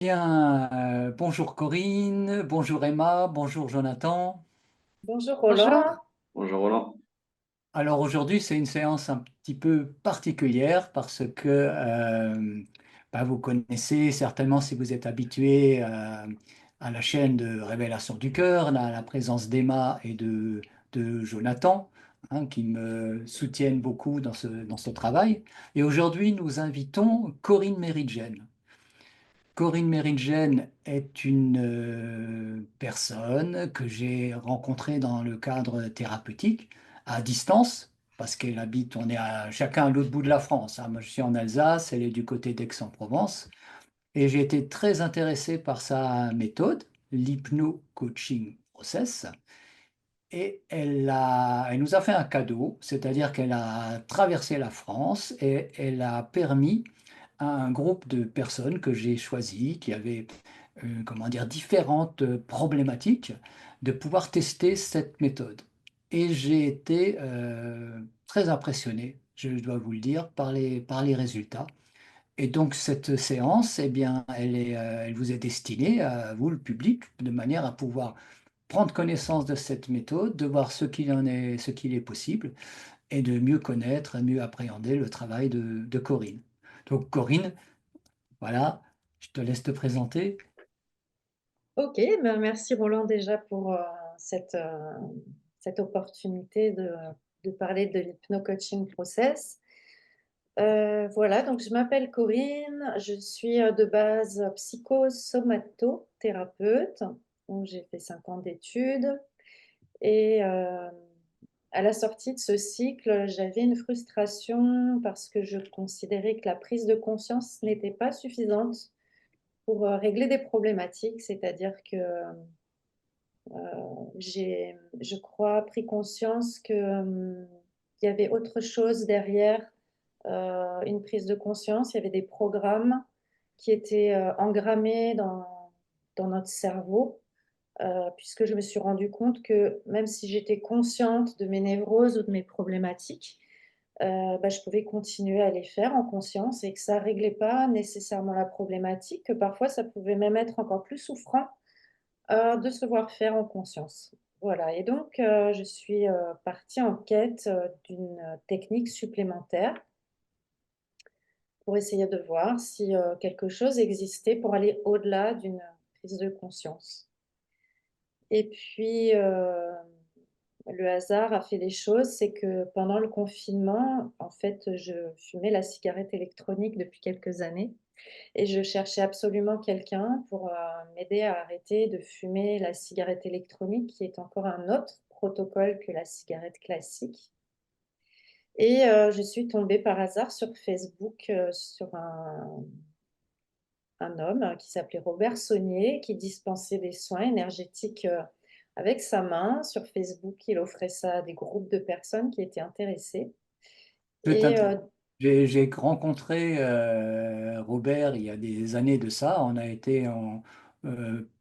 Bien, bonjour Corinne, bonjour Emma, bonjour Jonathan. Bonjour Bonjour. Roland. Bonjour Roland. Alors aujourd'hui, c'est une séance un petit peu particulière parce que vous connaissez certainement si vous êtes habitué à la chaîne de Révélation du Cœur, à la présence d'Emma et de Jonathan, qui me soutiennent beaucoup dans ce travail. Et aujourd'hui, nous invitons Corinne Méridjen. Corinne Méridjen est une personne que j'ai rencontrée dans le cadre thérapeutique à distance, parce qu'elle habite, on est chacun à l'autre bout de la France, hein. Moi, je suis en Alsace, elle est du côté d'Aix-en-Provence, et j'ai été très intéressé par sa méthode, l'hypno-coaching process, et elle nous a fait un cadeau, c'est-à-dire qu'elle a traversé la France et elle a permis à un groupe de personnes que j'ai choisi, qui avaient comment dire, différentes problématiques, de pouvoir tester cette méthode. Et j'ai été très impressionné, je dois vous le dire, par les résultats. Et donc cette séance, eh bien, elle vous est destinée à vous, le public, de manière à pouvoir prendre connaissance de cette méthode, de voir ce qu'il en est, ce qu'il est possible, et de mieux connaître, mieux appréhender le travail de Corinne. Donc Corinne, voilà, je te laisse te présenter. Ok, ben merci Roland déjà pour cette opportunité de parler de l'hypno-coaching process. Voilà, donc je m'appelle Corinne, je suis de base psychosomatothérapeute, donc j'ai fait 5 ans d'études et à la sortie de ce cycle, j'avais une frustration parce que je considérais que la prise de conscience n'était pas suffisante pour régler des problématiques, c'est-à-dire que j'ai, je crois, pris conscience que, il y avait autre chose derrière une prise de conscience, il y avait des programmes qui étaient engrammés dans notre cerveau, puisque je me suis rendu compte que même si j'étais consciente de mes névroses ou de mes problématiques, je pouvais continuer à les faire en conscience et que ça ne réglait pas nécessairement la problématique, que parfois ça pouvait même être encore plus souffrant de se voir faire en conscience. Voilà, et donc je suis partie en quête d'une technique supplémentaire pour essayer de voir si quelque chose existait pour aller au-delà d'une prise de conscience. Et puis, le hasard a fait des choses, c'est que pendant le confinement, en fait, je fumais la cigarette électronique depuis quelques années et je cherchais absolument quelqu'un pour m'aider à arrêter de fumer la cigarette électronique, qui est encore un autre protocole que la cigarette classique. Et je suis tombée par hasard sur Facebook sur un homme qui s'appelait Robert Saunier, qui dispensait des soins énergétiques avec sa main. Sur Facebook, il offrait ça à des groupes de personnes qui étaient intéressées. Tout à Et fait. J'ai rencontré Robert il y a des années de ça. On a été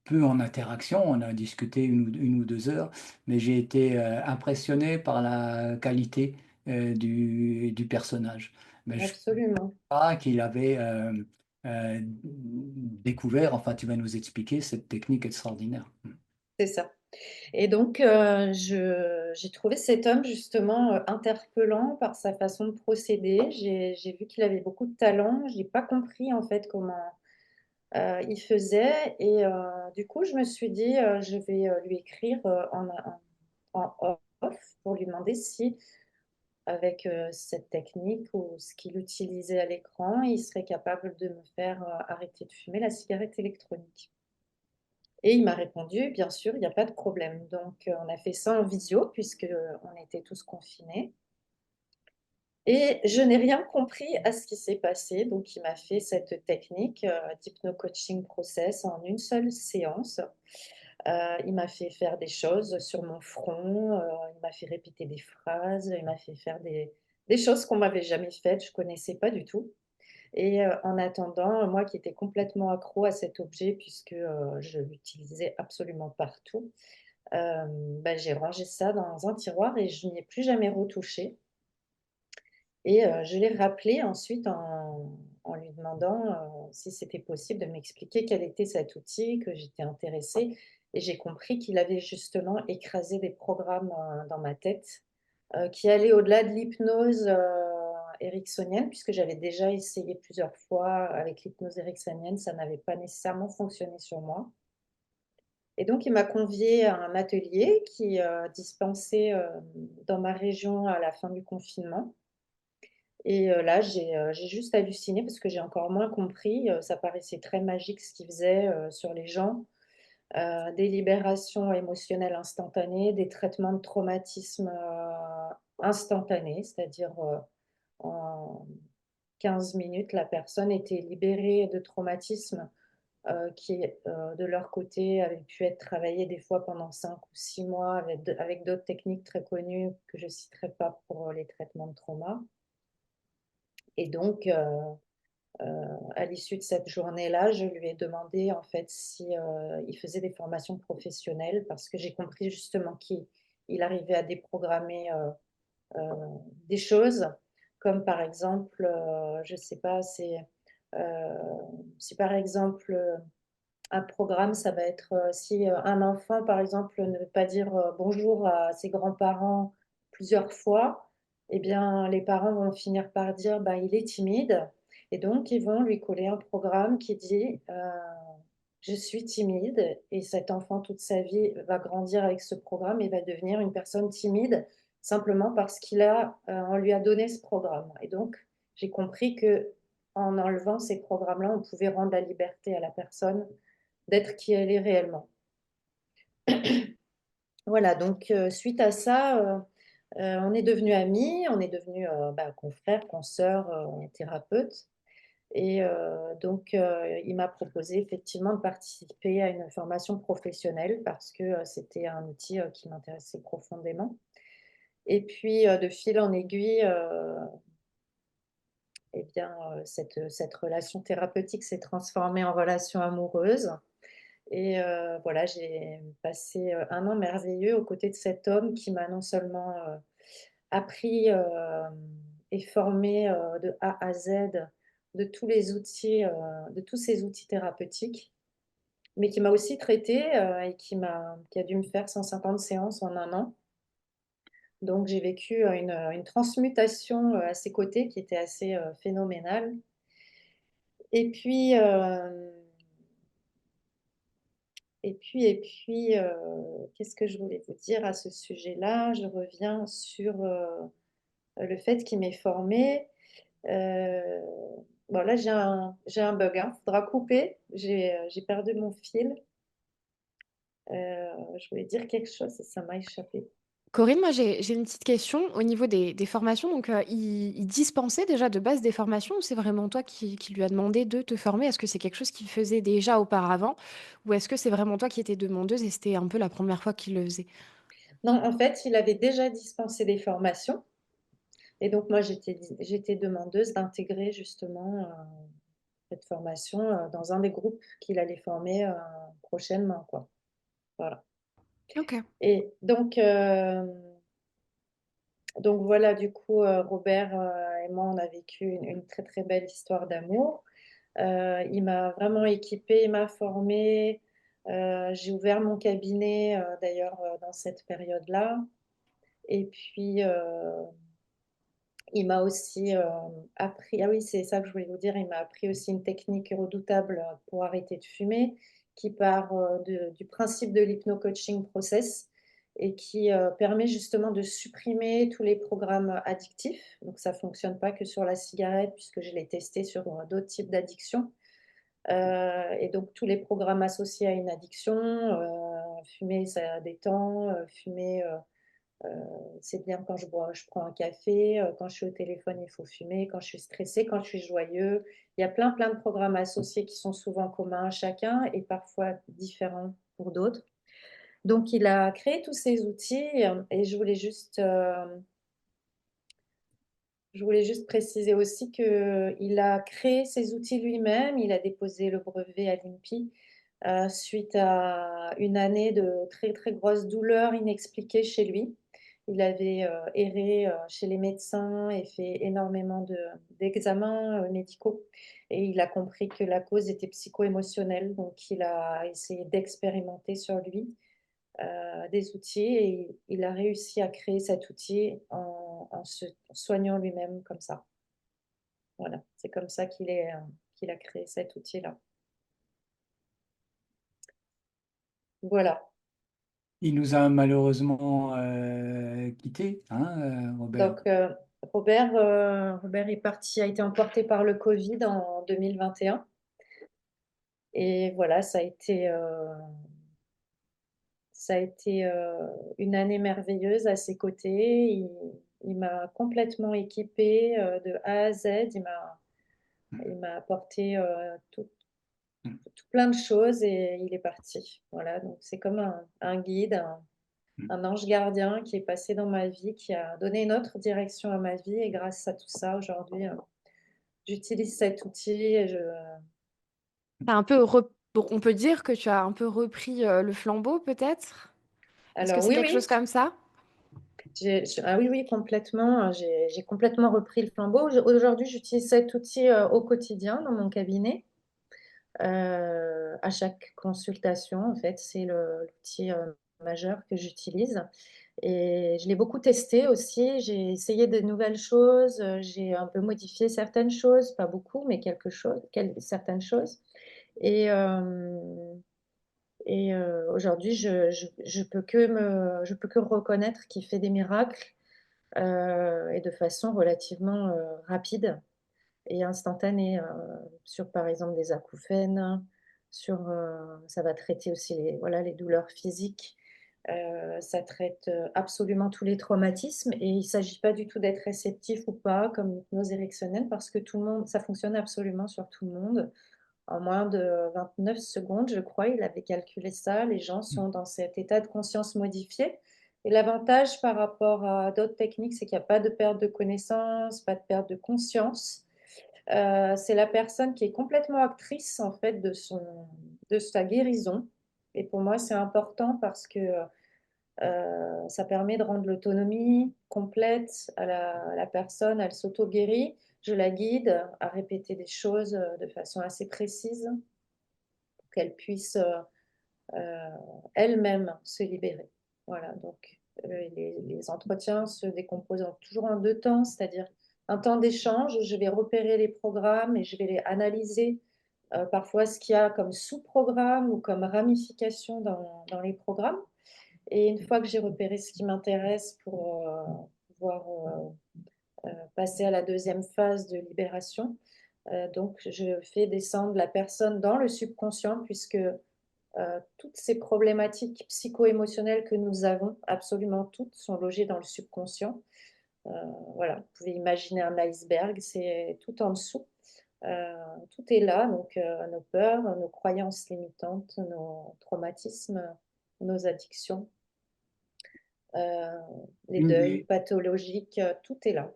peu en interaction, on a discuté une ou deux heures, mais j'ai été impressionné par la qualité du personnage. Mais je ne savais absolument, pas qu'il avait découvert, enfin tu vas nous expliquer cette technique extraordinaire. c'est ça. Et donc, j'ai trouvé cet homme justement interpellant par sa façon de procéder. J'ai vu qu'il avait beaucoup de talent. Je n'ai pas compris en fait comment il faisait. Et du coup, je me suis dit, je vais lui écrire en off pour lui demander si, avec cette technique ou ce qu'il utilisait à l'écran, il serait capable de me faire arrêter de fumer la cigarette électronique. Et il m'a répondu, bien sûr, il n'y a pas de problème. Donc, on a fait ça en visio puisque on était tous confinés. Et je n'ai rien compris à ce qui s'est passé. Donc, il m'a fait cette technique d'hypno-coaching process en une seule séance. Il m'a fait faire des choses sur mon front, il m'a fait répéter des phrases, il m'a fait faire des choses qu'on m'avait jamais faites, je connaissais pas du tout. Et en attendant, moi qui étais complètement accro à cet objet puisque je l'utilisais absolument partout, j'ai rangé ça dans un tiroir et je n'y ai plus jamais retouché. Et je l'ai rappelé ensuite en en lui demandant si c'était possible de m'expliquer quel était cet outil, que j'étais intéressée. Et j'ai compris qu'il avait justement écrasé des programmes dans ma tête qui allaient au-delà de l'hypnose ericksonienne, puisque j'avais déjà essayé plusieurs fois avec l'hypnose ericksonienne, ça n'avait pas nécessairement fonctionné sur moi. Et donc, il m'a conviée à un atelier qui dispensait dans ma région à la fin du confinement. Et là, j'ai juste halluciné parce que j'ai encore moins compris. Ça paraissait très magique ce qu'il faisait sur les gens. Des libérations émotionnelles instantanées, des traitements de traumatisme instantanés, c'est-à-dire en 15 minutes, la personne était libérée de traumatismes qui, de leur côté, avaient pu être travaillés des fois pendant 5 ou 6 mois avec d'autres techniques très connues que je ne citerai pas pour les traitements de trauma. Et donc, à l'issue de cette journée-là, je lui ai demandé en fait si il faisait des formations professionnelles parce que j'ai compris justement qu'il arrivait à déprogrammer euh, des choses, comme par exemple, je ne sais pas, euh, si par exemple un programme, ça va être si un enfant, par exemple, ne veut pas dire bonjour à ses grands-parents plusieurs fois, eh bien, les parents vont finir par dire bah, il est timide. Et donc, ils vont lui coller un programme qui dit je suis timide. Et cet enfant, toute sa vie, va grandir avec ce programme et va devenir une personne timide simplement parce on lui a donné ce programme. Et donc, j'ai compris que en enlevant ces programmes-là, on pouvait rendre la liberté à la personne d'être qui elle est réellement. Voilà, donc suite à ça, on est devenus amis, on est devenus confrères, consoeurs, thérapeutes. Et donc, il m'a proposé effectivement de participer à une formation professionnelle parce que c'était un outil qui m'intéressait profondément. Et puis, de fil en aiguille, eh bien, cette relation thérapeutique s'est transformée en relation amoureuse. Et voilà, j'ai passé un an merveilleux aux côtés de cet homme qui m'a non seulement appris et formé de A à Z de tous les outils, de tous ces outils thérapeutiques, mais qui m'a aussi traité et qui a dû me faire 150 séances en un an. Donc j'ai vécu une transmutation à ses côtés qui était assez phénoménale. Et puis, qu'est-ce que je voulais vous dire à ce sujet-là? Je reviens sur le fait qu'il m'ait formée. Euh, bon, là, j'ai un bug, hein. Faudra couper. J'ai perdu mon fil. Je voulais dire quelque chose et ça m'a échappé. Corinne, moi j'ai une petite question au niveau des formations. Donc, il dispensait déjà de base des formations ou c'est vraiment toi qui lui a demandé de te former? Est-ce que c'est quelque chose qu'il faisait déjà auparavant ou est-ce que c'est vraiment toi qui étais demandeuse et c'était un peu la première fois qu'il le faisait? Non, en fait, il avait déjà dispensé des formations. Et donc, moi, j'étais demandeuse d'intégrer justement cette formation dans un des groupes qu'il allait former prochainement, quoi. Voilà. Ok. Et donc voilà, du coup, Robert et moi, on a vécu une très très belle histoire d'amour. Il m'a vraiment équipée, il m'a formée. J'ai ouvert mon cabinet d'ailleurs dans cette période-là. Et puis, il m'a aussi appris, ah oui, c'est ça que je voulais vous dire, il m'a appris aussi une technique redoutable pour arrêter de fumer, qui part du principe de l'hypno-coaching process et qui permet justement de supprimer tous les programmes addictifs. Donc ça ne fonctionne pas que sur la cigarette, puisque je l'ai testé sur d'autres types d'addictions. Et donc tous les programmes associés à une addiction, fumer ça détend, fumer c'est bien quand je bois, je prends un café, quand je suis au téléphone, il faut fumer, quand je suis stressée, quand je suis joyeux. Il y a plein, plein de programmes associés qui sont souvent communs à chacun et parfois différents pour d'autres. Donc, il a créé tous ces outils et je voulais juste préciser aussi qu'il a créé ces outils lui-même. Il a déposé le brevet à l'INPI suite à une année de très, très grosses douleurs inexpliquées chez lui. Il avait erré chez les médecins et fait énormément d'examens médicaux. Et il a compris que la cause était psycho-émotionnelle. Donc, il a essayé d'expérimenter sur lui des outils et il a réussi à créer cet outil en se soignant lui-même comme ça. Voilà, c'est comme ça qu'il a créé cet outil-là. Voilà. Il nous a malheureusement quittés, hein, Robert. Donc, Robert est parti, a été emporté par le Covid en 2021. Et voilà, ça a été une année merveilleuse à ses côtés. Il m'a complètement équipée de A à Z. Il m'a apporté tout plein de choses et il est parti. Voilà, donc c'est comme un guide, un ange gardien qui est passé dans ma vie, qui a donné une autre direction à ma vie. Et grâce à tout ça, aujourd'hui, j'utilise cet outil et T'as un peu donc on peut dire que tu as un peu repris le flambeau, peut-être? Est-ce que Alors c'est oui, quelque chose oui. comme ça? Ah oui, oui, complètement. J'ai complètement repris le flambeau. Aujourd'hui, j'utilise cet outil au quotidien dans mon cabinet. À chaque consultation, en fait, c'est l'outil majeur que j'utilise. Et je l'ai beaucoup testé aussi. J'ai essayé de nouvelles choses. J'ai un peu modifié certaines choses, pas beaucoup, mais certaines choses. Et, aujourd'hui, je peux que reconnaître qu'il fait des miracles et de façon relativement rapide et instantanée sur, par exemple, des acouphènes, ça va traiter aussi voilà, les douleurs physiques. Ça traite absolument tous les traumatismes et il ne s'agit pas du tout d'être réceptif ou pas comme l'hypnose érectionnelle parce que tout le monde, ça fonctionne absolument sur tout le monde. En moins de 29 secondes, je crois, il avait calculé ça. Les gens sont dans cet état de conscience modifié. Et l'avantage par rapport à d'autres techniques, c'est qu'il n'y a pas de perte de connaissance, pas de perte de conscience. C'est la personne qui est complètement actrice en fait de sa guérison. Et pour moi, c'est important parce que ça permet de rendre l'autonomie complète à la personne. Elle s'auto-guérit. Je la guide à répéter des choses de façon assez précise pour qu'elle puisse euh, elle-même se libérer. Voilà, donc les entretiens se décomposent toujours en deux temps, c'est-à-dire un temps d'échange où je vais repérer les programmes et je vais les analyser, parfois ce qu'il y a comme sous-programme ou comme ramification dans les programmes. Et une fois que j'ai repéré ce qui m'intéresse pour pouvoir passer à la deuxième phase de libération, donc je fais descendre la personne dans le subconscient puisque toutes ces problématiques psycho-émotionnelles que nous avons, absolument toutes, sont logées dans le subconscient. Euh, voilà, vous pouvez imaginer un iceberg, c'est tout en dessous. Euh, Tout est là, donc nos peurs, nos croyances limitantes, nos traumatismes, nos addictions, euh, les Une deuils des, pathologiques, tout est là.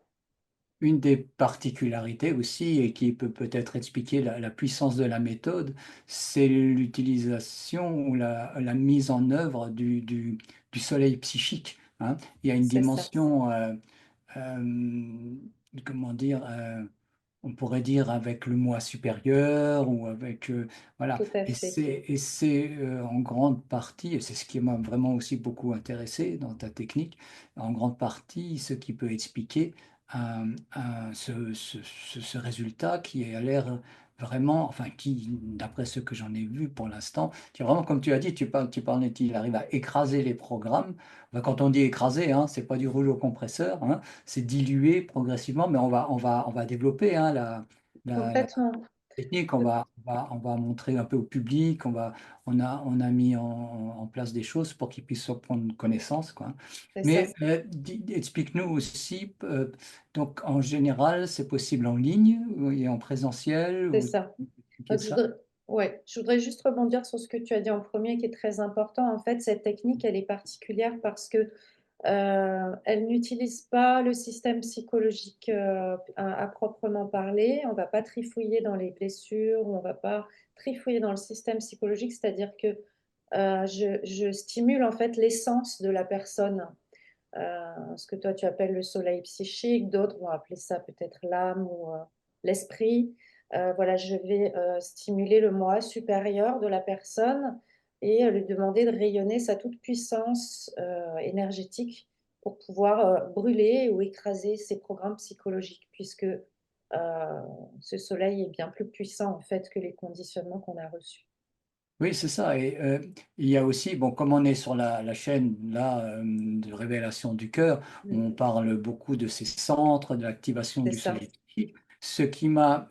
Une des particularités aussi, et qui peut peut-être expliquer la puissance de la méthode, c'est l'utilisation ou la mise en œuvre du soleil psychique, hein. Il y a une C'est ça, dimension, comment dire, on pourrait dire avec le moi supérieur ou avec, voilà. tout à Et fait. c'est en grande partie, et c'est ce qui m'a vraiment aussi beaucoup intéressé dans ta technique, en grande partie ce qui peut expliquer ce résultat qui a l'air vraiment, enfin qui, d'après ce que j'en ai vu pour l'instant, qui est vraiment, comme tu as dit, tu parles, il arrive à écraser les programmes. Enfin, quand on dit écraser, hein, c'est pas du rouleau compresseur, hein, c'est dilué progressivement, mais on va développer, hein, la Complètement, technique, on va montrer un peu au public, on a mis en place des choses pour qu'ils puissent en prendre connaissance, quoi. c'est ça, Mais explique-nous aussi, donc en général, c'est possible en ligne et en présentiel, c'est ou ça. expliquer Donc, ça? ouais, je voudrais juste rebondir sur ce que tu as dit en premier, qui est très important. En fait, cette technique, elle est particulière parce que elle n'utilise pas le système psychologique à proprement parler. On ne va pas trifouiller dans les blessures, on ne va pas trifouiller dans le système psychologique, c'est-à-dire que je stimule en fait l'essence de la personne. ce que toi tu appelles le soleil psychique, d'autres vont appeler ça peut-être l'âme ou l'esprit. Voilà, je vais stimuler le moi supérieur de la personne et lui demander de rayonner sa toute-puissance énergétique pour pouvoir brûler ou écraser ses programmes psychologiques, puisque ce soleil est bien plus puissant en fait que les conditionnements qu'on a reçus. Oui, c'est ça. Et il y a aussi, bon, comme on est sur la chaîne là, de révélation du cœur, on Mm. parle beaucoup de ces centres, de l'activation C'est du ça, soleil psychique. Ce qui m'a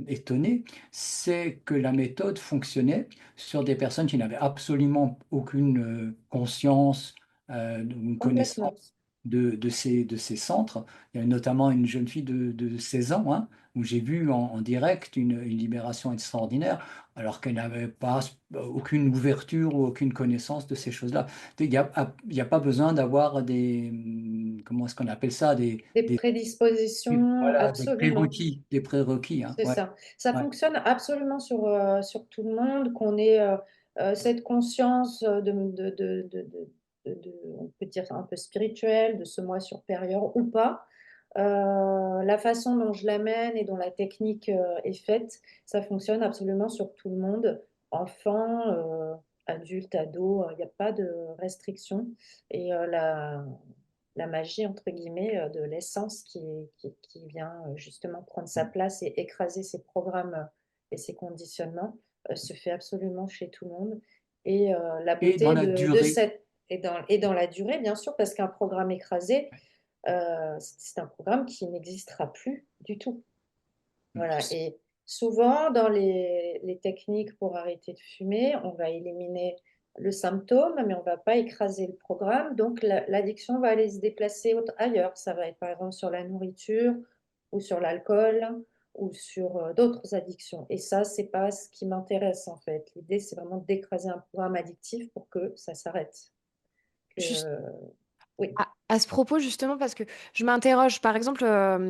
étonné, c'est que la méthode fonctionnait sur des personnes qui n'avaient absolument aucune conscience ou une complètement. connaissance de ces centres. Il y a notamment une jeune fille de 16 ans, hein, où j'ai vu en direct une libération extraordinaire alors qu'elle n'avait pas aucune ouverture ou aucune connaissance de ces choses-là. Il y a pas besoin d'avoir des, comment est-ce qu'on appelle ça, Des prédispositions, voilà, absolument. des prérequis, hein. C'est Ouais, ça. Ça ouais. fonctionne absolument sur tout le monde, qu'on ait cette conscience on peut dire un peu spirituelle, de ce moi supérieur ou pas. La façon dont je l'amène et dont la technique est faite, ça fonctionne absolument sur tout le monde, enfants, adultes, ados, il n'y a pas de restriction. Et la magie, entre guillemets, de l'essence qui vient justement prendre sa place et écraser ses programmes et ses conditionnements, se fait absolument chez tout le monde. Et la Et dans beauté la de durée. cette... Et dans la durée, bien sûr, parce qu'un programme écrasé, c'est un programme qui n'existera plus du tout. Voilà. Et souvent, dans les techniques pour arrêter de fumer, on va éliminer le symptôme, mais on ne va pas écraser le programme. Donc, l'addiction va aller se déplacer ailleurs. Ça va être par exemple sur la nourriture ou sur l'alcool ou sur d'autres addictions. Et ça, c'est pas ce qui m'intéresse en fait. L'idée, c'est vraiment d'écraser un programme addictif pour que ça s'arrête. Que... Oui. À ce propos, justement, parce que je m'interroge, par exemple,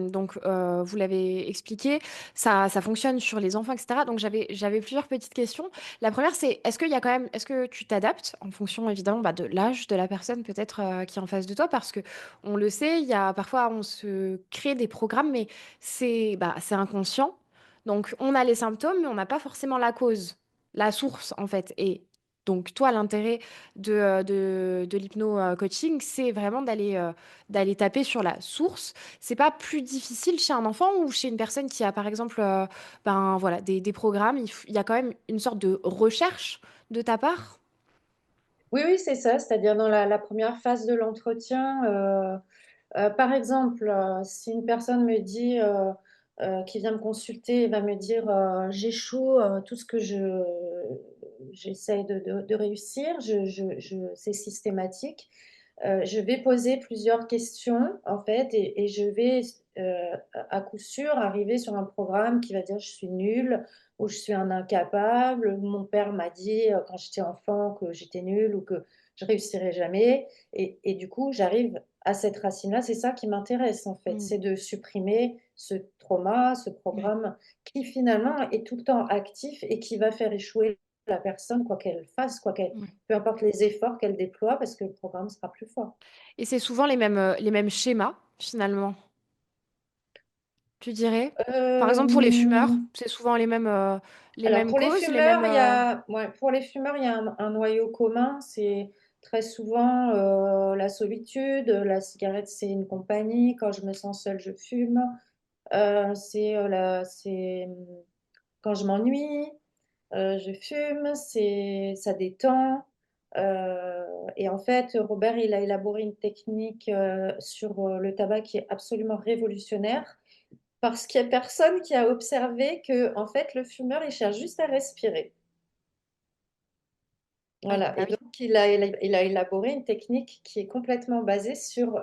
donc vous l'avez expliqué, ça fonctionne sur les enfants, etc. Donc j'avais plusieurs petites questions. La première, c'est est-ce qu'il y a quand même, est-ce que tu t'adaptes en fonction évidemment bah, de l'âge de la personne peut-être qui est en face de toi, parce que on le sait, il y a parfois on se crée des programmes, mais c'est inconscient. Donc on a les symptômes, mais on n'a pas forcément la cause, la source en fait. Et donc, toi, l'intérêt de l'hypno-coaching, c'est vraiment d'aller taper sur la source. C'est pas plus difficile chez un enfant ou chez une personne qui a, par exemple, ben, voilà, des programmes. Il y a quand même une sorte de recherche de ta part. Oui, oui, c'est ça. C'est-à-dire dans la première phase de l'entretien, par exemple, si une personne me dit, qui vient me consulter, va me dire, j'échoue, tout ce que j'essaye de réussir, c'est systématique. Je vais poser plusieurs questions, en fait, et je vais, à coup sûr, arriver sur un programme qui va dire je suis nulle, ou je suis un incapable, ou mon père m'a dit quand j'étais enfant que j'étais nulle ou que je réussirais jamais. Et du coup, j'arrive à cette racine-là. C'est ça qui m'intéresse, en fait, Mm. c'est de supprimer ce trauma, ce Ouais, programme qui finalement est tout le temps actif et qui va faire échouer la personne, quoi qu'elle fasse, ouais. peu importe les efforts qu'elle déploie, parce que le programme sera plus fort. Et c'est souvent les mêmes schémas, finalement, tu dirais? Par exemple, pour les fumeurs, Euh, c'est souvent les alors mêmes pour les causes, les fumeurs, mêmes... pour les fumeurs, il y a un noyau commun. C'est très souvent la solitude. La cigarette, c'est une compagnie. Quand je me sens seule, je fume. Quand je m'ennuie, je fume. Ça détend. Et en fait, Robert, il a élaboré une technique sur le tabac qui est absolument révolutionnaire parce qu'il n'y a personne qui a observé que, en fait, le fumeur, il cherche juste à respirer. Ouais, Voilà. bah Et oui. donc, il a élaboré une technique qui est complètement basée sur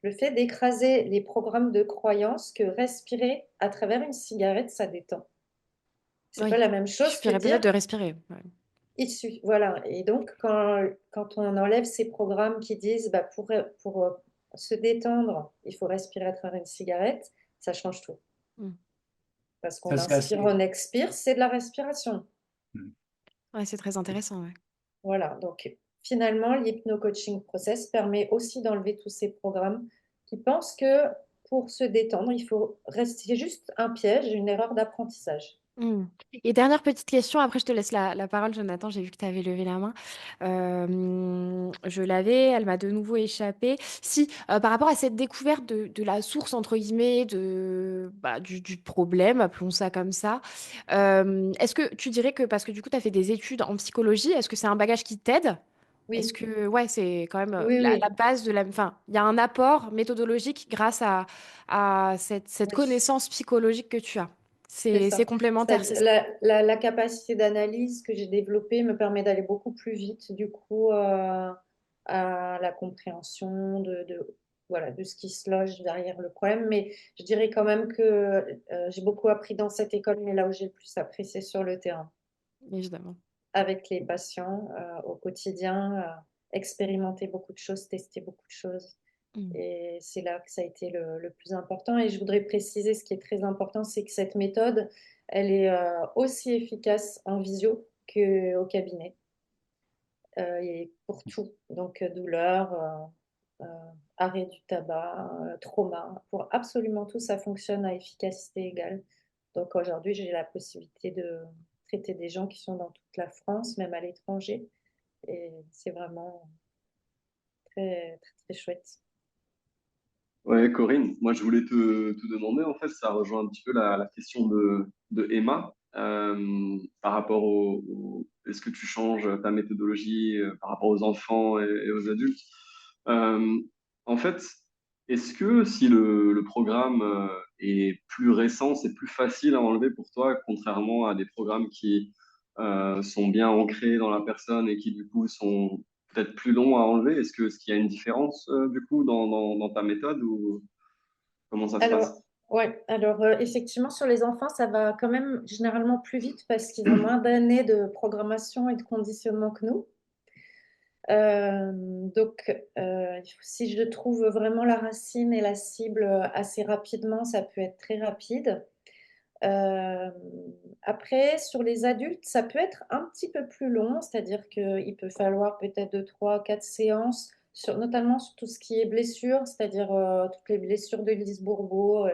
le fait d'écraser les programmes de croyance que respirer à travers une cigarette, ça détend. C'est pas Oui. la même Il chose que suffirait peut-être dire de respirer. Ouais. issu. Voilà. Et donc, quand on enlève ces programmes qui disent bah, pour se détendre, il faut respirer à travers une cigarette, ça change tout. Mm. Parce qu'on Ça, c'est inspire, assez. on expire, c'est de la respiration. Ouais, c'est très intéressant, ouais. Voilà, donc finalement, l'hypno-coaching process permet aussi d'enlever tous ces programmes qui pensent que pour se détendre, il faut rester juste un piège, une erreur d'apprentissage. Mmh. Et dernière petite question, après je te laisse la parole, Jonathan, j'ai vu que tu avais levé la main. Je l'avais, elle m'a de nouveau échappé. Si, par rapport à cette découverte de la «source» entre guillemets du problème, appelons ça comme ça, est-ce que tu dirais que parce que du coup tu as fait des études en psychologie, est-ce que c'est un bagage qui t'aide? Est-ce Oui, que ouais, c'est quand même, oui, la oui, base de la enfin, il y a un apport méthodologique grâce à cette oui. connaissance psychologique que tu as? C'est C'est ça. complémentaire, c'est C'est-à-dire ça? la capacité d'analyse que j'ai développée me permet d'aller beaucoup plus vite, du coup, à la compréhension voilà, de ce qui se loge derrière le problème. Mais je dirais quand même que j'ai beaucoup appris dans cette école, mais là où j'ai le plus appris, c'est sur le terrain, Évidemment. avec les patients, au quotidien, expérimenter beaucoup de choses, tester beaucoup de choses. Mmh. Et c'est là que ça a été le plus important. Et je voudrais préciser, ce qui est très important, c'est que cette méthode, elle est aussi efficace en visio qu'au cabinet, et pour tout. Donc, douleur, arrêt du tabac, trauma, pour absolument tout, ça fonctionne à efficacité égale. Donc, aujourd'hui, j'ai la possibilité de traiter des gens qui sont dans toute la France, même à l'étranger. Et c'est vraiment très, très, très chouette. Ouais, Corinne, moi je voulais te demander, en fait, ça rejoint un petit peu la question de Emma, par rapport est-ce que tu changes ta méthodologie par rapport aux enfants et aux adultes? Euh, En fait, est-ce que si le programme est plus récent, c'est plus facile à enlever pour toi, contrairement à des programmes qui sont bien ancrés dans la personne et qui du coup sont peut-être plus longs à enlever? Est-ce qu'il y a une différence du coup dans ta méthode ou comment ça se Alors, passe? ouais, alors effectivement, sur les enfants, ça va quand même généralement plus vite parce qu'ils ont moins d'années de programmation et de conditionnement que nous. Donc, si je trouve vraiment la racine et la cible assez rapidement, ça peut être très rapide. Euh, Après, sur les adultes, ça peut être un petit peu plus long, c'est-à-dire qu'il peut falloir peut-être 2, 3, 4 séances, notamment sur tout ce qui est blessures, c'est-à-dire toutes les blessures de Lise Bourbeau,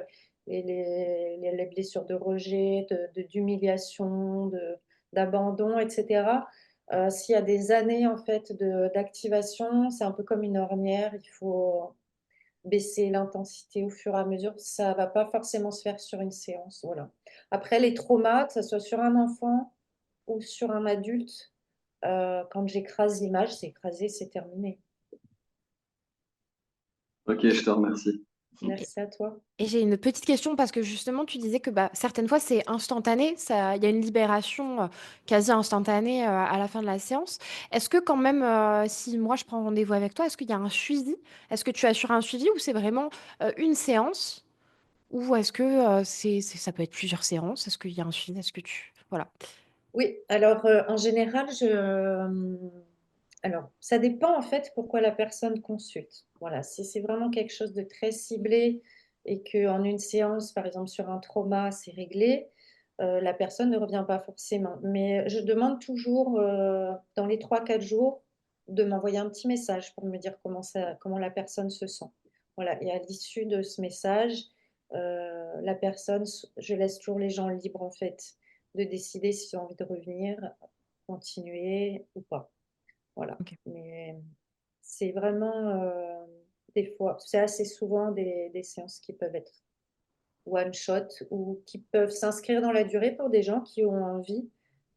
et les blessures de rejet, d'humiliation, d'abandon, etc. S'il y a des années en fait d'activation, c'est un peu comme une ornière, il faut baisser l'intensité au fur et à mesure. Ça va pas forcément se faire sur une séance. Voilà. Après, les traumas, que ce soit sur un enfant ou sur un adulte, quand j'écrase l'image, c'est écrasé, c'est terminé. Ok, je te remercie. Et, Merci à toi. et j'ai une petite question parce que justement, tu disais que bah, certaines fois, c'est instantané, il y a une libération quasi instantanée à la fin de la séance. Est-ce que quand même, si moi je prends rendez-vous avec toi, est-ce qu'il y a un suivi? Est-ce que tu assures un suivi ou c'est vraiment une séance? Ou est-ce que ça peut être plusieurs séances? Est-ce qu'il y a un suivi? Est-ce que tu... Voilà. Oui, alors en général, alors ça dépend en fait pourquoi la personne consulte. Voilà, si c'est vraiment quelque chose de très ciblé et qu'en une séance, par exemple sur un trauma, c'est réglé, la personne ne revient pas forcément. Mais je demande toujours dans les 3, 4 jours de m'envoyer un petit message pour me dire comment la personne se sent. Voilà, et à l'issue de ce message, la personne, je laisse toujours les gens libres en fait de décider s'ils ont envie de revenir, continuer ou pas. Voilà. Ok. Mais c'est vraiment des fois, c'est assez souvent des séances qui peuvent être one shot ou qui peuvent s'inscrire dans la durée pour des gens qui ont envie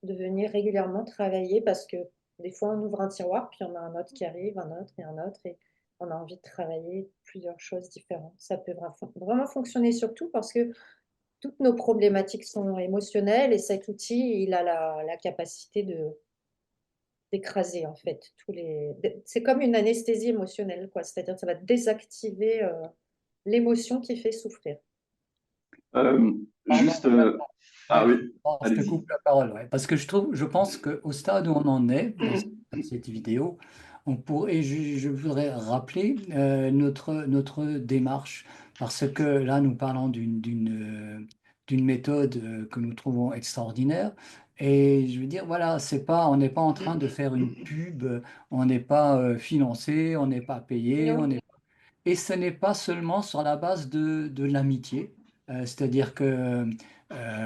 de venir régulièrement travailler parce que des fois on ouvre un tiroir puis on a un autre qui arrive, un autre et un autre et on a envie de travailler plusieurs choses différentes. Ça peut vraiment fonctionner surtout parce que toutes nos problématiques sont émotionnelles et cet outil, il a la capacité d'écraser en fait C'est comme une anesthésie émotionnelle, quoi. C'est-à-dire que ça va désactiver l'émotion qui fait souffrir. Euh, Pardon, juste, ah ouais, oui, je te allez-y. coupe la parole, ouais, parce que je pense qu'au stade où on en est dans cette vidéo, je voudrais rappeler notre démarche, parce que là, nous parlons d'une méthode que nous trouvons extraordinaire, Et je veux dire, voilà, c'est pas, on n'est pas en train de faire une pub, on n'est pas financé, on n'est pas payé, on Non. n'est et ce n'est pas seulement sur la base de l'amitié. C'est-à-dire que,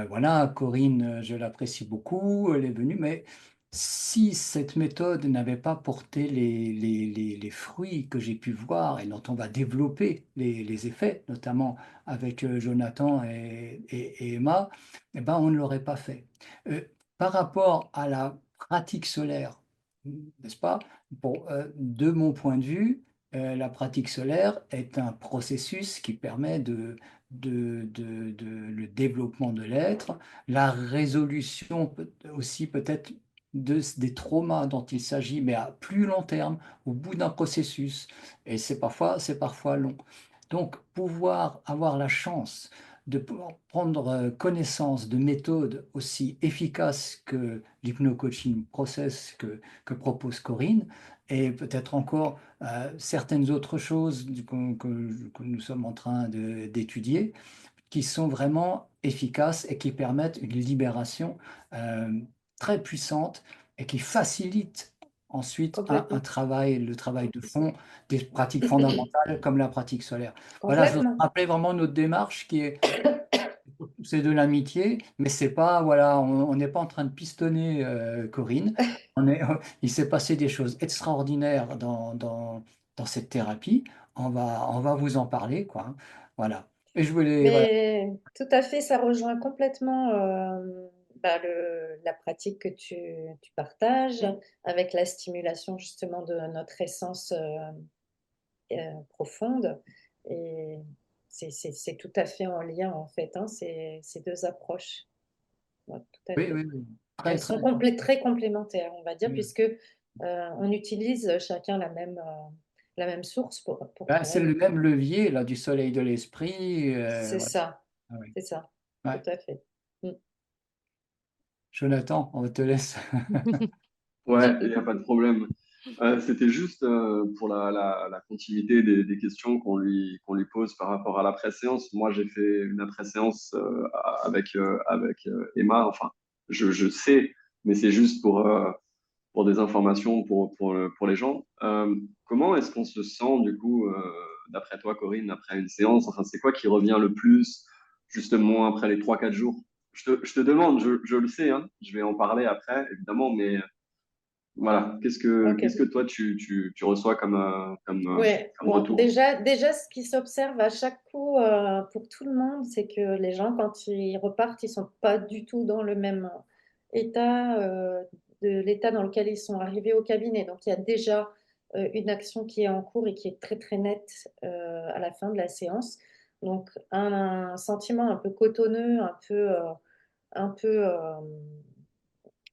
voilà, Corinne, je l'apprécie beaucoup, elle est venue, mais si cette méthode n'avait pas porté les fruits que j'ai pu voir et dont on va développer les effets, notamment avec Jonathan et Emma, eh ben, on ne l'aurait pas fait. Euh, Par rapport à la pratique solaire, n'est-ce pas? Bon, de mon point de vue, la pratique solaire est un processus qui permet le développement de l'être, la résolution aussi peut-être des traumas dont il s'agit, mais à plus long terme, au bout d'un processus. Et c'est parfois long. Donc, pouvoir avoir la chance de pouvoir prendre connaissance de méthodes aussi efficaces que l'hypno-coaching process que propose Corinne, et peut-être encore certaines autres choses que nous sommes en train d'étudier, qui sont vraiment efficaces et qui permettent une libération euh, très puissante et qui facilitent ensuite un Complètement. travail, le travail de fond, des pratiques fondamentales comme la pratique solaire. Voilà, je voudrais Complètement. rappeler vraiment notre démarche qui est c'est de l'amitié, mais c'est pas, voilà, on n'est pas en train de pistonner Corinne. Il s'est passé des choses extraordinaires dans cette thérapie. On va vous en parler, quoi, hein. Voilà. Et je voulais, voilà. Mais tout à fait, ça rejoint complètement bah, la pratique que tu partages avec la stimulation justement de notre essence profonde. Et c'est tout à fait en lien en fait, hein, ces deux approches. Ouais, tout à Oui, fait. oui, oui. Très, Elles très. sont très complémentaires, on va dire, Oui. puisque on utilise chacun la même source pour Ben, c'est le travailler. même levier, là, du soleil de l'esprit. C'est Voilà. ça, Ah oui. c'est ça, tout Ouais. à fait. Mm. Jonathan, on te laisse. Ouais, il n'y a pas de problème. C'était juste pour la continuité des questions qu'on lui pose par rapport à l'après-séance. Moi, j'ai fait une après-séance avec Emma. Enfin, je sais, mais c'est juste pour des informations pour les gens. Comment est-ce qu'on se sent, du coup, d'après toi, Corinne, après une séance? Enfin, c'est quoi qui revient le plus, justement, après les 3 4 jours? Je te demande, je le sais, hein, je vais en parler après, évidemment, mais voilà, qu'est-ce Ok. que toi, tu reçois Ouais, comme bon, retour? déjà, ce qui s'observe à chaque coup pour tout le monde, c'est que les gens, quand ils repartent, ils sont pas du tout dans le même état de l'état dans lequel ils sont arrivés au cabinet. Donc, il y a déjà une action qui est en cours et qui est très, très nette à la fin de la séance. Donc, un sentiment un peu cotonneux, un peu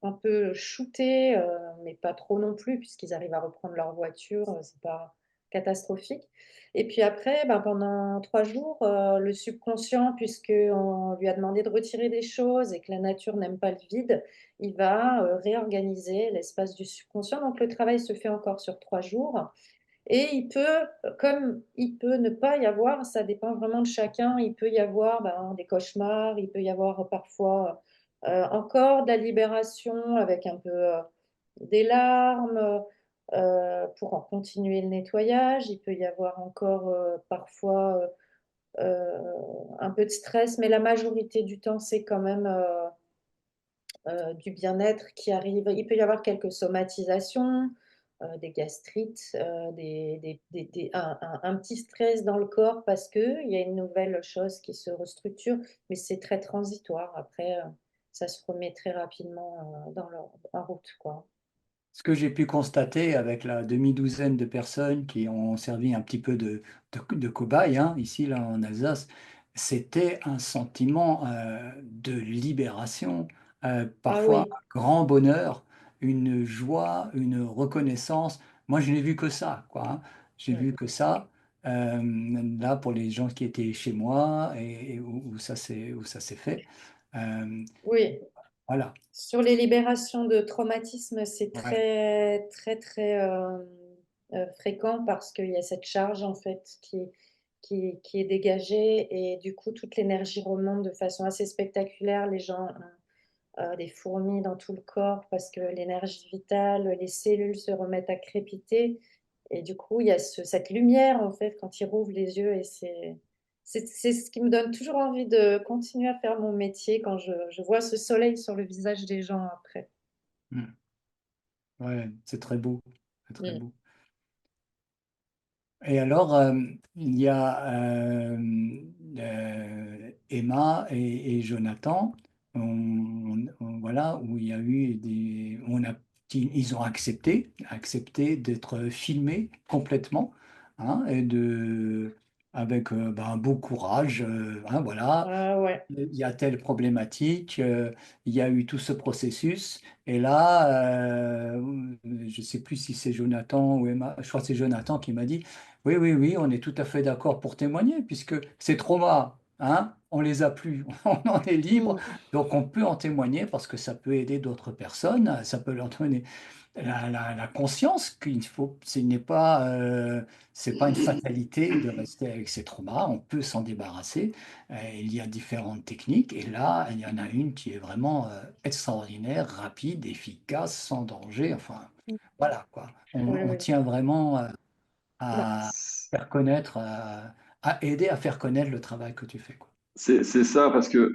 un peu shootés, mais pas trop non plus, puisqu'ils arrivent à reprendre leur voiture, c'est pas catastrophique. Et puis après, ben, pendant 3 jours, le subconscient, puisqu'on lui a demandé de retirer des choses et que la nature n'aime pas le vide, il va réorganiser l'espace du subconscient. Donc le travail se fait encore sur 3 jours. Et il peut, comme il peut ne pas y avoir, ça dépend vraiment de chacun, il peut y avoir ben, des cauchemars, il peut y avoir parfois encore de la libération avec un peu des larmes pour en continuer le nettoyage, il peut y avoir encore parfois un peu de stress, mais la majorité du temps, c'est quand même du bien-être qui arrive. Il peut y avoir quelques somatisations, des gastrites, un petit stress dans le corps parce qu'il y a une nouvelle chose qui se restructure, mais c'est très transitoire. Après, ça se remet très rapidement en route, quoi. Ce que j'ai pu constater avec la demi-douzaine de personnes qui ont servi un petit peu de cobayes, hein, ici, là, en Alsace, c'était un sentiment de libération, Ah parfois oui, un grand bonheur, une joie, une reconnaissance. Moi, je n'ai vu que ça, quoi, hein. J'ai mm, vu que ça. Là, pour les gens qui étaient chez moi et où ça s'est fait. Euh, oui. voilà. Sur les libérations de traumatisme, c'est Ouais. très, très, très fréquent parce qu'il y a cette charge en fait qui est dégagée et du coup toute l'énergie remonte de façon assez spectaculaire. Les gens des fourmis dans tout le corps parce que l'énergie vitale, les cellules se remettent à crépiter. Et du coup, il y a cette lumière, en fait, quand ils rouvrent les yeux. Et c'est ce qui me donne toujours envie de continuer à faire mon métier quand je vois ce soleil sur le visage des gens après. Mm. Ouais, c'est très beau. C'est très Mm. beau. Et alors, il y a Emma et Jonathan, voilà, où il y a eu ils ont accepté d'être filmés complètement, hein, avec un beau courage, hein, voilà. Ah ouais. Il y a telle problématique, il y a eu tout ce processus, et là, je ne sais plus si c'est Jonathan ou Emma, je crois que c'est Jonathan qui m'a dit, oui, oui, oui, on est tout à fait d'accord pour témoigner, puisque ces traumas, hein, on les a plus, on en est libre, Mm. donc on peut en témoigner parce que ça peut aider d'autres personnes, ça peut leur donner la conscience qu'il faut, c'est pas une fatalité de rester avec ces traumas, on peut s'en débarrasser. Il y a différentes techniques et là, il y en a une qui est vraiment extraordinaire, rapide, efficace, sans danger. Enfin, voilà quoi. Oui, On oui. tient vraiment Bah, à faire connaître, à aider à faire connaître le travail que tu fais, quoi. C'est ça, parce que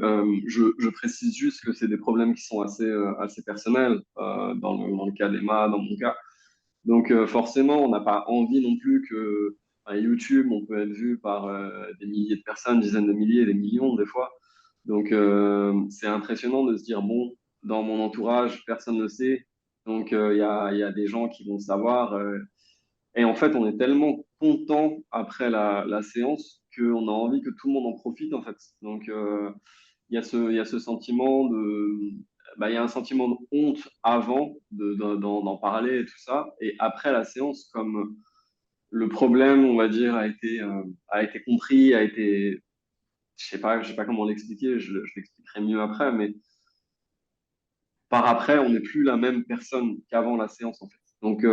je précise juste que c'est des problèmes qui sont assez personnels, dans le cas d'Emma, dans mon cas. Donc forcément, on n'a pas envie non plus que à YouTube, on peut être vu par des milliers de personnes, dizaines de milliers, des millions des fois. Donc c'est impressionnant de se dire, bon, dans mon entourage, personne ne le sait. Donc il y a des gens qui vont savoir. Et en fait, on est tellement content après la séance qu'on a envie que tout le monde en profite, en fait. Donc il y a ce sentiment il y a un sentiment de honte avant d'en parler et tout ça. Et après la séance, comme le problème, on va dire, a été compris, je sais pas comment l'expliquer, je l'expliquerai mieux après, mais par après, on n'est plus la même personne qu'avant la séance, en fait. Donc,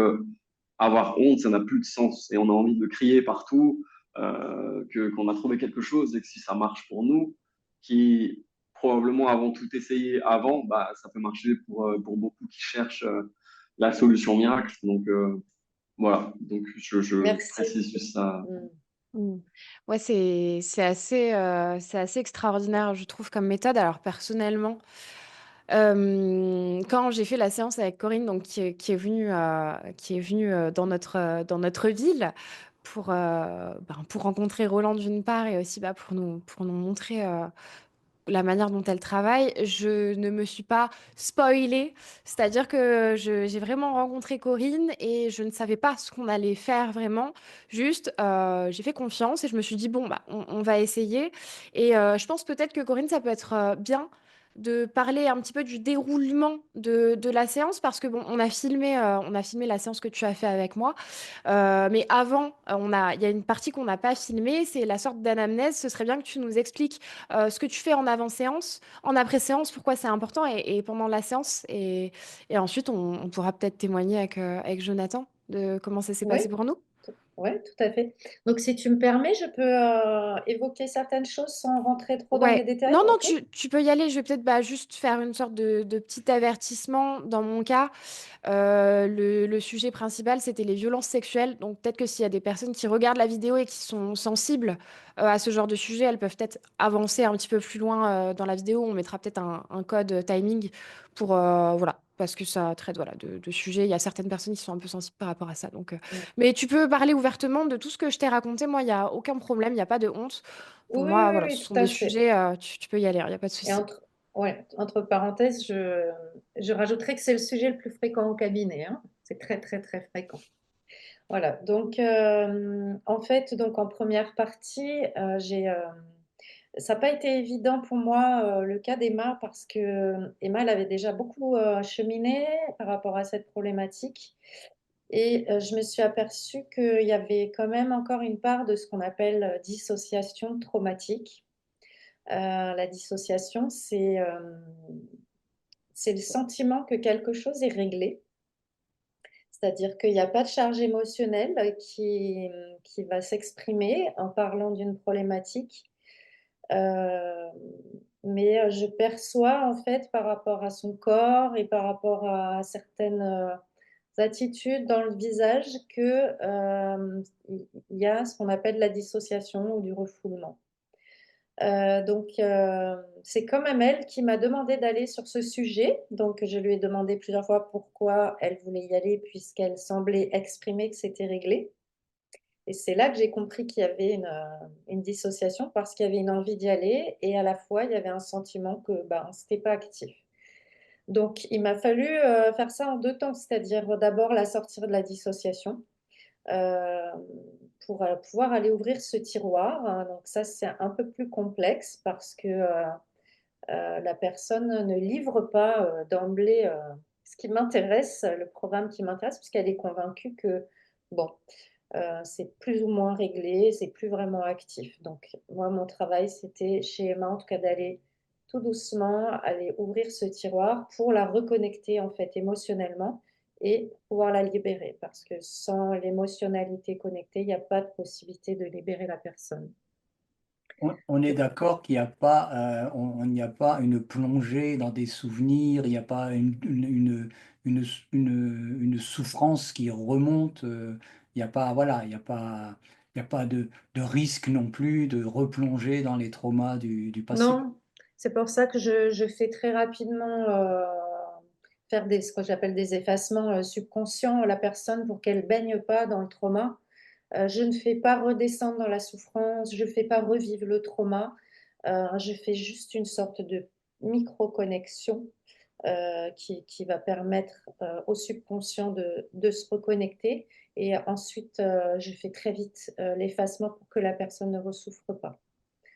avoir honte, ça n'a plus de sens. Et on a envie de crier partout qu'on a trouvé quelque chose et que si ça marche pour nous, qui probablement avons tout essayé avant, bah, ça peut marcher pour beaucoup qui cherchent la solution miracle. Donc, voilà. Donc, je merci. précise juste ça. Mm. Mm. Ouais, c'est assez extraordinaire, je trouve, comme méthode. Alors, personnellement, quand j'ai fait la séance avec Corinne, donc qui est venue dans notre ville pour rencontrer Roland d'une part et aussi pour nous montrer la manière dont elle travaille, je ne me suis pas spoilée. C'est-à-dire que j'ai vraiment rencontré Corinne et je ne savais pas ce qu'on allait faire vraiment. Juste, j'ai fait confiance et je me suis dit, bon, bah, on va essayer. Et je pense peut-être que Corinne, ça peut être bien de parler un petit peu du déroulement de la séance parce que bon, on a filmé la séance que tu as fait avec moi. Mais avant, il y a une partie qu'on n'a pas filmée, c'est la sorte d'anamnèse. Ce serait bien que tu nous expliques ce que tu fais en avant-séance, en après-séance, pourquoi c'est important et pendant la séance. Et ensuite, on pourra peut-être témoigner avec Jonathan de comment ça s'est Oui, passé pour nous. ouais, tout à fait. Donc, si tu me permets, je peux évoquer certaines choses sans rentrer trop dans les Ouais. détails, Non, non, ok? tu peux y aller. Je vais peut-être juste faire une sorte de petit avertissement. Dans mon cas, le sujet principal, c'était les violences sexuelles. Donc peut-être que s'il y a des personnes qui regardent la vidéo et qui sont sensibles à ce genre de sujet, elles peuvent peut-être avancer un petit peu plus loin dans la vidéo. On mettra peut-être un code timing pour voilà. Parce que ça traite voilà, de sujets. Il y a certaines personnes qui sont un peu sensibles par rapport à ça. Donc, Mm. mais tu peux parler ouvertement de tout ce que je t'ai raconté. Moi, il n'y a aucun problème. Il n'y a pas de honte. Pour Oui, moi, oui, voilà, oui, ce tout sont à des fait. sujets. Tu peux y aller. Il n'y a pas de Et souci. ouais, entre parenthèses, je rajouterais que c'est le sujet le plus fréquent au cabinet, hein. C'est très, très, très fréquent. Voilà. Donc, en fait, donc en première partie, ça n'a pas été évident pour moi le cas d'Emma parce que Emma, elle avait déjà beaucoup cheminé par rapport à cette problématique. Et je me suis aperçue qu'il y avait quand même encore une part de ce qu'on appelle dissociation traumatique. La dissociation, c'est le sentiment que quelque chose est réglé, c'est-à-dire qu'il n'y a pas de charge émotionnelle qui va s'exprimer en parlant d'une problématique. Euh, mais je perçois en fait par rapport à son corps et par rapport à certaines attitudes dans le visage que il y a ce qu'on appelle la dissociation ou du refoulement. C'est quand même elle qui m'a demandé d'aller sur ce sujet. Donc, je lui ai demandé plusieurs fois pourquoi elle voulait y aller, puisqu'elle semblait exprimer que c'était réglé. Et c'est là que j'ai compris qu'il y avait une dissociation parce qu'il y avait une envie d'y aller et à la fois il y avait un sentiment que ben, c'était pas actif. Donc, il m'a fallu faire ça en deux temps, c'est-à-dire d'abord la sortir de la dissociation euh, pour pouvoir aller ouvrir ce tiroir. Donc ça, c'est un peu plus complexe parce que la personne ne livre pas d'emblée ce qui m'intéresse, le programme qui m'intéresse, puisqu'elle est convaincue que, bon, c'est plus ou moins réglé, c'est plus vraiment actif. Donc, moi, mon travail, c'était chez Emma, en tout cas, d'aller tout doucement, aller ouvrir ce tiroir pour la reconnecter, en fait, émotionnellement et pouvoir la libérer. Parce que sans l'émotionnalité connectée, il n'y a pas de possibilité de libérer la personne. On est d'accord qu'il n'y a pas, on n'y a pas une plongée dans des souvenirs, il n'y a pas une, une souffrance qui remonte, il n'y a pas, voilà, il y a pas de risque non plus de replonger dans les traumas du passé. Non, c'est pour ça que je fais très rapidement faire ce que j'appelle des effacements subconscients à la personne pour qu'elle baigne pas dans le trauma. Je ne fais pas redescendre dans la souffrance, je ne fais pas revivre le trauma. Je fais juste une sorte de micro-connexion qui va permettre au subconscient de se reconnecter. Et ensuite, je fais très vite l'effacement pour que la personne ne ressouffre pas.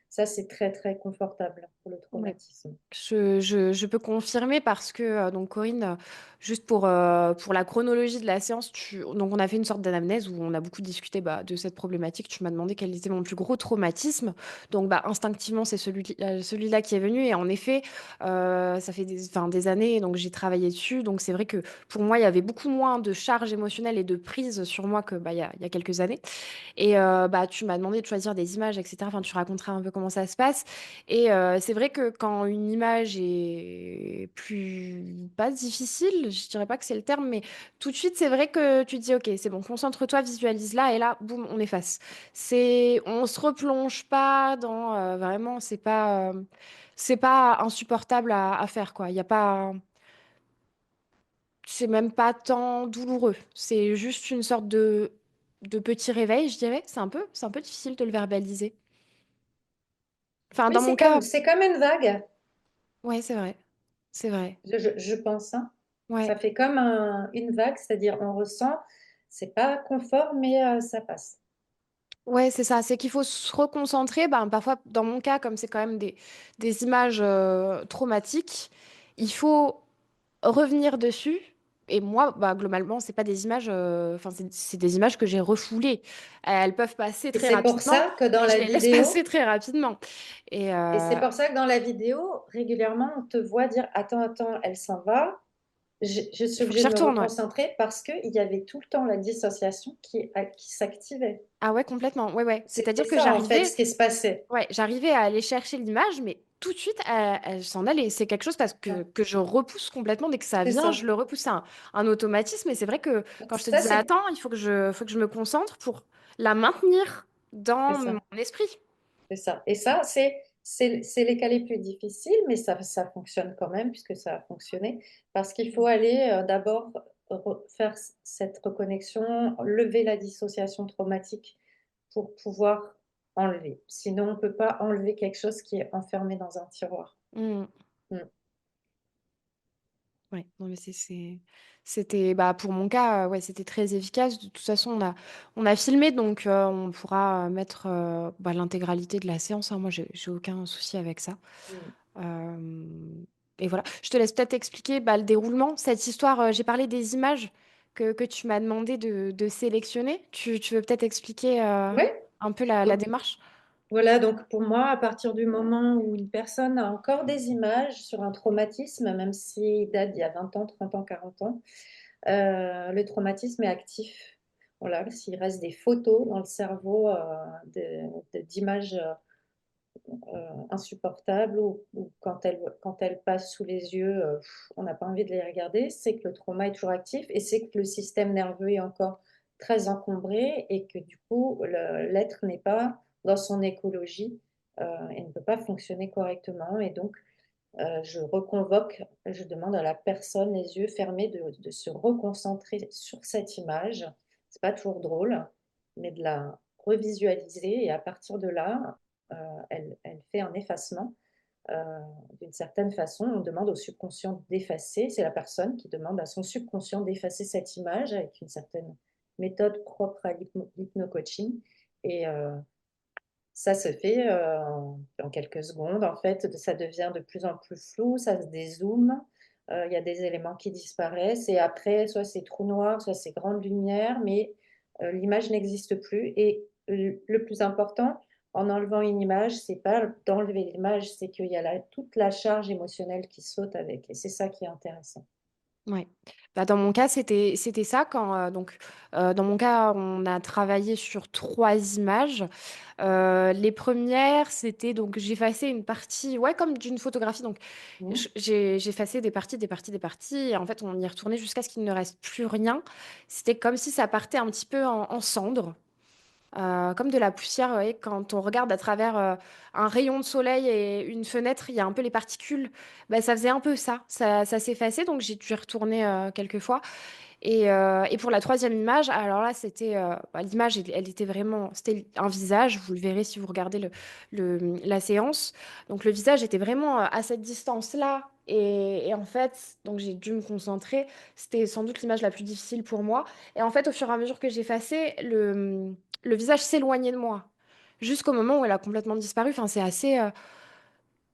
Ça, c'est très, très confortable pour le Ouais. traumatisme. Je peux confirmer parce que, donc Corinne, juste pour la chronologie de la séance, donc on a fait une sorte d'anamnèse où on a beaucoup discuté bah, de cette problématique. Tu m'as demandé quel était mon plus gros traumatisme. Donc bah, instinctivement, c'est celui-là qui est venu. Et en effet, ça fait enfin, des années, donc j'ai travaillé dessus. Donc c'est vrai que pour moi, il y avait beaucoup moins de charge émotionnelle et de prise sur moi que bah, il y a quelques années. Et bah, tu m'as demandé de choisir des images, etc. Enfin, tu raconteras un peu comment ça se passe. Et c'est vrai que quand une image est plus, pas difficile, je dirais pas que c'est le terme, mais tout de suite, c'est vrai que tu te dis, ok, c'est bon, concentre-toi, visualise là, et là, boum, on efface. On se replonge pas dans, vraiment, c'est pas insupportable à faire, quoi. Il y a pas, c'est même pas tant douloureux. C'est juste une sorte de petit réveil, je dirais. C'est un peu difficile de le verbaliser. Enfin, Oui, dans mon cas, c'est comme une vague, ouais, c'est vrai. C'est vrai. je pense, hein. Ouais. Ça fait comme une vague, c'est-à-dire on ressent, c'est pas confort, mais ça passe. Ouais, c'est ça. C'est qu'il faut se reconcentrer. Ben, parfois, dans mon cas, comme c'est quand même des images traumatiques, il faut revenir dessus. Et moi, bah, globalement, c'est pas des images. Enfin, c'est des images que j'ai refoulées. Elles peuvent passer Et très c'est pour rapidement, ça que dans mais je la les laisse passer vidéo, très rapidement. Et et c'est pour ça que dans la vidéo, régulièrement, on te voit dire, attends, attends, elle s'en va. Je il suis faut que j'y obligée de me retourne, ouais. reconcentrer parce qu'il y avait tout le temps la dissociation qui s'activait. Ah ouais, complètement. Ouais, ouais. C'était C'est-à-dire que ça, en fait, j'arrivais. ce qui se passait. Ouais, j'arrivais à aller chercher l'image, mais tout de suite, elle s'en allait. C'est quelque chose parce Ouais, que je repousse complètement. Dès que ça c'est vient, je ça. le repousse. C'est un automatisme. Et c'est vrai que quand je te Ça, disais, attends, faut que je me concentre pour la maintenir c'est dans ça. mon esprit. C'est ça. Et ça, c'est les cas les plus difficiles, mais ça fonctionne quand même, puisque ça a fonctionné, parce qu'il faut aller d'abord faire cette reconnexion, lever la dissociation traumatique pour pouvoir enlever. Sinon, on ne peut pas enlever quelque chose qui est enfermé dans un tiroir. Mm. Mm. Ouais, non, mais c'était, bah, pour mon cas, ouais, c'était très efficace. De toute façon, on a filmé, donc on pourra mettre bah, l'intégralité de la séance, hein. Moi, j'ai aucun souci avec ça. Mm. Euh, et voilà. Je te laisse peut-être expliquer bah, le déroulement. Cette histoire, j'ai parlé des images que tu m'as demandé de sélectionner. Tu veux peut-être expliquer Oui. un peu la démarche? Voilà, donc pour moi, à partir du moment où une personne a encore des images sur un traumatisme, même s'il date d'il y a 20 ans, 30 ans, 40 ans, le traumatisme est actif. Voilà, s'il reste des photos dans le cerveau d'images insupportables ou quand elles passent sous les yeux, on n'a pas envie de les regarder, c'est que le trauma est toujours actif et c'est que le système nerveux est encore très encombré et que du coup, l'être n'est pas dans son écologie et ne peut pas fonctionner correctement. Et donc, je reconvoque, je demande à la personne, les yeux fermés, de se reconcentrer sur cette image. C'est pas toujours drôle, mais de la revisualiser et à partir de là, elle fait un effacement. Euh, D'une certaine façon, on demande au subconscient d'effacer. C'est la personne qui demande à son subconscient d'effacer cette image avec une certaine méthode propre à l'hypno-coaching. Et ça se fait en quelques secondes. En fait, ça devient de plus en plus flou, ça se dézoome. Il y a des éléments qui disparaissent et après, soit c'est trou noir, soit c'est grande lumière, mais l'image n'existe plus. Et le plus important, en enlevant une image, c'est pas d'enlever l'image, c'est qu'il y a toute la charge émotionnelle qui saute avec. Et c'est ça qui est intéressant. Ouais. Bah, dans mon cas, c'était ça quand dans mon cas, on a travaillé sur 3 images. Les premières, c'était donc j'effaçais une partie, ouais, comme d'une photographie. Donc Mhm. j'ai effacé des parties, des parties, des parties. Et en fait, on y retournait jusqu'à ce qu'il ne reste plus rien. C'était comme si ça partait un petit peu en cendres. Comme de la poussière, ouais, quand on regarde à travers un rayon de soleil et une fenêtre, il y a un peu les particules. Bah, ça faisait un peu ça. Ça s'effaçait, donc j'ai dû y retourner quelques fois. Et pour la troisième image, alors là, c'était l'image, elle était vraiment, c'était un visage. Vous le verrez si vous regardez la séance. Donc le visage était vraiment à cette distance-là. Et en fait, donc j'ai dû me concentrer. C'était sans doute l'image la plus difficile pour moi. Et en fait, au fur et à mesure que j'effaçais, le visage s'éloignait de moi. Jusqu'au moment où elle a complètement disparu. Enfin,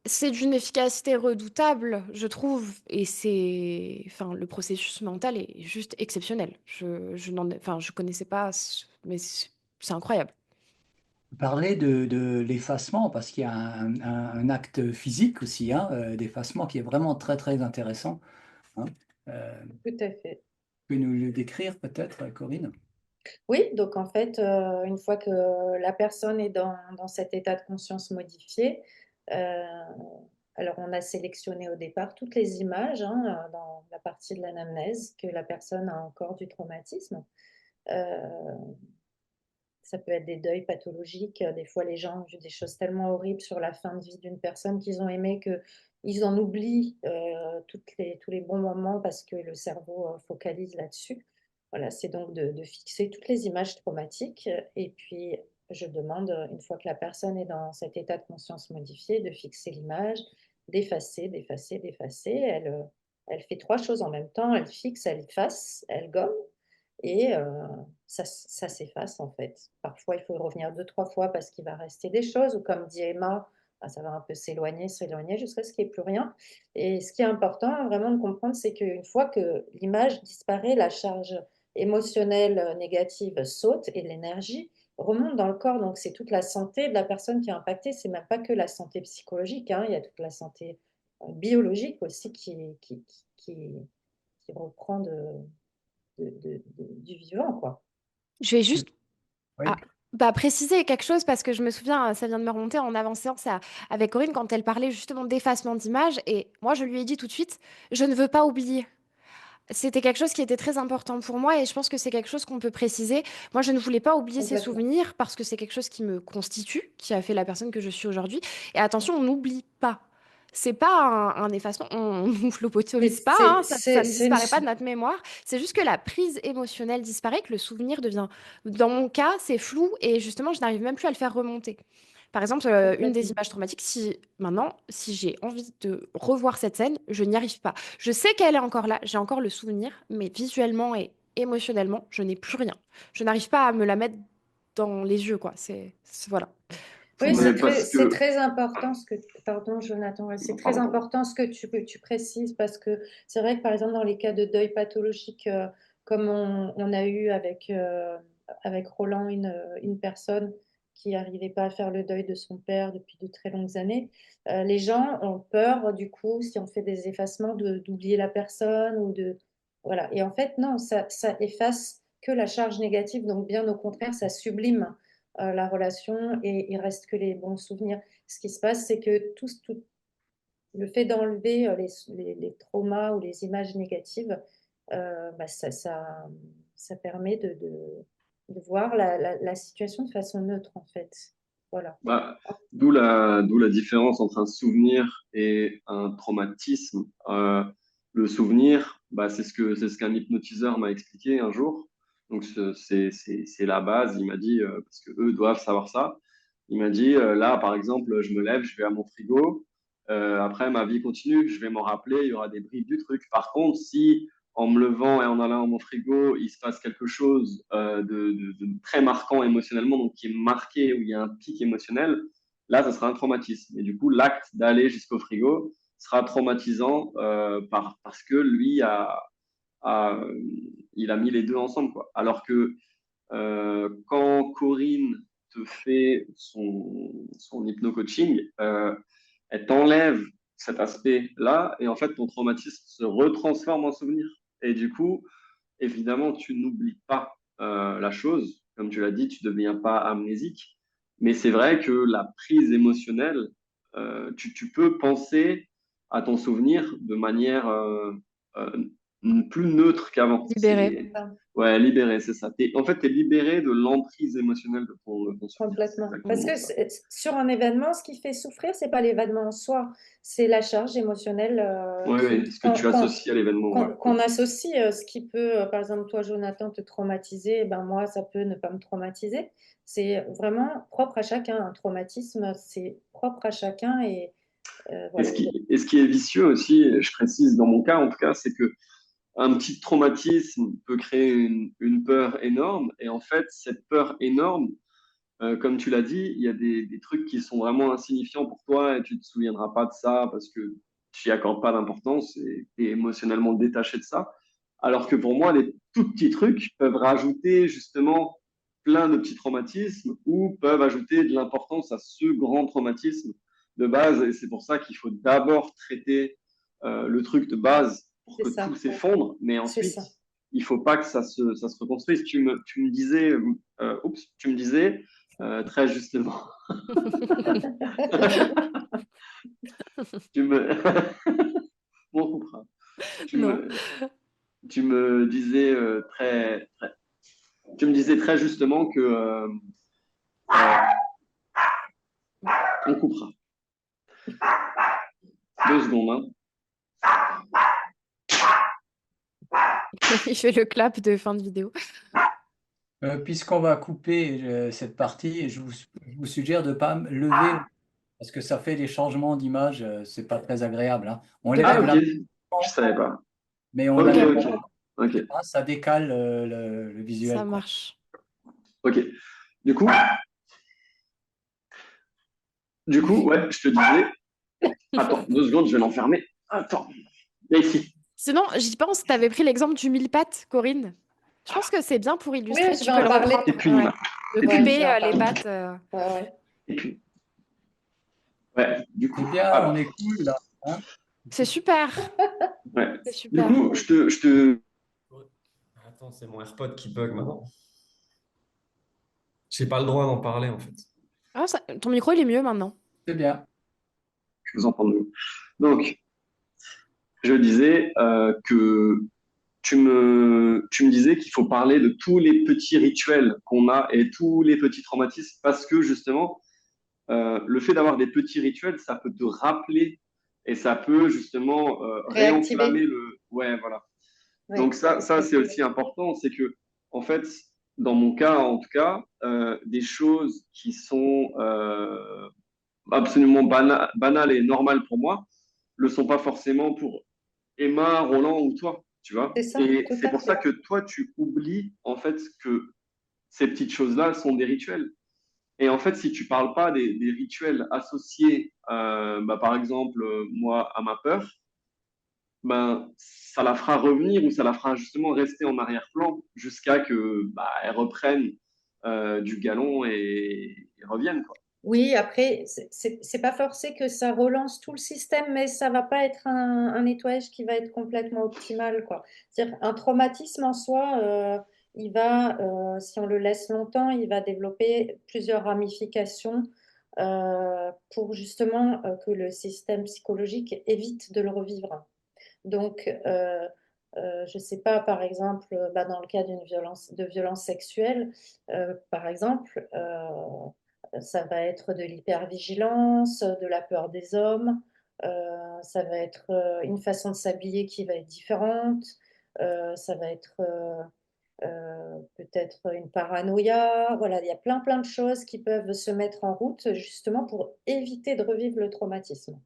c'est d'une efficacité redoutable, je trouve, et enfin, le processus mental est juste exceptionnel. Je connaissais pas, mais c'est incroyable. Parler de l'effacement, parce qu'il y a un acte physique aussi, hein, d'effacement qui est vraiment très très intéressant, hein. Tu Tout à fait. peux nous le décrire peut-être, Corinne? Oui, donc en fait, une fois que la personne est dans cet état de conscience modifié, euh, alors on a sélectionné au départ toutes les images hein, dans la partie de l'anamnèse que la personne a encore du traumatisme. Euh, Ça peut être des deuils pathologiques. Des fois, les gens ont vu des choses tellement horribles sur la fin de vie d'une personne qu'ils ont aimé qu'ils en oublient tous les bons moments parce que le cerveau focalise là-dessus. Voilà, c'est donc de fixer toutes les images traumatiques. Et puis, je demande, une fois que la personne est dans cet état de conscience modifié, de fixer l'image, d'effacer, d'effacer, d'effacer. Elle fait 3 choses en même temps. Elle fixe, elle efface, elle gomme. Et ça s'efface en fait. Parfois, il faut y revenir 2, 3 fois parce qu'il va rester des choses, ou comme dit Emma, bah, ça va un peu s'éloigner jusqu'à ce qu'il n'y ait plus rien. Et ce qui est important vraiment de comprendre, c'est qu'une fois que l'image disparaît, la charge émotionnelle négative saute et l'énergie remonte dans le corps. Donc, c'est toute la santé de la personne qui est impactée. C'est même pas que la santé psychologique, hein. Il y a toute la santé biologique aussi qui reprend du vivant, quoi. Je vais juste Oui. préciser quelque chose parce que je me souviens, ça vient de me remonter en avant-séance avec Corinne quand elle parlait justement d'effacement d'image. Et moi, je lui ai dit tout de suite, je ne veux pas oublier. C'était quelque chose qui était très important pour moi et je pense que c'est quelque chose qu'on peut préciser. Moi, je ne voulais pas oublier ces Complètement. souvenirs parce que c'est quelque chose qui me constitue, qui a fait la personne que je suis aujourd'hui. Et attention, on n'oublie pas. C'est pas un effacement, on ne lobotomise pas, hein, ça ne C'est une... disparaît pas de notre mémoire. C'est juste que la prise émotionnelle disparaît, que le souvenir devient, dans mon cas, c'est flou et justement, je n'arrive même plus à le faire remonter. Par exemple, une des Complètement. images traumatiques, si j'ai envie de revoir cette scène, je n'y arrive pas. Je sais qu'elle est encore là, j'ai encore le souvenir, mais visuellement et émotionnellement, je n'ai plus rien. Je n'arrive pas à me la mettre dans les yeux, quoi. Voilà. Pour Oui, moi. Ouais, parce c'est que, très important pardon, Jonathan, ouais, c'est très pardon. important ce que tu précises parce que c'est vrai que par exemple dans les cas de deuil pathologique, comme on a eu avec Roland une personne qui n'arrivait pas à faire le deuil de son père depuis de très longues années, les gens ont peur du coup, si on fait des effacements, d'oublier la personne voilà. Et en fait, non, ça efface que la charge négative, donc bien au contraire, ça sublime la relation et il reste que les bons souvenirs. Ce qui se passe, c'est que le fait d'enlever les traumas ou les images négatives, bah, ça permet de voir la situation de façon neutre, en fait. Voilà. Bah, d'où la différence entre un souvenir et un traumatisme. Le souvenir, bah, c'est ce qu'un hypnotiseur m'a expliqué un jour. Donc, c'est la base. Il m'a dit, parce que eux doivent savoir ça. Il m'a dit, là, par exemple, je me lève, je vais à mon frigo. Après, ma vie continue, je vais m'en rappeler, il y aura des bribes du truc. Par contre, si en me levant et en allant à mon frigo, il se passe quelque chose de très marquant émotionnellement, donc qui est marqué, où il y a un pic émotionnel, là, ça sera un traumatisme. Et du coup, l'acte d'aller jusqu'au frigo sera traumatisant parce que lui a, il a mis les deux ensemble, quoi. Alors que quand Corinne te fait son hypno-coaching, elle t'enlève cet aspect-là et en fait, ton traumatisme se retransforme en souvenir. Et du coup, évidemment, tu n'oublies pas la chose. Comme tu l'as dit, tu ne deviens pas amnésique. Mais c'est vrai que la prise émotionnelle, tu peux penser à ton souvenir de manière euh, plus neutre qu'avant. Libéré. Ouais, libéré, c'est ça. En fait, tu es libéré de l'emprise émotionnelle de ton souvenir. C'est Complètement. Parce exactement que ça. sur un événement, ce qui fait souffrir, c'est pas l'événement en soi, c'est la charge émotionnelle Oui, oui, ce que tu associes à l'événement. Ouais. qu'on associe. Ce qui peut, par exemple, toi, Jonathan, te traumatiser, ben moi, ça peut ne pas me traumatiser. C'est vraiment propre à chacun. Un traumatisme, c'est propre à chacun et Et voilà. ce qui est vicieux aussi, je précise dans mon cas en tout cas, c'est que un petit traumatisme peut créer une peur énorme. Et en fait, cette peur énorme, comme tu l'as dit, il y a des trucs qui sont vraiment insignifiants pour toi et tu ne te souviendras pas de ça parce que tu n'y accordes pas d'importance et tu es émotionnellement détaché de ça. Alors que pour moi, les tout petits trucs peuvent rajouter justement plein de petits traumatismes ou peuvent ajouter de l'importance à ce grand traumatisme de base. Et c'est pour ça qu'il faut d'abord traiter le truc de base pour C'est que ça. tout s'effondre, mais C'est ensuite, ça. il faut pas que ça se reconstruise. Tu me disais, tu me disais très justement, tu me, bon, on coupera. Tu Non. me, tu me disais tu me disais très justement que on coupera. 2 secondes, hein. Il fait le clap de fin de vidéo. Puisqu'on va couper cette partie, je vous suggère de ne pas me lever parce que ça fait des changements d'image, c'est pas très agréable, hein. On Ah, lève ok, la je savais pas. mais on la Ok, Ok, lève ok, ok, pas, ça décale le ça visuel, quoi. marche. ok. Du coup, ouais, je te disais, attends, 2 secondes, je vais l'enfermer. Attends, viens ici. Sinon, j'y pense, tu avais pris l'exemple du mille pattes, Corinne. Je pense que c'est bien pour Oui, illustrer, je tu vais peux en le parler. reprendre. Et puis, Ouais. De et Ouais, je puis, vais couper en les parler. pattes. Ouais, ouais. et puis. Ouais, du coup, C'est bien, on alors, est cool là, hein. C'est super. ouais. C'est Du super. coup, je te. Attends, c'est mon AirPod qui bug maintenant. J'ai pas le droit d'en parler en fait. Ah, ton micro, il est mieux maintenant. C'est bien. Je vous entends de nouveau. Donc, je disais que tu me disais qu'il faut parler de tous les petits rituels qu'on a et tous les petits traumatismes parce que justement, le fait d'avoir des petits rituels, ça peut te rappeler et ça peut justement réenflammer Réactiver. le. Ouais, voilà. Oui. Donc ça c'est aussi important, c'est que en fait, dans mon cas en tout cas, des choses qui sont absolument banales et normales pour moi, le sont pas forcément pour Emma, Roland ou toi, tu vois. C'est ça, Et tout c'est à pour ça fait. que toi, tu oublies en fait que ces petites choses-là sont des rituels. Et en fait, si tu parles pas des rituels associés, bah, par exemple, moi, à ma peur, ben, ça la fera revenir ou ça la fera justement rester en arrière-plan jusqu'à que bah, elle reprenne du galon et revienne, quoi. Oui, après, c'est pas forcé que ça relance tout le système, mais ça va pas être un nettoyage qui va être complètement optimal, quoi. C'est-à-dire un traumatisme en soi, si on le laisse longtemps, il va développer plusieurs ramifications pour justement que le système psychologique évite de le revivre. Donc, je ne sais pas, par exemple, dans le cas de violence sexuelle, par exemple, ça va être de l'hypervigilance, de la peur des hommes, ça va être une façon de s'habiller qui va être différente, ça va être peut-être une paranoïa. Voilà, il y a plein, plein de choses qui peuvent se mettre en route justement pour éviter de revivre le traumatisme.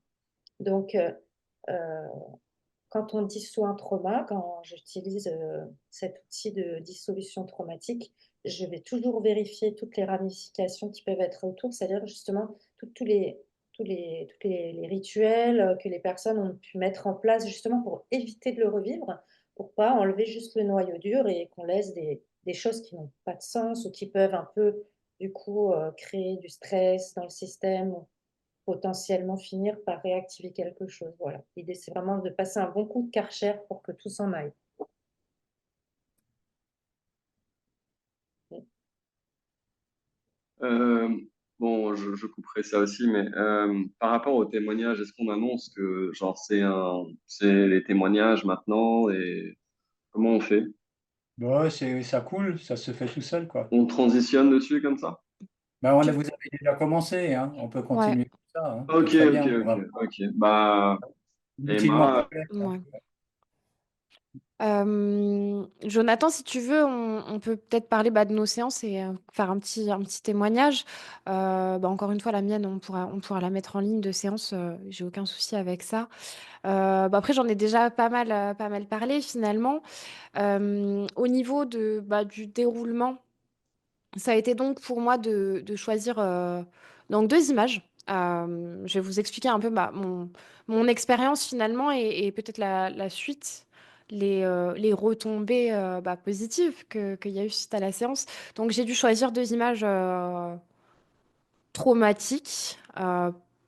Donc, euh, quand on dissout un trauma, quand j'utilise cet outil de dissolution traumatique, je vais toujours vérifier toutes les ramifications qui peuvent être autour, c'est-à-dire justement tous les rituels que les personnes ont pu mettre en place justement pour éviter de le revivre, pour pas enlever juste le noyau dur et qu'on laisse des choses qui n'ont pas de sens ou qui peuvent un peu, du coup, créer du stress dans le système, potentiellement finir par réactiver quelque chose. Voilà. L'idée, c'est vraiment de passer un bon coup de Karcher pour que tout s'en aille. Euh, bon, je couperai ça aussi, mais par rapport aux témoignages, est-ce qu'on annonce que genre c'est les témoignages maintenant et comment on fait? Bah ouais, ça coule, ça se fait tout seul, quoi. On transitionne dessus comme ça? Vous avez déjà commencé, hein. On peut Ouais, continuer comme ça, hein. C'est Ok, très ok, bien. On ok, va ok. Bah, inutilement Emma, complexe, hein. ouais. Jonathan, si tu veux, on peut peut-être parler de nos séances et faire un petit témoignage. Encore une fois, la mienne, on pourra la mettre en ligne de séance. J'ai aucun souci avec ça. Après, j'en ai déjà pas mal parlé finalement. Au niveau du déroulement, ça a été donc pour moi de choisir donc deux images. Je vais vous expliquer un peu mon expérience finalement et peut-être la suite, les retombées positives qu'il y a eu suite à la séance. Donc j'ai dû choisir deux images traumatiques.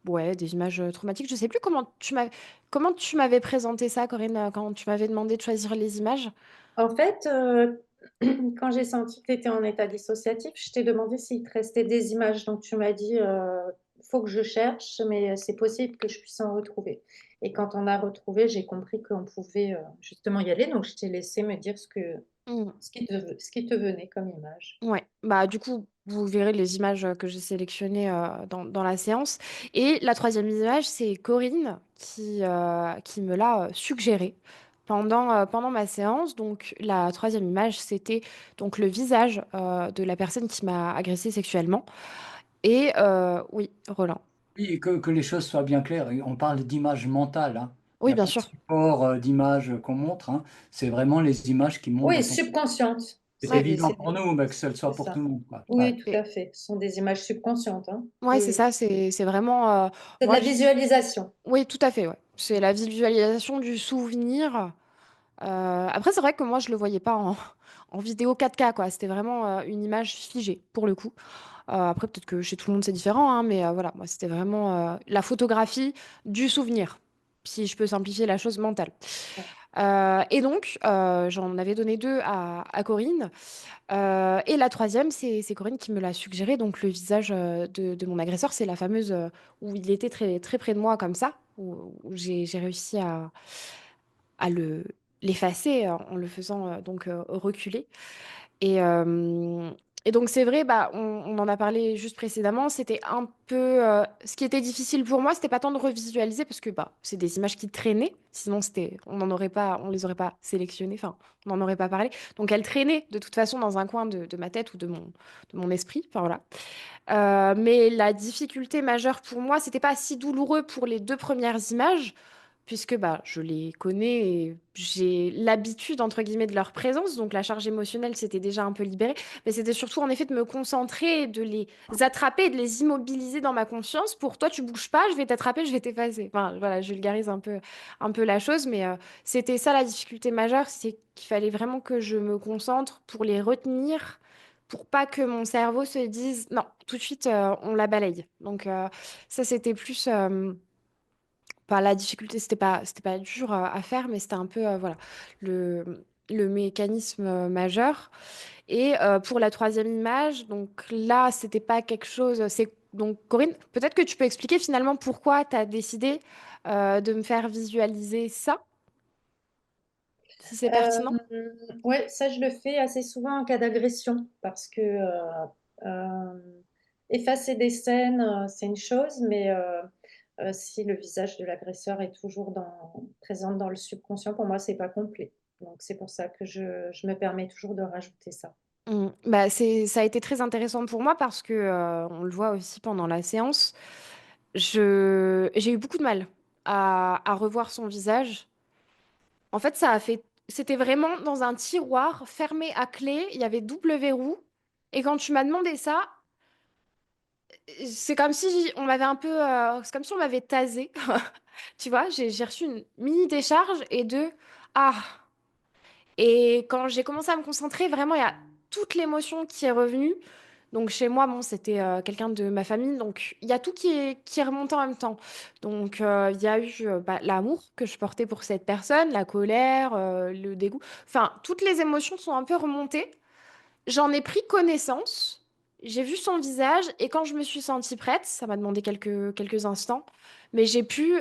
Ouais, des images traumatiques. Je sais plus comment tu m'avais présenté ça, Corinne, quand tu m'avais demandé de choisir les images. En fait, quand j'ai senti que tu étais en état dissociatif, je t'ai demandé s'il te restait des images. Donc, tu m'as dit, faut que je cherche, mais c'est possible que je puisse en retrouver. Et quand on a retrouvé, j'ai compris qu'on pouvait justement y aller. Donc, je t'ai laissé me dire ce qui te venait comme image. Ouais, du coup, vous verrez les images que j'ai sélectionnées dans la séance. Et la troisième image, c'est Corinne qui me l'a suggérée pendant ma séance. Donc, la troisième image, c'était donc le visage de la personne qui m'a agressée sexuellement. Et oui, Roland. Oui, et que les choses soient bien claires. On parle d'image mentale, hein. Il Oui, n'y a bien pas de sûr. support d'image qu'on montre, hein. C'est vraiment les images qui montent Oui, dans ton... subconsciente. C'est Ouais, évident pour nous, mais que ce C'est soit pour tout ça. le monde, quoi. Ouais. Oui, tout à fait. Ce sont des images subconscientes, hein. ouais, Oui, c'est oui. ça. C'est vraiment. C'est de Moi, la visualisation. oui, tout à fait. Ouais. C'est la visualisation du souvenir. Après, c'est vrai que moi, je le voyais pas en vidéo 4K, quoi. C'était vraiment une image figée, pour le coup. Après, peut-être que chez tout le monde, c'est différent, hein, mais voilà, moi, c'était vraiment la photographie du souvenir, si je peux simplifier la chose mentale. Et donc, j'en avais donné deux à Corinne. Et la troisième, c'est Corinne qui me l'a suggéré. Donc, le visage de mon agresseur, c'est la fameuse où il était très, très près de moi, comme ça, où j'ai réussi à l'effacer en le faisant donc reculer. Et, euh, et donc c'est vrai, on en a parlé juste précédemment, c'était un peu... ce qui était difficile pour moi, c'était pas tant de revisualiser, parce que c'est des images qui traînaient, sinon on les aurait pas sélectionnées, enfin, on n'en aurait pas parlé. Donc elles traînaient de toute façon dans un coin de ma tête ou de mon esprit, enfin voilà. Mais la difficulté majeure pour moi, c'était pas si douloureux pour les deux premières images, puisque je les connais et j'ai l'habitude, entre guillemets, de leur présence, donc la charge émotionnelle s'était déjà un peu libérée, mais c'était surtout en effet de me concentrer, de les attraper, de les immobiliser dans ma conscience pour toi, tu bouges pas, je vais t'attraper, je vais t'effacer. Enfin, voilà, je vulgarise un peu la chose, mais c'était ça la difficulté majeure, c'est qu'il fallait vraiment que je me concentre pour les retenir, pour pas que mon cerveau se dise non, tout de suite, on la balaye. Donc, ça, c'était plus. Pas la difficulté, c'était pas dur à faire, mais c'était un peu voilà le le mécanisme majeur. Et pour la troisième image, donc là, c'était pas quelque chose. Donc, Corinne, peut-être que tu peux expliquer finalement pourquoi tu as décidé de me faire visualiser ça, si c'est pertinent. Ouais, ça je le fais assez souvent en cas d'agression parce que euh, effacer des scènes, c'est une chose, mais si le visage de l'agresseur est toujours présent dans le subconscient, pour moi, c'est pas complet. Donc c'est pour ça que je me permets toujours de rajouter ça. Bah, ça a été très intéressant pour moi parce que on le voit aussi pendant la séance. J'ai eu beaucoup de mal à revoir son visage. En fait, c'était vraiment dans un tiroir fermé à clé. Il y avait double verrou. Et quand tu m'as demandé ça, c'est comme si on m'avait un peu, c'est comme si on m'avait tasé. Tu vois, j'ai reçu une mini décharge et ah. Et quand j'ai commencé à me concentrer, vraiment, il y a toute l'émotion qui est revenue. Donc chez moi, bon, c'était quelqu'un de ma famille, donc il y a tout qui est remonté en même temps. Donc il y a eu l'amour que je portais pour cette personne, la colère, le dégoût. Enfin, toutes les émotions sont un peu remontées. J'en ai pris connaissance. J'ai vu son visage et quand je me suis sentie prête, ça m'a demandé quelques instants, mais j'ai pu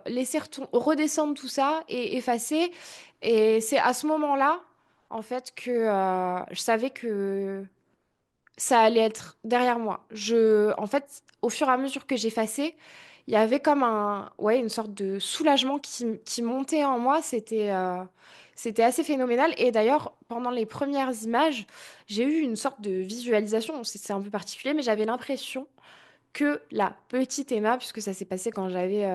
laisser redescendre tout ça et effacer. Et c'est à ce moment-là, en fait, que je savais que ça allait être derrière moi. En fait, au fur et à mesure que j'effaçais, il y avait comme ouais, une sorte de soulagement qui montait en moi. C'était assez phénoménal. Et d'ailleurs, pendant les premières images, j'ai eu une sorte de visualisation. C'est un peu particulier, mais j'avais l'impression que la petite Emma, puisque ça s'est passé quand j'avais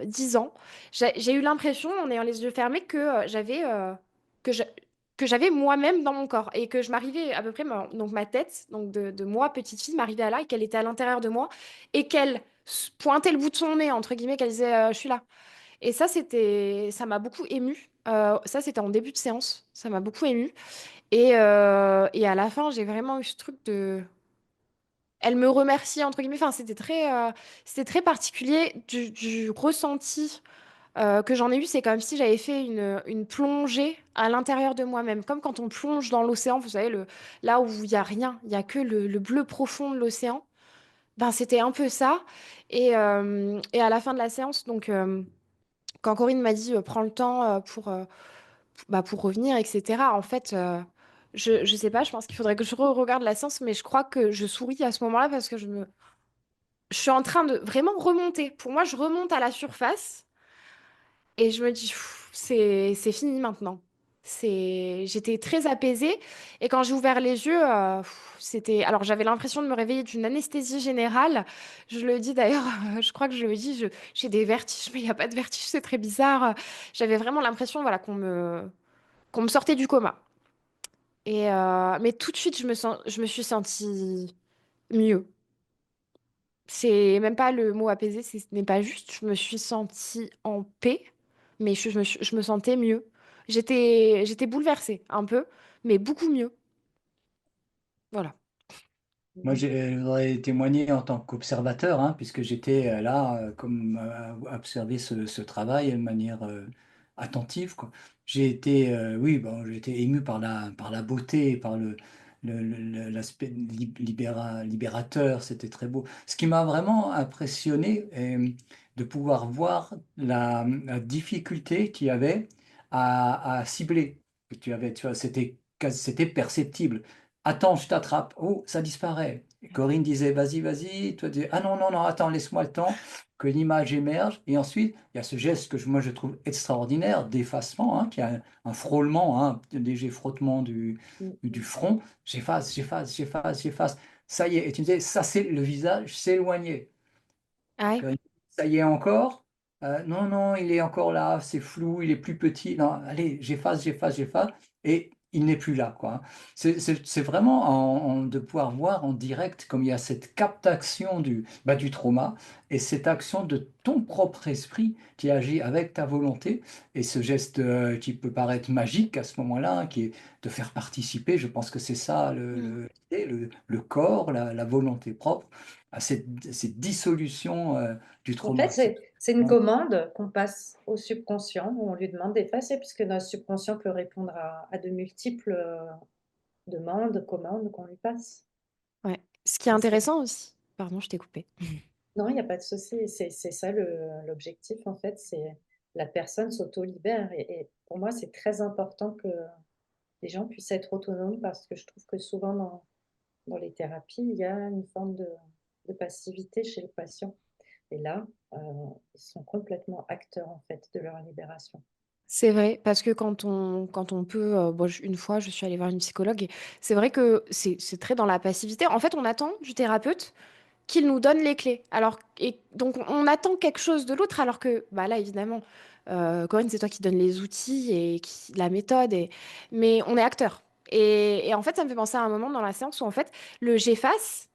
10 ans, j'ai eu l'impression, en ayant les yeux fermés, que je- que j'avais moi-même dans mon corps et que je m'arrivais à peu près, donc ma tête, donc de moi, petite fille, m'arrivait à là et qu'elle était à l'intérieur de moi et qu'elle pointait le bout de son nez, entre guillemets, qu'elle disait je suis là. Et ça m'a beaucoup émue. Ça, c'était en début de séance. Ça m'a beaucoup émue. Et à la fin, j'ai vraiment eu ce truc de elle me remercie, entre guillemets. Enfin, c'était très particulier du ressenti que j'en ai eu. C'est comme si j'avais fait une plongée à l'intérieur de moi-même. Comme quand on plonge dans l'océan, vous savez, là où il n'y a rien, il n'y a que le bleu profond de l'océan. Ben, c'était un peu ça. Et à la fin de la séance, donc, quand Corinne m'a dit prends le temps pour revenir, etc., en fait. Je sais pas, je pense qu'il faudrait que je regarde la séance, mais je crois que je souris à ce moment-là parce que je suis en train de vraiment remonter. Pour moi, je remonte à la surface et je me dis, pff, c'est fini maintenant. J'étais très apaisée et quand j'ai ouvert les yeux, alors j'avais l'impression de me réveiller d'une anesthésie générale. Je le dis d'ailleurs, je crois que je le dis, j'ai des vertiges, mais il n'y a pas de vertige, c'est très bizarre. J'avais vraiment l'impression, voilà, qu'on me sortait du coma. Mais tout de suite, je me suis sentie mieux. C'est même pas le mot apaisé, ce n'est pas juste. Je me suis sentie en paix, mais je me sentais mieux. J'étais bouleversée un peu, mais beaucoup mieux. Voilà. Moi, je voudrais témoigner en tant qu'observateur, hein, puisque j'étais là comme à observer ce travail de manière attentive, quoi. J'ai été, oui, bon, j'ai été ému par la beauté, par l'aspect libérateur, c'était très beau. Ce qui m'a vraiment impressionné, de pouvoir voir la difficulté qu'il y avait à cibler. Que tu avais, tu vois, c'était perceptible. Attends, je t'attrape. Oh, ça disparaît. Et Corinne disait, vas-y, vas-y. Toi, tu dis, ah non, non, non, attends, laisse-moi le temps que l'image émerge. Et ensuite, il y a ce geste que moi je trouve extraordinaire d'effacement, hein, qui a un frôlement, hein, un léger frottement du front. J'efface, j'efface, j'efface, j'efface. Ça y est. Et tu me disais, ça, c'est le visage s'éloigner. Ah ouais. Corinne, ça y est encore? Non, non, il est encore là, c'est flou, il est plus petit. Non, allez, j'efface, j'efface, j'efface, et il n'est plus là, quoi. C'est vraiment de pouvoir voir en direct comme il y a cette captation du trauma et cette action de ton propre esprit qui agit avec ta volonté et ce geste qui peut paraître magique à ce moment-là, hein, qui est de faire participer. Je pense que c'est ça Mm. l'idée, le corps, la volonté propre à cette dissolution du En fait, traumatisme. c'est une commande qu'on passe au subconscient, où on lui demande d'effacer, puisque notre subconscient peut répondre à de multiples demandes, commandes qu'on lui passe. Ouais. Ce qui est Et c'est- intéressant aussi. Pardon, je t'ai coupé. Non, il n'y a pas de souci. C'est ça l'objectif, en fait, c'est la personne s'auto-libère. Et pour moi, c'est très important que les gens puissent être autonomes parce que je trouve que souvent dans les thérapies, il y a une forme de passivité chez le patient. Et là, ils sont complètement acteurs, en fait, de leur libération. C'est vrai, parce que quand on peut, bon, une fois, je suis allée voir une psychologue et c'est vrai que c'est très dans la passivité. En fait, on attend du thérapeute qu'il nous donne les clés. Alors, et donc, on attend quelque chose de l'autre, alors que, bah là, évidemment, Corinne, c'est toi qui donnes les outils et la méthode, mais on est acteur. Et en fait, ça me fait penser à un moment dans la séance où, en fait, le j'efface,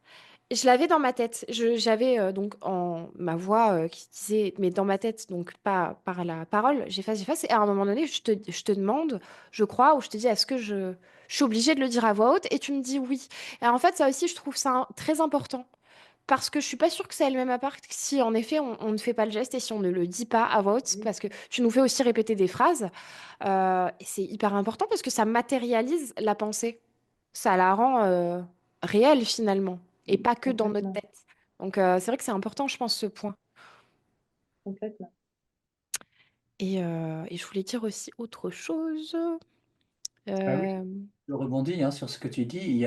je l'avais dans ma tête. J'avais donc en ma voix qui disait, mais dans ma tête, donc pas par la parole, j'efface, j'efface. Et à un moment donné, je te demande, je crois, ou je te dis, est-ce que je suis obligée de le dire à voix haute? Et tu me dis oui. Et en fait, ça aussi, je trouve ça très important. Parce que je suis pas sûre que ça ait le même impact si en effet on ne fait pas le geste et si on ne le dit pas à voix haute, Oui, parce que tu nous fais aussi répéter des phrases. Et c'est hyper important parce que ça matérialise la pensée. Ça la rend réelle finalement et pas que dans notre complètement, tête. Donc c'est vrai que c'est important, je pense, ce point. complètement. Et je voulais dire aussi autre chose. Ah oui, Euh, je rebondis hein, sur ce que tu dis.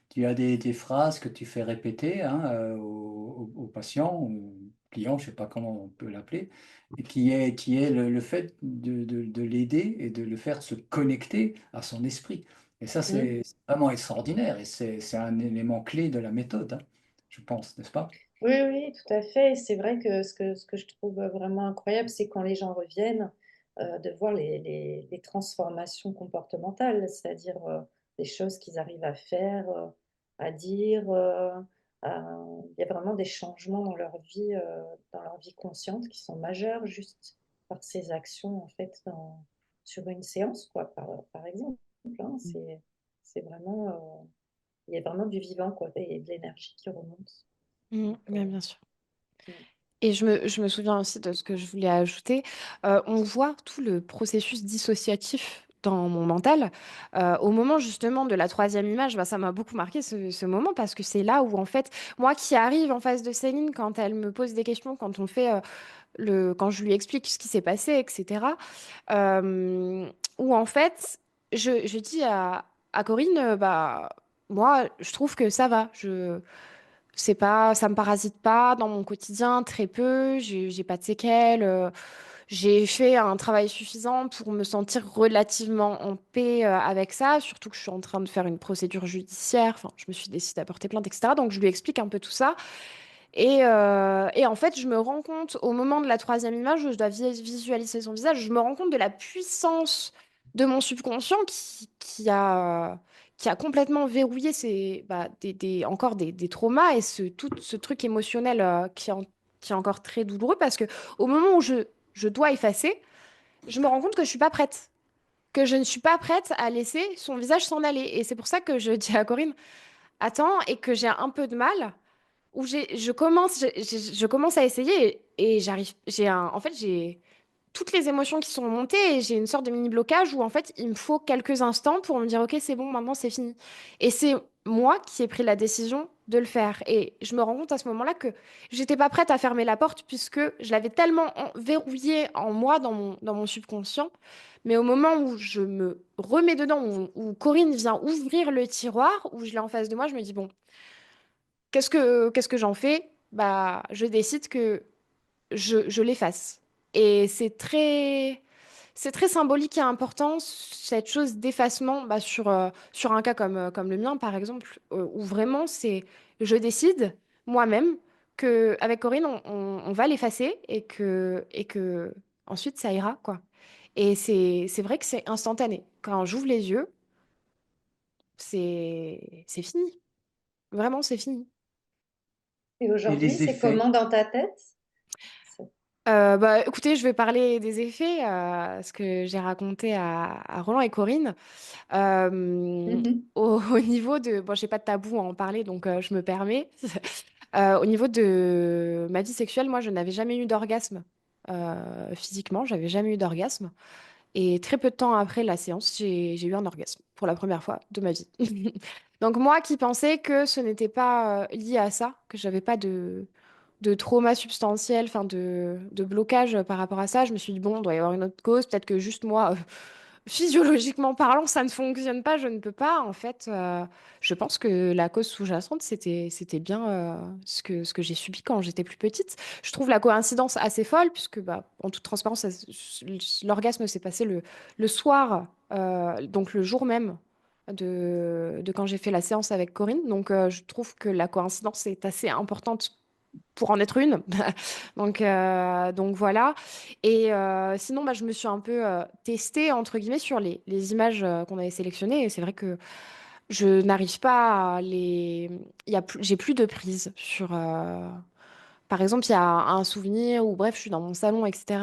Tu as des phrases que tu fais répéter hein, aux patients ou clients, je ne sais pas comment on peut l'appeler, et qui est le fait de l'aider et de le faire se connecter à son esprit. Et ça, Mm. c'est vraiment extraordinaire et c'est un élément clé de la méthode, hein, je pense, n'est-ce pas? Oui, oui, tout à fait. C'est vrai que ce que je trouve vraiment incroyable, c'est quand les gens reviennent, de voir les transformations comportementales, c'est-à-dire les choses qu'ils arrivent à faire, à dire. Il y a vraiment des changements dans leur vie consciente qui sont majeurs juste par ces actions, en fait, sur une séance, quoi, par exemple. Hein. C'est vraiment, il y a vraiment du vivant, quoi, et de l'énergie qui remonte. Donc, bien, bien sûr. mm. Et je me souviens aussi de ce que je voulais ajouter. On voit tout le processus dissociatif dans mon mental. Au moment justement de la troisième image, bah, ça m'a beaucoup marqué ce moment parce que c'est là où en fait, moi qui arrive en face de Céline quand elle me pose des questions, quand on fait quand je lui explique ce qui s'est passé, etc. euh, Où en fait, je dis à Corinne, bah moi, je trouve que ça va. C'est pas, ça me parasite pas dans mon quotidien, très peu. J'ai pas de séquelles. J'ai fait un travail suffisant pour me sentir relativement en paix avec ça. Surtout que je suis en train de faire une procédure judiciaire. Enfin, je me suis décidée à porter plainte, etc. Donc je lui explique un peu tout ça. Et en fait, je me rends compte au moment de la troisième image où je dois visualiser son visage, je me rends compte de la puissance de mon subconscient qui a complètement verrouillé encore des traumas et tout ce truc émotionnel qui est encore très douloureux parce que au moment où je dois effacer, je me rends compte que je suis pas prête, que je ne suis pas prête à laisser son visage s'en aller. Et c'est pour ça que je dis à Corinne, attends, et que j'ai un peu de mal où je commence à essayer et j'arrive, en fait, j'ai toutes les émotions qui sont montées et j'ai une sorte de mini blocage où en fait, il me faut quelques instants pour me dire, ok, c'est bon, maintenant c'est fini. Et c'est moi qui ai pris la décision de le faire. Et je me rends compte à ce moment-là que j'étais pas prête à fermer la porte puisque je l'avais tellement verrouillée en moi, dans mon subconscient. Mais au moment où je me remets dedans, où Corinne vient ouvrir le tiroir, où je l'ai en face de moi, je me dis, bon, qu'est-ce que j'en fais? Bah, je décide que je l'efface. Et c'est très symbolique et important, cette chose d'effacement bah, sur un cas comme le mien, par exemple, où vraiment je décide moi-même que avec Corinne, on va l'effacer et que ensuite ça ira, quoi. Et c'est vrai que c'est instantané. Quand j'ouvre les yeux, c'est fini. Vraiment, c'est fini. Et Et aujourd'hui, les c'est effets? comment dans ta tête? C'est- Bah, écoutez, je vais parler des effets, ce que j'ai raconté à Roland et Corinne. Mhm. Au niveau de... Bon, j'ai pas de tabou à en parler, donc je me permets. Au niveau de ma vie sexuelle, moi, je n'avais jamais eu d'orgasme. Physiquement, j'avais jamais eu d'orgasme. Et très peu de temps après la séance, j'ai eu un orgasme pour la première fois de ma vie. Donc moi qui pensais que ce n'était pas lié à ça, que j'avais pas de trauma substantiel, enfin de blocage par rapport à ça, je me suis dit, bon, il doit y avoir une autre cause, peut-être que juste moi, physiologiquement parlant, ça ne fonctionne pas, je ne peux pas. En fait, je pense que la cause sous-jacente, c'était bien ce que j'ai subi quand j'étais plus petite. Je trouve la coïncidence assez folle, puisque, bah, en toute transparence, l'orgasme s'est passé le soir, donc le jour même de quand j'ai fait la séance avec Corinne. Donc, je trouve que la coïncidence est assez importante pour en être une. Donc voilà. Et sinon, bah, je me suis un peu testée, entre guillemets, sur les images qu'on avait sélectionnées. Et c'est vrai que je n'arrive pas à les... J'ai plus de prise sur... Par exemple, il y a un souvenir ou bref, je suis dans mon salon, etc.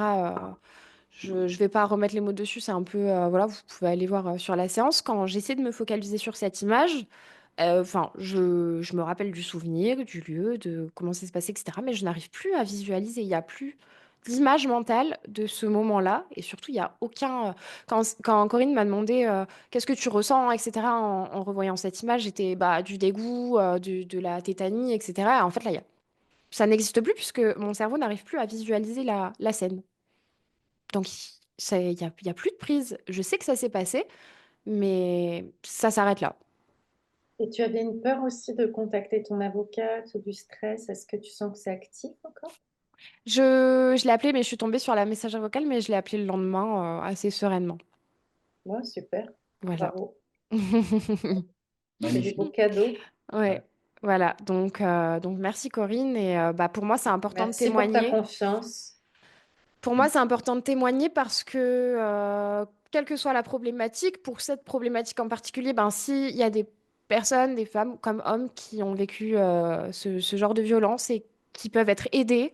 Je ne vais pas remettre les mots dessus, c'est un peu... voilà, vous pouvez aller voir sur la séance. Quand j'essaie de me focaliser sur cette image, enfin, je me rappelle du souvenir, du lieu, de comment ça s'est passé, etc. Mais je n'arrive plus à visualiser. Il n'y a plus d'image mentale de ce moment-là. Et surtout, il n'y a aucun... quand Corinne m'a demandé qu'est-ce que tu ressens, etc., en revoyant cette image, j'étais bah, du dégoût, de la tétanie, etc. Et en fait, là, ça n'existe plus puisque mon cerveau n'arrive plus à visualiser la scène. Donc, il y a plus de prise. Je sais que ça s'est passé, mais ça s'arrête là. Et tu avais une peur aussi de contacter ton avocate ou du stress. Est-ce que tu sens que c'est actif encore? Je l'ai appelé, mais je suis tombée sur la messagerie vocale, mais je l'ai appelé le lendemain, assez sereinement. Ouais, super. Voilà. Bravo. C'est des beaux Magnifique. cadeaux. Ouais, Ouais. voilà. Donc merci Corinne. Et bah, pour moi, c'est important de Merci pour ta témoigner. confiance. Pour moi, c'est important de témoigner parce que, quelle que soit la problématique, pour cette problématique en particulier, ben, s'il y a des personnes, des femmes comme hommes qui ont vécu ce genre de violence et qui peuvent être aidées,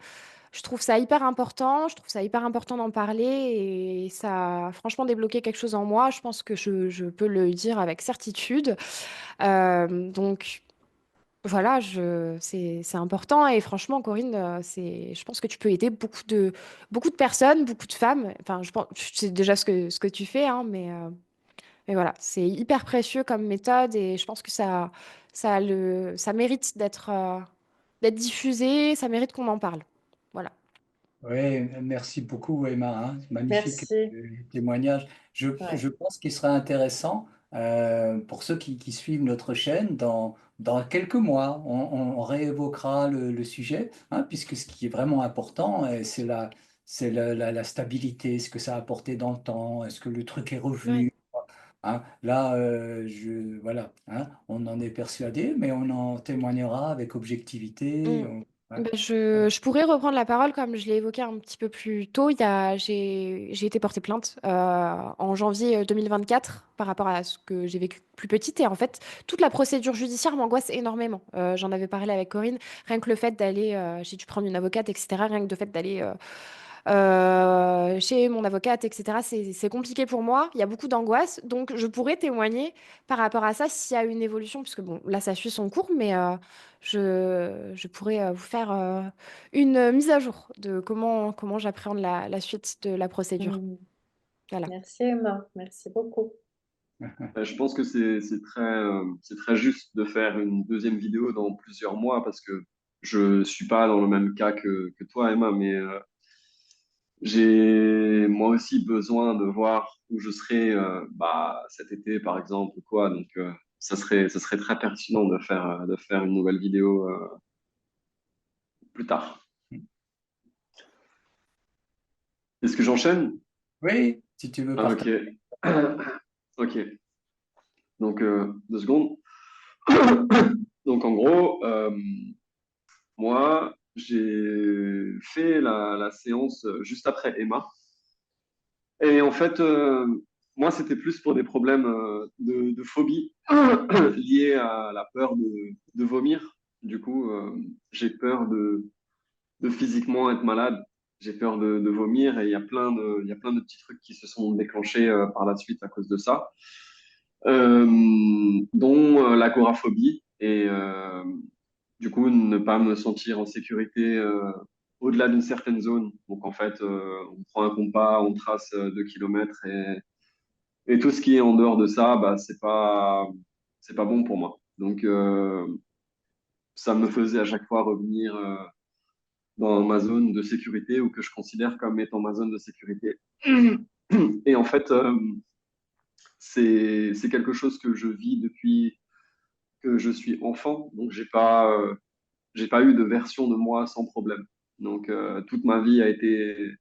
je trouve ça hyper important. Je trouve ça hyper important d'en parler et ça a franchement débloqué quelque chose en moi. Je pense que je peux le dire avec certitude. Donc, voilà, c'est important et franchement, Corinne, je pense que tu peux aider beaucoup de personnes, beaucoup de femmes. Enfin, je pense, c'est déjà ce que tu fais, hein, mais voilà, c'est hyper précieux comme méthode et je pense que ça mérite d'être diffusé, ça mérite qu'on en parle. Voilà. Oui, merci beaucoup, Emma, hein. Magnifique Merci. témoignage. Ouais. Je pense qu'il serait intéressant pour ceux qui suivent notre chaîne, dans quelques mois, on réévoquera le sujet, hein, puisque ce qui est vraiment important, c'est la stabilité, ce que ça a apporté dans le temps, est-ce que le truc est Ouais. revenu, hein. Là, voilà, hein, on en est persuadé, mais on en témoignera avec objectivité. Mm. Ouais, Ben, voilà. je pourrais reprendre la parole comme je l'ai évoqué un petit peu plus tôt. J'ai été portée plainte en janvier 2024 par rapport à ce que j'ai vécu plus petite. Et en fait, toute la procédure judiciaire m'angoisse énormément. J'en avais parlé avec Corinne. Rien que le fait d'aller, j'ai dû prendre une avocate, etc. Rien que le fait d'aller chez mon avocate, etc. C'est compliqué pour moi. Il y a beaucoup d'angoisse. Donc, je pourrais témoigner par rapport à ça s'il y a une évolution, puisque bon, là, ça suit son cours, mais je pourrais vous faire une mise à jour de comment j'appréhende la suite de la procédure. Mm. Voilà. Merci Emma. Merci beaucoup. Je pense que c'est très juste de faire une deuxième vidéo dans plusieurs mois parce que je suis pas dans le même cas que toi, Emma, mais j'ai moi aussi besoin de voir où je serai bah, cet été, par exemple, ou quoi. Donc, ça serait très pertinent de faire une nouvelle vidéo plus tard. Est-ce que j'enchaîne? Oui, si tu veux Ah, partager. ok. Ok. Donc, 2 secondes. Donc, en gros, moi, j'ai fait la séance juste après Emma. Et en fait, moi, c'était plus pour des problèmes de phobie liés à la peur de vomir. Du coup, j'ai peur de physiquement être malade. j'ai peur de vomir et il y a plein de petits trucs qui se sont déclenchés par la suite à cause de ça, euh, dont l'agoraphobie et du coup ne pas me sentir en sécurité au-delà d'une certaine zone. Donc en fait, on prend un compas, on trace 2 kilomètres et tout ce qui est en dehors de ça, bah, c'est pas bon pour moi. Donc ça me faisait à chaque fois revenir dans ma zone de sécurité ou que je considère comme étant ma zone de sécurité. Et en fait, c'est quelque chose que je vis depuis que je suis enfant. Donc, j'ai pas eu de version de moi sans problème. Donc, toute ma vie a été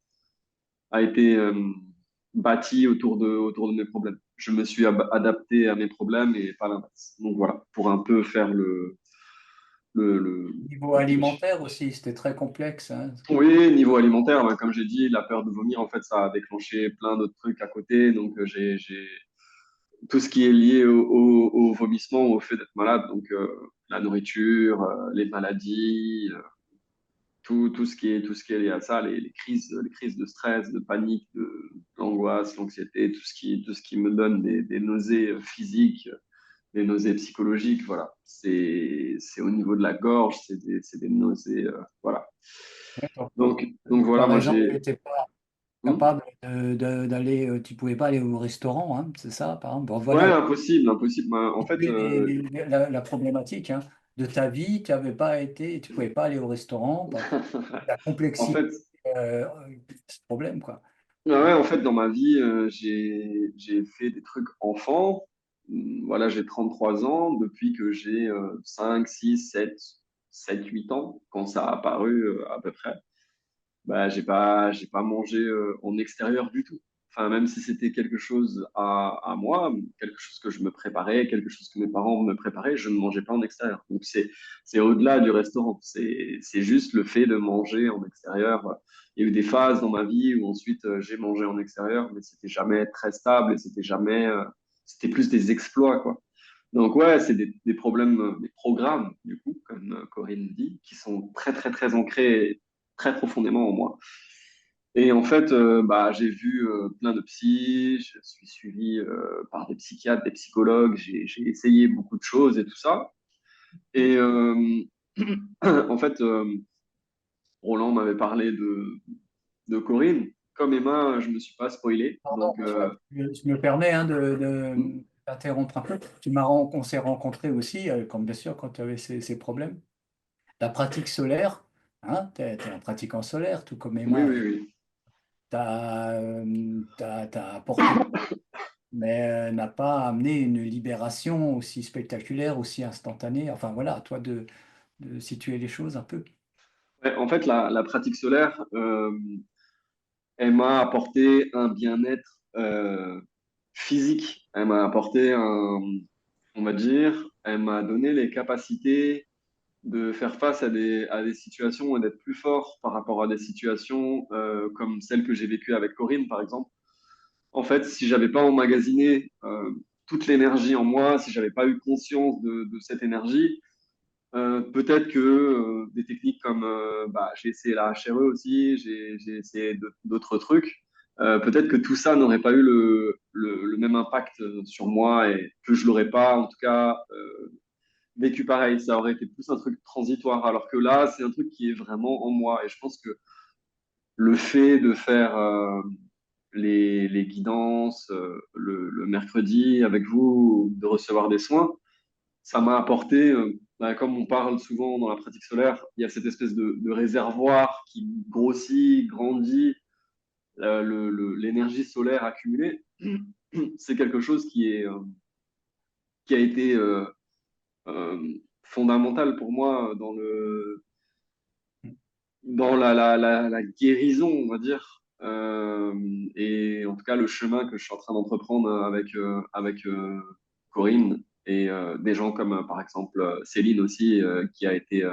bâtie autour de mes problèmes. Je me suis adapté à mes problèmes et pas l'inverse. Donc, voilà, pour un peu faire le, Niveau alimentaire aussi, c'était très complexe, hein. Oui, niveau alimentaire, ben, comme j'ai dit, la peur de vomir, en fait, ça a déclenché plein d'autres trucs à côté. Donc, j'ai tout ce qui est lié au vomissement, au fait d'être malade. Donc, la nourriture, les maladies, tout ce qui est lié à ça, les crises de stress, de panique, de l'angoisse, l'anxiété, tout ce qui me donne des nausées physiques, des nausées psychologiques, voilà. C'est au niveau de la gorge, c'est des nausées, voilà. D'accord. Donc voilà, Par moi exemple, tu j'ai. n'étais pas Hmm. capable d'aller, tu pouvais pas aller au restaurant, hein, c'est ça, par exemple. Bon, Ouais, voilà, impossible, impossible. Ben, en fait, la problématique, hein, de ta vie, tu n'avais pas été, tu pouvais pas aller au restaurant, la en complexité, fait, euh, ce problème, quoi. ouais, en fait, dans ma vie, j'ai fait des trucs enfants. Voilà, j'ai 33 ans depuis que j'ai 5, 6, 7, 8 ans, quand ça a apparu à peu près. Bah, j'ai pas mangé en extérieur du tout. Enfin, même si c'était quelque chose à moi, quelque chose que je me préparais, quelque chose que mes parents me préparaient, je ne mangeais pas en extérieur. Donc, c'est au-delà du restaurant. C'est juste le fait de manger en extérieur. Il y a eu des phases dans ma vie où ensuite j'ai mangé en extérieur, mais c'était jamais très stable et c'était jamais, c'était plus des exploits, quoi. Donc, ouais, c'est des problèmes, des programmes, du coup, comme Corinne dit, qui sont très, très, très ancrés très profondément en moi. Et en fait, bah, j'ai vu plein de psys, je suis suivi par des psychiatres, des psychologues, j'ai essayé beaucoup de choses et tout ça. Et en fait, Roland m'avait parlé de Corinne. Comme Emma, je me suis pas spoilé. Pardon, Donc, je me permets, hein, de t'interrompre un peu. On s'est rencontrés aussi, comme bien sûr, quand tu avais ces problèmes. La pratique solaire, hein, tu es un pratiquant solaire, tout comme oui, Emma, oui, oui. t'as apporté, mais n'a pas amené une libération aussi spectaculaire, aussi instantanée. Enfin voilà, à toi de situer les choses un peu. Ouais, en fait, la pratique solaire, elle m'a apporté un bien-être physique. Elle m'a apporté on va dire, elle m'a donné les capacités de faire face à des situations et d'être plus fort par rapport à des situations comme celle que j'ai vécue avec Corinne, par exemple. En fait, si j'avais pas emmagasiné toute l'énergie en moi, si j'avais pas eu conscience de cette énergie, peut-être que des techniques comme bah, j'ai essayé la HRE aussi, j'ai essayé d'autres trucs. Peut-être que tout ça n'aurait pas eu le même impact sur moi et que je l'aurais pas, en tout cas, vécu pareil. Ça aurait été plus un truc transitoire, alors que là, c'est un truc qui est vraiment en moi. Et je pense que le fait de faire les guidances le mercredi avec vous, de recevoir des soins, ça m'a apporté, bah, comme on parle souvent dans la pratique solaire, il y a cette espèce de réservoir qui grossit, grandit, l'énergie solaire accumulée. C'est quelque chose qui a été fondamental pour moi dans la guérison, on va dire. Et en tout cas, le chemin que je suis en train d'entreprendre avec Corinne et des gens comme, par exemple, Céline aussi, qui a été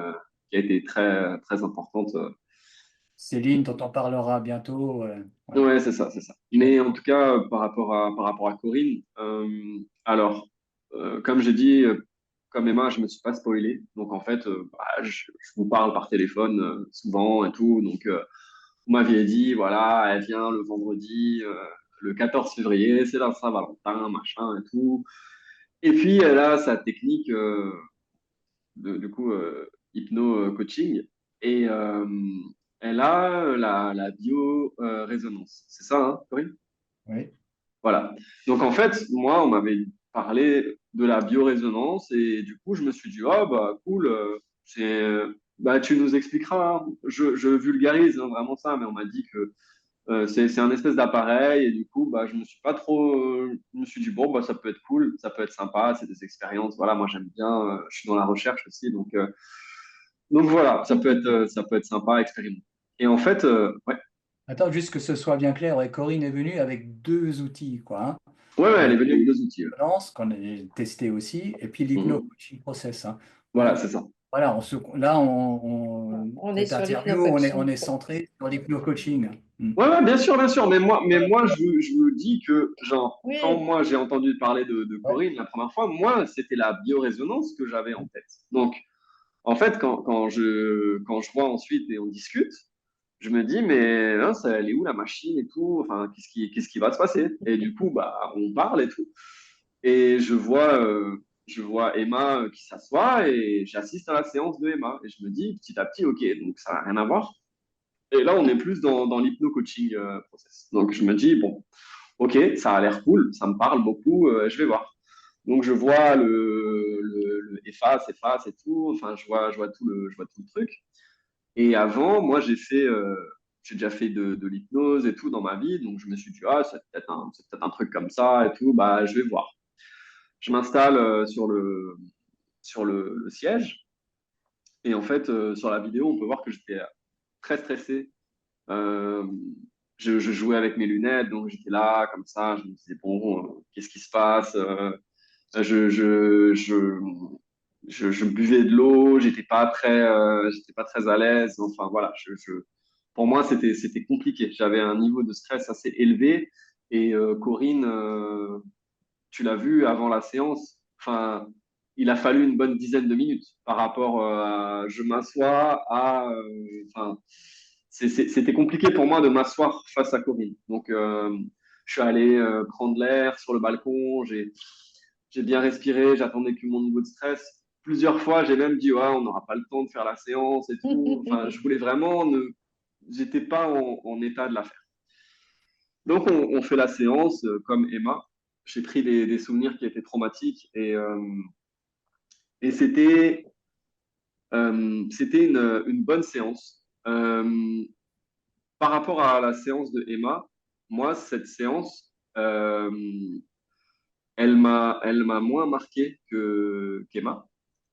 très, très importante. Céline, dont on parlera bientôt. Voilà. Ouais, c'est ça, c'est ça. Mais en tout cas, par rapport à Corinne, alors, comme j'ai dit, comme Emma, je me suis pas spoilé. Donc, en fait, bah, je vous parle par téléphone souvent et tout. Donc, Vous m'aviez dit, voilà, elle vient le vendredi, le 14 février, c'est la Saint-Valentin, machin et tout. Et puis, elle a sa technique, du coup, hypno-coaching. Et elle a la bio-résonance. C'est ça, hein, Corinne? Oui. Voilà. Donc, en fait, moi, on m'avait parlé de la biorésonance et du coup, je me suis dit, oh, bah, cool, bah, tu nous expliqueras, hein. Je vulgarise, hein, vraiment ça, mais on m'a dit que c'est un espèce d'appareil et du coup, bah, je me suis pas trop, je me suis dit, bon, bah, ça peut être cool, ça peut être sympa, c'est des expériences. Voilà, moi, j'aime bien, je suis dans la recherche aussi, donc voilà, ça peut être sympa à expérimenter. Et en fait, ouais, Attends, juste que ce soit bien clair, ouais, Corinne est venue avec deux outils, quoi, hein. ouais, ouais, elle Euh, est venue avec deux outils. Ouais. Balance, qu'on a testé aussi, et puis Mhm. l'hypno-coaching process, hein. Voilà, Donc, c'est ça. voilà, là, On est cette sur interview, on l'hypno-coaching est process. centré sur l'hypno-coaching. Mm. Ouais, ouais, bien sûr, bien sûr. Mais moi, je vous dis que, genre, quand Oui, moi j'ai entendu parler de Ouais. Corinne la première fois, moi, c'était la biorésonance que j'avais en tête. Donc, en fait, quand je vois ensuite et on discute, je me dis, mais hein, elle est où la machine et tout? Enfin, qu'est-ce qui va se passer? Et du coup, bah, on parle et tout. Et je vois Emma qui s'assoit et j'assiste à la séance de Emma. Et je me dis, petit à petit, ok, donc ça n'a rien à voir. Et là, on est plus dans l'hypno-coaching process. Donc, je me dis, bon, ok, ça a l'air cool, ça me parle beaucoup, je vais voir. Donc, je vois le efface et tout. Enfin, je vois tout le truc. Et avant, moi, j'ai déjà fait de l'hypnose et tout dans ma vie. Donc, je me suis dit, ah, c'est peut-être un truc comme ça et tout. Bah, je vais voir. Je m'installe sur le siège. Et en fait, sur la vidéo, on peut voir que j'étais très stressé. Euh, je jouais avec mes lunettes, donc j'étais là, comme ça. Je me disais, bon, qu'est-ce qui se passe? Je, je, je, je buvais de l'eau, j'étais pas très à l'aise. Enfin, voilà, pour moi, c'était compliqué. J'avais un niveau de stress assez élevé. Et Corinne, tu l'as vu avant la séance, enfin, il a fallu une bonne dizaine de minutes par rapport à je m'assois à. Enfin, c'était compliqué pour moi de m'asseoir face à Corinne. Donc, je suis allé prendre l'air sur le balcon, j'ai bien respiré, j'attendais que mon niveau de stress. Plusieurs fois, j'ai même dit, ouais, on n'aura pas le temps de faire la séance et tout. Enfin, je voulais vraiment ne. J'étais pas en état de la faire. Donc, on fait la séance comme Emma. J'ai pris des souvenirs qui étaient traumatiques et c'était une bonne séance. Par rapport à la séance de Emma, moi, cette séance, elle m'a moins marqué qu'Emma,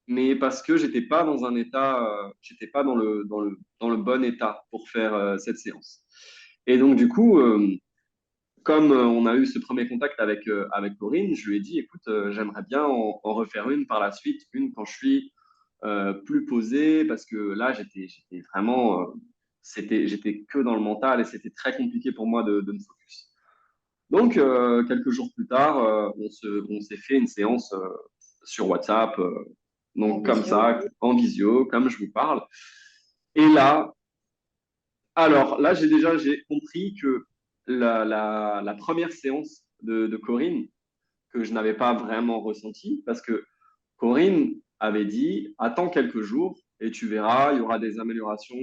mais parce que j'étais pas dans un état, j'étais pas dans le bon état pour faire cette séance. Et donc, du coup, comme on a eu ce premier contact avec Corinne, je lui ai dit, écoute, j'aimerais bien en refaire une par la suite, une quand je suis plus posé, parce que là, j'étais vraiment, j'étais que dans le mental et c'était très compliqué pour moi de me focus. Donc, quelques jours plus tard, on s'est fait une séance sur WhatsApp, en donc comme visio. ça, en visio, comme je vous parle. Et là, alors là, j'ai compris que la première séance de Corinne, que je n'avais pas vraiment ressenti, parce que Corinne avait dit, attends quelques jours et tu verras, il y aura des améliorations,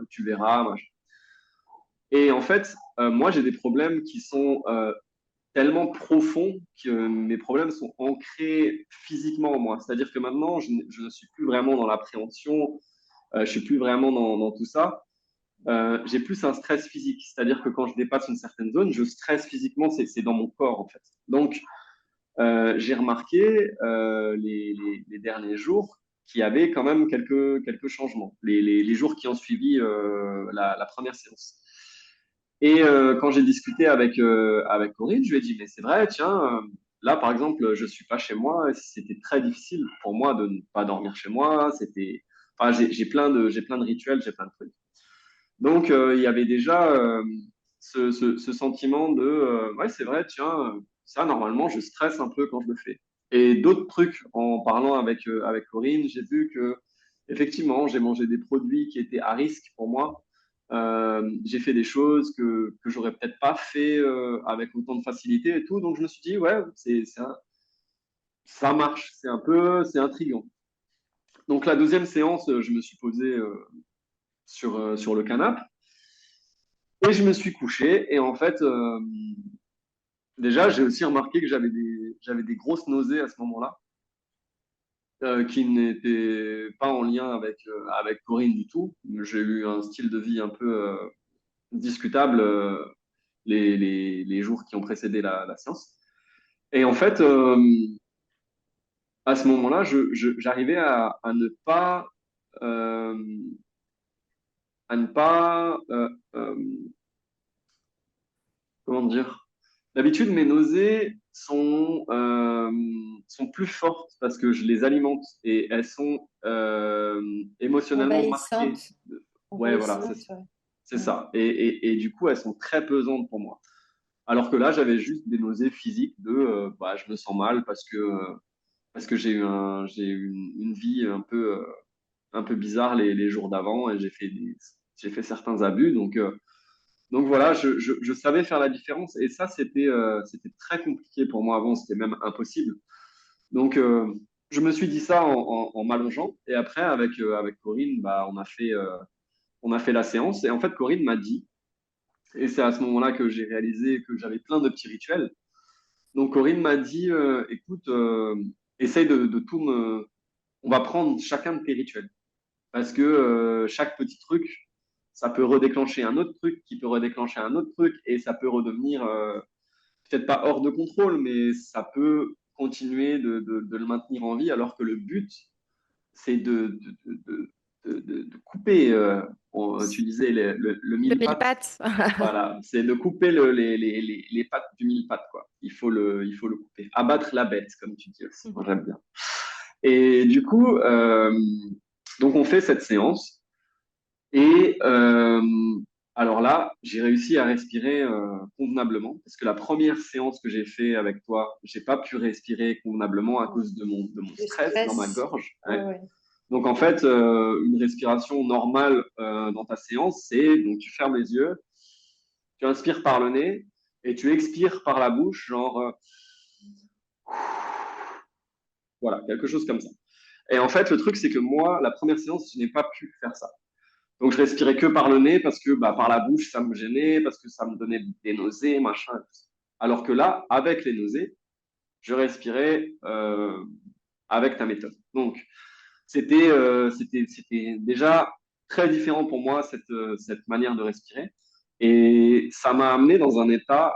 tu verras, machin. Et en fait, moi, j'ai des problèmes qui sont tellement profonds que mes problèmes sont ancrés physiquement en moi. C'est-à-dire que maintenant, je ne suis plus vraiment dans l'appréhension, je suis plus vraiment dans tout ça. J'ai plus un stress physique. C'est-à-dire que quand je dépasse une certaine zone, je stresse physiquement, c'est dans mon corps en fait. Donc, j'ai remarqué les derniers jours qu'il y avait quand même quelques changements, les jours qui ont suivi la première séance. Et quand j'ai discuté avec Corinne, je lui ai dit, mais c'est vrai, tiens, là, par exemple, je suis pas chez moi, c'était très difficile pour moi de ne pas dormir chez moi, enfin, j'ai plein de rituels, j'ai plein de trucs. Donc, il y avait déjà ce sentiment de ouais, c'est vrai, tiens, ça, normalement, je stresse un peu quand je le fais. Et d'autres trucs, en parlant avec Corinne, j'ai vu que, effectivement, j'ai mangé des produits qui étaient à risque pour moi. J'ai fait des choses que j'aurais peut-être pas fait avec autant de facilité et tout. Donc, je me suis dit, ouais, ça marche. C'est intriguant. Donc, la deuxième séance, je me suis posé sur le canapé et je me suis couché. Et en fait, déjà, j'ai aussi remarqué que j'avais des grosses nausées à ce moment-là, qui n'étaient pas en lien avec Corinne du tout. J'ai eu un style de vie un peu discutable les jours qui ont précédé la séance. Et en fait, à ce moment-là, j'arrivais euh, à ne pas, comment dire, d'habitude, mes nausées sont plus fortes parce que je les alimente et elles sont émotionnellement marquées. Envahissante, Ouais, voilà, envahissante, ouais. c'est ça. Et du coup, elles sont très pesantes pour moi. Alors que là, j'avais juste des nausées physiques bah, je me sens mal parce que j'ai eu une vie un peu bizarre les jours d'avant et j'ai fait certains abus. Donc voilà, je savais faire la différence et ça, c'était très compliqué pour moi avant, c'était même impossible. Donc, je me suis dit ça en m'allongeant et après, avec Corinne, bah, on a fait la séance et en fait, Corinne m'a dit, et c'est à ce moment-là que j'ai réalisé que j'avais plein de petits rituels. Donc, Corinne m'a dit, écoute, essaye de tout me... On va prendre chacun de tes rituels parce que chaque petit truc, ça peut redéclencher un autre truc qui peut redéclencher un autre truc et ça peut redevenir peut-être pas hors de contrôle, mais ça peut continuer de le maintenir en vie alors que le but, c'est de couper, tu disais le Le mille mille pattes, pattes. voilà, c'est de couper les pattes du mille pattes, quoi. Il faut le couper. Abattre la bête, comme tu dis aussi. Moi, j'aime bien. Et du coup, donc on fait cette séance. Et alors là, j'ai réussi à respirer convenablement parce que la première séance que j'ai fait avec toi, j'ai pas pu respirer convenablement à cause de mon Du stress dans ma stress, gorge. ouais, Ouais. ouais. Donc en fait, une respiration normale dans ta séance, c'est donc tu fermes les yeux, tu inspires par le nez et tu expires par la bouche, genre voilà, quelque chose comme ça. Et en fait, le truc, c'est que moi, la première séance, je n'ai pas pu faire ça. Donc, je respirais que par le nez parce que bah, par la bouche, ça me gênait, parce que ça me donnait des nausées, machin. Alors que là, avec les nausées, je respirais avec ta méthode. Donc, c'était déjà très différent pour moi, cette manière de respirer. Et ça m'a amené dans un état,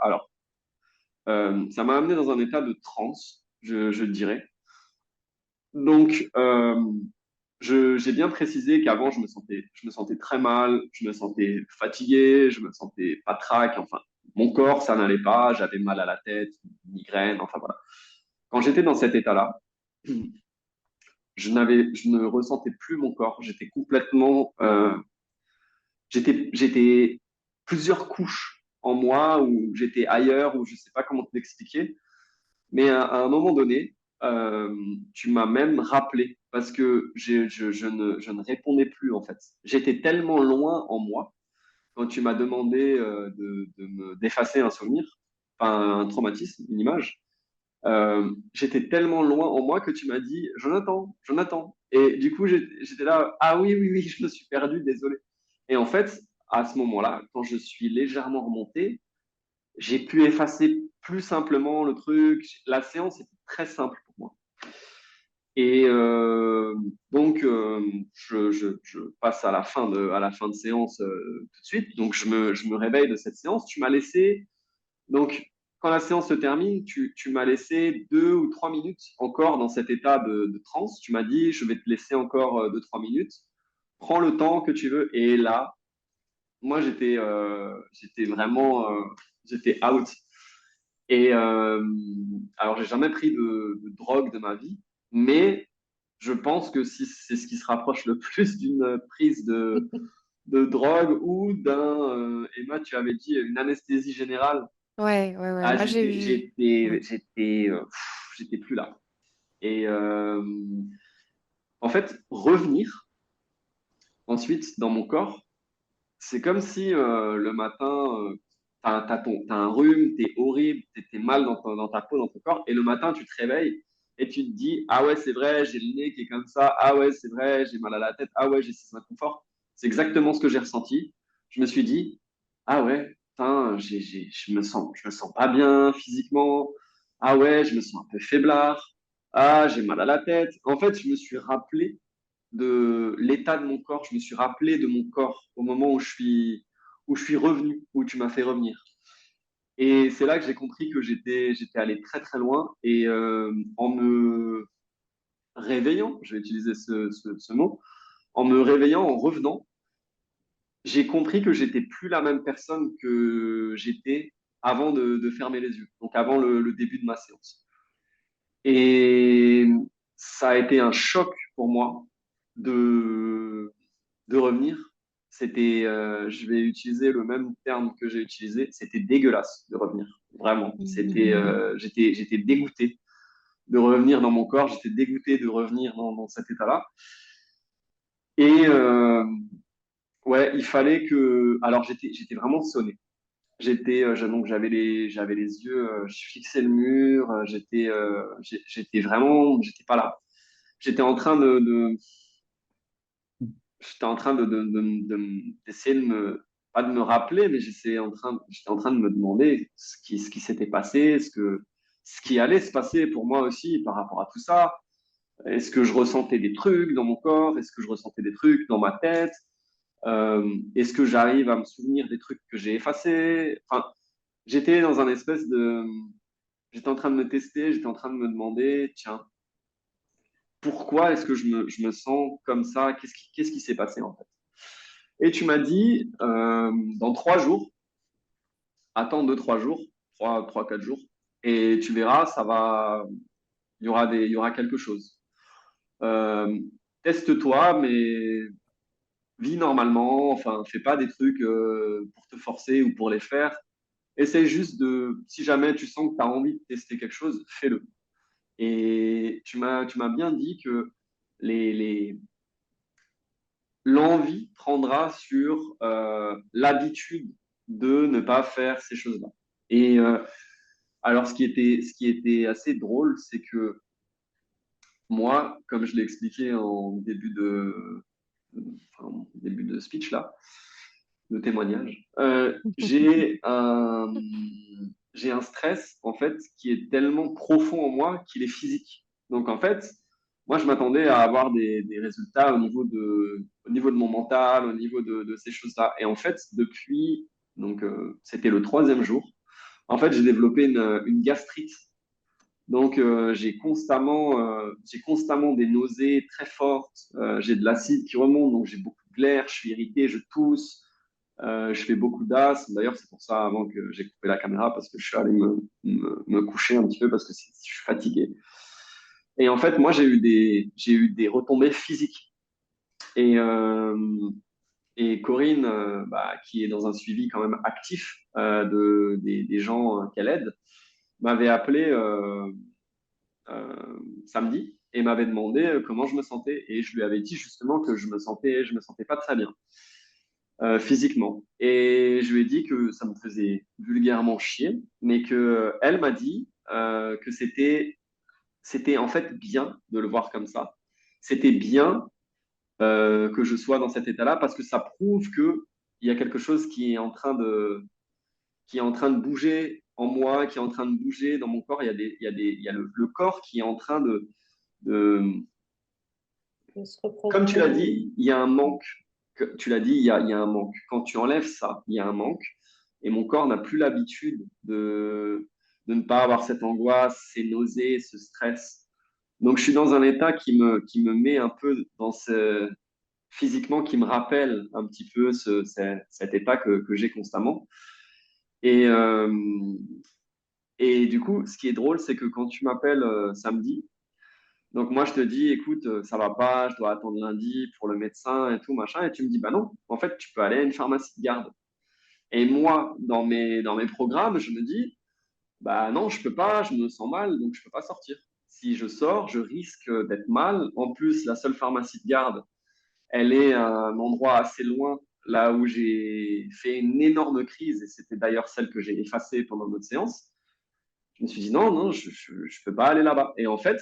ça m'a amené dans un état de transe, je dirais. Donc, j'ai bien précisé qu'avant, je me sentais très mal, je me sentais fatigué, je me sentais patraque, enfin, mon corps, ça n'allait pas, j'avais mal à la tête, migraine, enfin voilà. Quand j'étais dans cet état-là, je ne ressentais plus mon corps, j'étais complètement, j'étais plusieurs couches en moi, ou j'étais ailleurs, ou je sais pas comment te l'expliquer. Mais à un moment donné, tu m'as même rappelé parce que je ne répondais plus en fait. J'étais tellement loin en moi quand tu m'as demandé d'effacer un souvenir, enfin un traumatisme, une image. J'étais tellement loin en moi que tu m'as dit Jonathan, Jonathan. Et du coup, j'étais là, ah oui, oui, oui, je me suis perdu, désolé. Et en fait, à ce moment-là, quand je suis légèrement remonté, j'ai pu effacer plus simplement le truc. La séance était très simple pour moi. Et donc, je passe à la fin de séance tout de suite. Donc, je me réveille de cette séance. Tu m'as laissé, donc, quand la séance se termine, tu m'as laissé 2 ou 3 minutes encore dans cet état de transe. Tu m'as dit, je vais te laisser encore 2, 3 minutes. Prends le temps que tu veux. Et là, moi, j'étais vraiment, j'étais out. Et alors, j'ai jamais pris de drogue de ma vie, mais je pense que si c'est ce qui se rapproche le plus d'une prise de drogue ou Emma, tu avais dit une anesthésie générale. Ouais, ouais, ouais. Ah, Moi, j'ai eu. Mm. j'étais plus là. Et en fait, revenir ensuite dans mon corps, c'est comme si le matin, t'as un rhume, t'es horrible, t'es mal dans ta peau, dans ton corps, et le matin, tu te réveilles et tu te dis, ah ouais, c'est vrai, j'ai le nez qui est comme ça, ah ouais, c'est vrai, j'ai mal à la tête, ah ouais, j'ai ce inconfort. C'est exactement ce que j'ai ressenti. Je me suis dit, ah ouais, putain, je me sens pas bien physiquement. Ah ouais, je me sens un peu faiblard. Ah, j'ai mal à la tête. En fait, je me suis rappelé de l'état de mon corps. Je me suis rappelé de mon corps au moment où je suis revenu, où tu m'as fait revenir. Et c'est là que j'ai compris que j'étais allé très très loin. Et en me réveillant, je vais utiliser ce mot, en me réveillant, en revenant, j'ai compris que j'étais plus la même personne que j'étais avant de fermer les yeux, donc avant le début de ma séance. Et ça a été un choc pour moi de revenir. C'était, je vais utiliser le même terme que j'ai utilisé, c'était dégueulasse de revenir. Vraiment, j'étais dégoûté de revenir dans mon corps, j'étais dégoûté de revenir dans cet état-là. Et ouais, il fallait que, alors j'étais vraiment sonné. Donc j'avais les yeux, je fixais le mur, j'étais pas là. J'étais en train j'étais en train d'essayer pas de me rappeler, mais j'étais en train de me demander ce qui s'était passé, ce qui allait se passer pour moi aussi par rapport à tout ça. Est-ce que je ressentais des trucs dans mon corps? Est-ce que je ressentais des trucs dans ma tête? Est-ce que j'arrive à me souvenir des trucs que j'ai effacés? Enfin, j'étais dans un espèce de, j'étais en train de me tester, j'étais en train de me demander, tiens, pourquoi est-ce que je me sens comme ça? Qu'est-ce qui s'est passé en fait? Et tu m'as dit, dans 3 jours, attends 2, 3 jours, 4 jours, et tu verras, il y aura quelque chose. Euh, Teste-toi, mais vis normalement, enfin, fais pas des trucs pour te forcer ou pour les faire. Essaye juste si jamais tu sens que tu as envie de tester quelque chose, fais-le. Et tu m'as bien dit que les, l'envie prendra sur l'habitude de ne pas faire ces choses-là. Et alors, ce qui était assez drôle, c'est que moi, comme je l'ai expliqué en début de speech là, de témoignage, j'ai un stress en fait qui est tellement profond en moi qu'il est physique. Donc en fait, moi je m'attendais à avoir des résultats au niveau de mon mental, au niveau de ces choses-là. Et en fait, c'était le 3e jour. En fait, j'ai développé une gastrite. Donc j'ai constamment des nausées très fortes. J'ai de l'acide qui remonte, donc j'ai beaucoup de glaire. Je suis irrité, je tousse. Je fais beaucoup d'asthme. D'ailleurs, c'est pour ça avant que j'ai coupé la caméra parce que je suis allé me coucher un petit peu parce que je suis fatigué. Et en fait, moi, j'ai eu des retombées physiques. Et, et Corinne, qui est dans un suivi quand même actif des gens qu'elle aide, m'avait appelé samedi et m'avait demandé comment je me sentais. Et je lui avais dit justement que je me sentais pas très bien physiquement. Et je lui ai dit que ça me faisait vulgairement chier, mais que elle m'a dit que c'était en fait bien de le voir comme ça. C'était bien que je sois dans cet état-là parce que ça prouve que il y a quelque chose qui est en train de bouger en moi, qui est en train de bouger dans mon corps. Il y a le corps qui est en train de De se comme tu l'as reprogrammer. dit, il y a un manque. Tu l'as dit, il y a un manque. Quand tu enlèves ça, il y a un manque. Et mon corps n'a plus l'habitude de ne pas avoir cette angoisse, ces nausées, ce stress. Donc, je suis dans un état qui me met un peu physiquement, qui me rappelle un petit peu cet état que j'ai constamment. Et, et du coup, ce qui est drôle, c'est que quand tu m'appelles samedi, donc moi je te dis, écoute, ça va pas, je dois attendre lundi pour le médecin et tout, machin, et tu me dis, bah non, en fait, tu peux aller à une pharmacie de garde. Et moi, dans mes programmes, je me dis, bah non, je peux pas, je me sens mal, donc je peux pas sortir. Si je sors, je risque d'être mal. En plus, la seule pharmacie de garde, elle est à un endroit assez loin. là où j'ai fait une énorme crise, et c'était d'ailleurs celle que j'ai effacée pendant notre séance, je me suis dit non, non, je peux pas aller là-bas. Et en fait,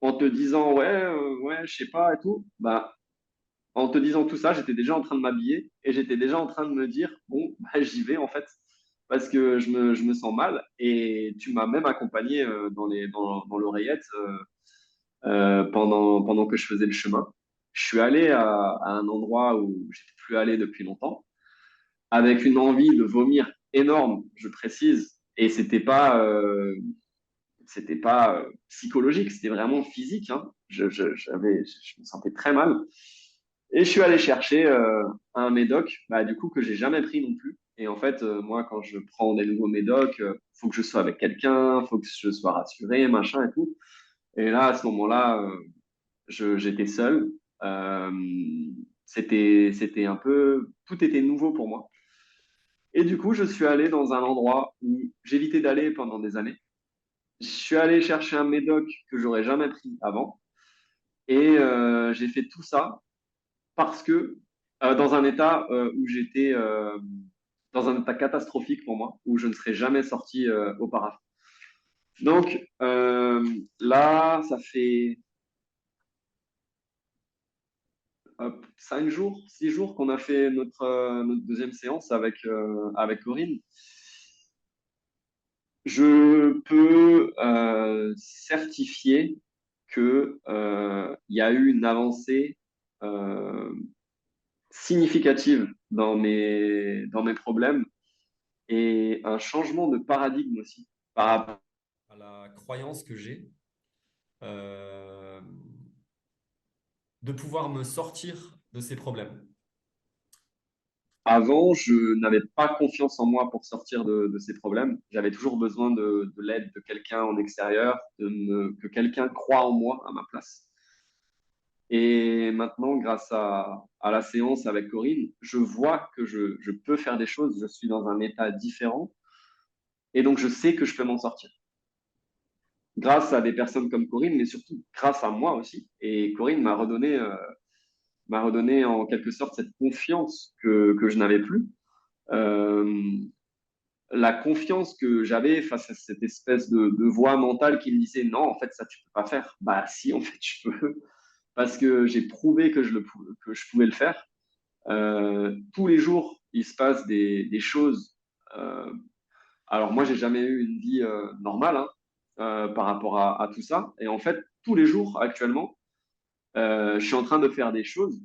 en te disant ouais, je sais pas et tout, bah, en te disant tout ça, j'étais déjà en train de m'habiller et j'étais déjà en train de me dire bon, bah, j'y vais en fait parce que je me sens mal. Et tu m'as même accompagné dans l'oreillette pendant que je faisais le chemin. Je suis allé à un endroit où j'étais plus allé depuis longtemps, avec une envie de vomir énorme, je précise, et c'était pas psychologique, c'était vraiment physique. Hein. Je me sentais très mal. Et je suis allé chercher un médoc, bah, du coup, que j'ai jamais pris non plus. Et en fait, moi, quand je prends des nouveaux médocs, faut que je sois avec quelqu'un, faut que je sois rassuré, machin et tout. Et là, à ce moment-là, j'étais seul. Euh, c'était un peu, tout était nouveau pour moi. Et du coup, je suis allé dans un endroit où j'évitais d'aller pendant des années. Je suis allé chercher un médoc que j'aurais jamais pris avant. Et j'ai fait tout ça parce que dans un état où j'étais dans un état catastrophique pour moi, où je ne serais jamais sorti auparavant. Donc là, ça fait 5 jours, 6 jours qu'on a fait notre deuxième séance avec Corinne. Je peux certifier que il y a eu une avancée euh, significative dans mes problèmes et un changement de paradigme aussi par rapport À la croyance que j'ai euh, de pouvoir me sortir de ces problèmes. avant, je n'avais pas confiance en moi pour sortir de ces problèmes. J'avais toujours besoin de l'aide de quelqu'un en extérieur, que quelqu'un croie en moi à ma place. Et maintenant, grâce à la séance avec Corinne, je vois que je peux faire des choses, je suis dans un état différent et donc je sais que je peux m'en sortir. Grâce à des personnes comme Corinne, mais surtout grâce à moi aussi. Et Corinne m'a redonné en quelque sorte cette confiance que je n'avais plus. Euh, la confiance que j'avais face à cette espèce de voix mentale qui me disait non, en fait, ça, tu peux pas faire. Bah, si, en fait, je peux. Parce que j'ai prouvé que je pouvais le faire. Tous les jours, il se passe des choses. Euh, alors, moi, j'ai jamais eu une vie normale hein, par rapport à tout ça. Et en fait, tous les jours, actuellement, je suis en train de faire des choses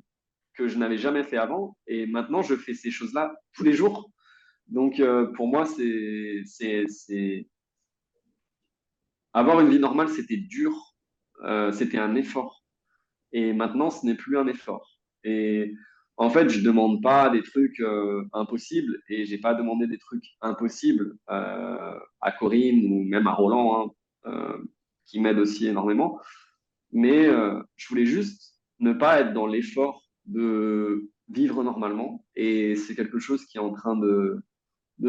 que je n'avais jamais fait avant. Et maintenant, je fais ces choses-là tous les jours. Donc, pour moi, avoir une vie normale, c'était dur, c'était un effort. Et maintenant, ce n'est plus un effort. Et en fait, je demande pas des trucs impossibles et j'ai pas demandé des trucs impossibles à Corinne ou même à Roland, hein, qui m'aide aussi énormément. Mais je voulais juste ne pas être dans l'effort de vivre normalement. Et c'est quelque chose qui est en train de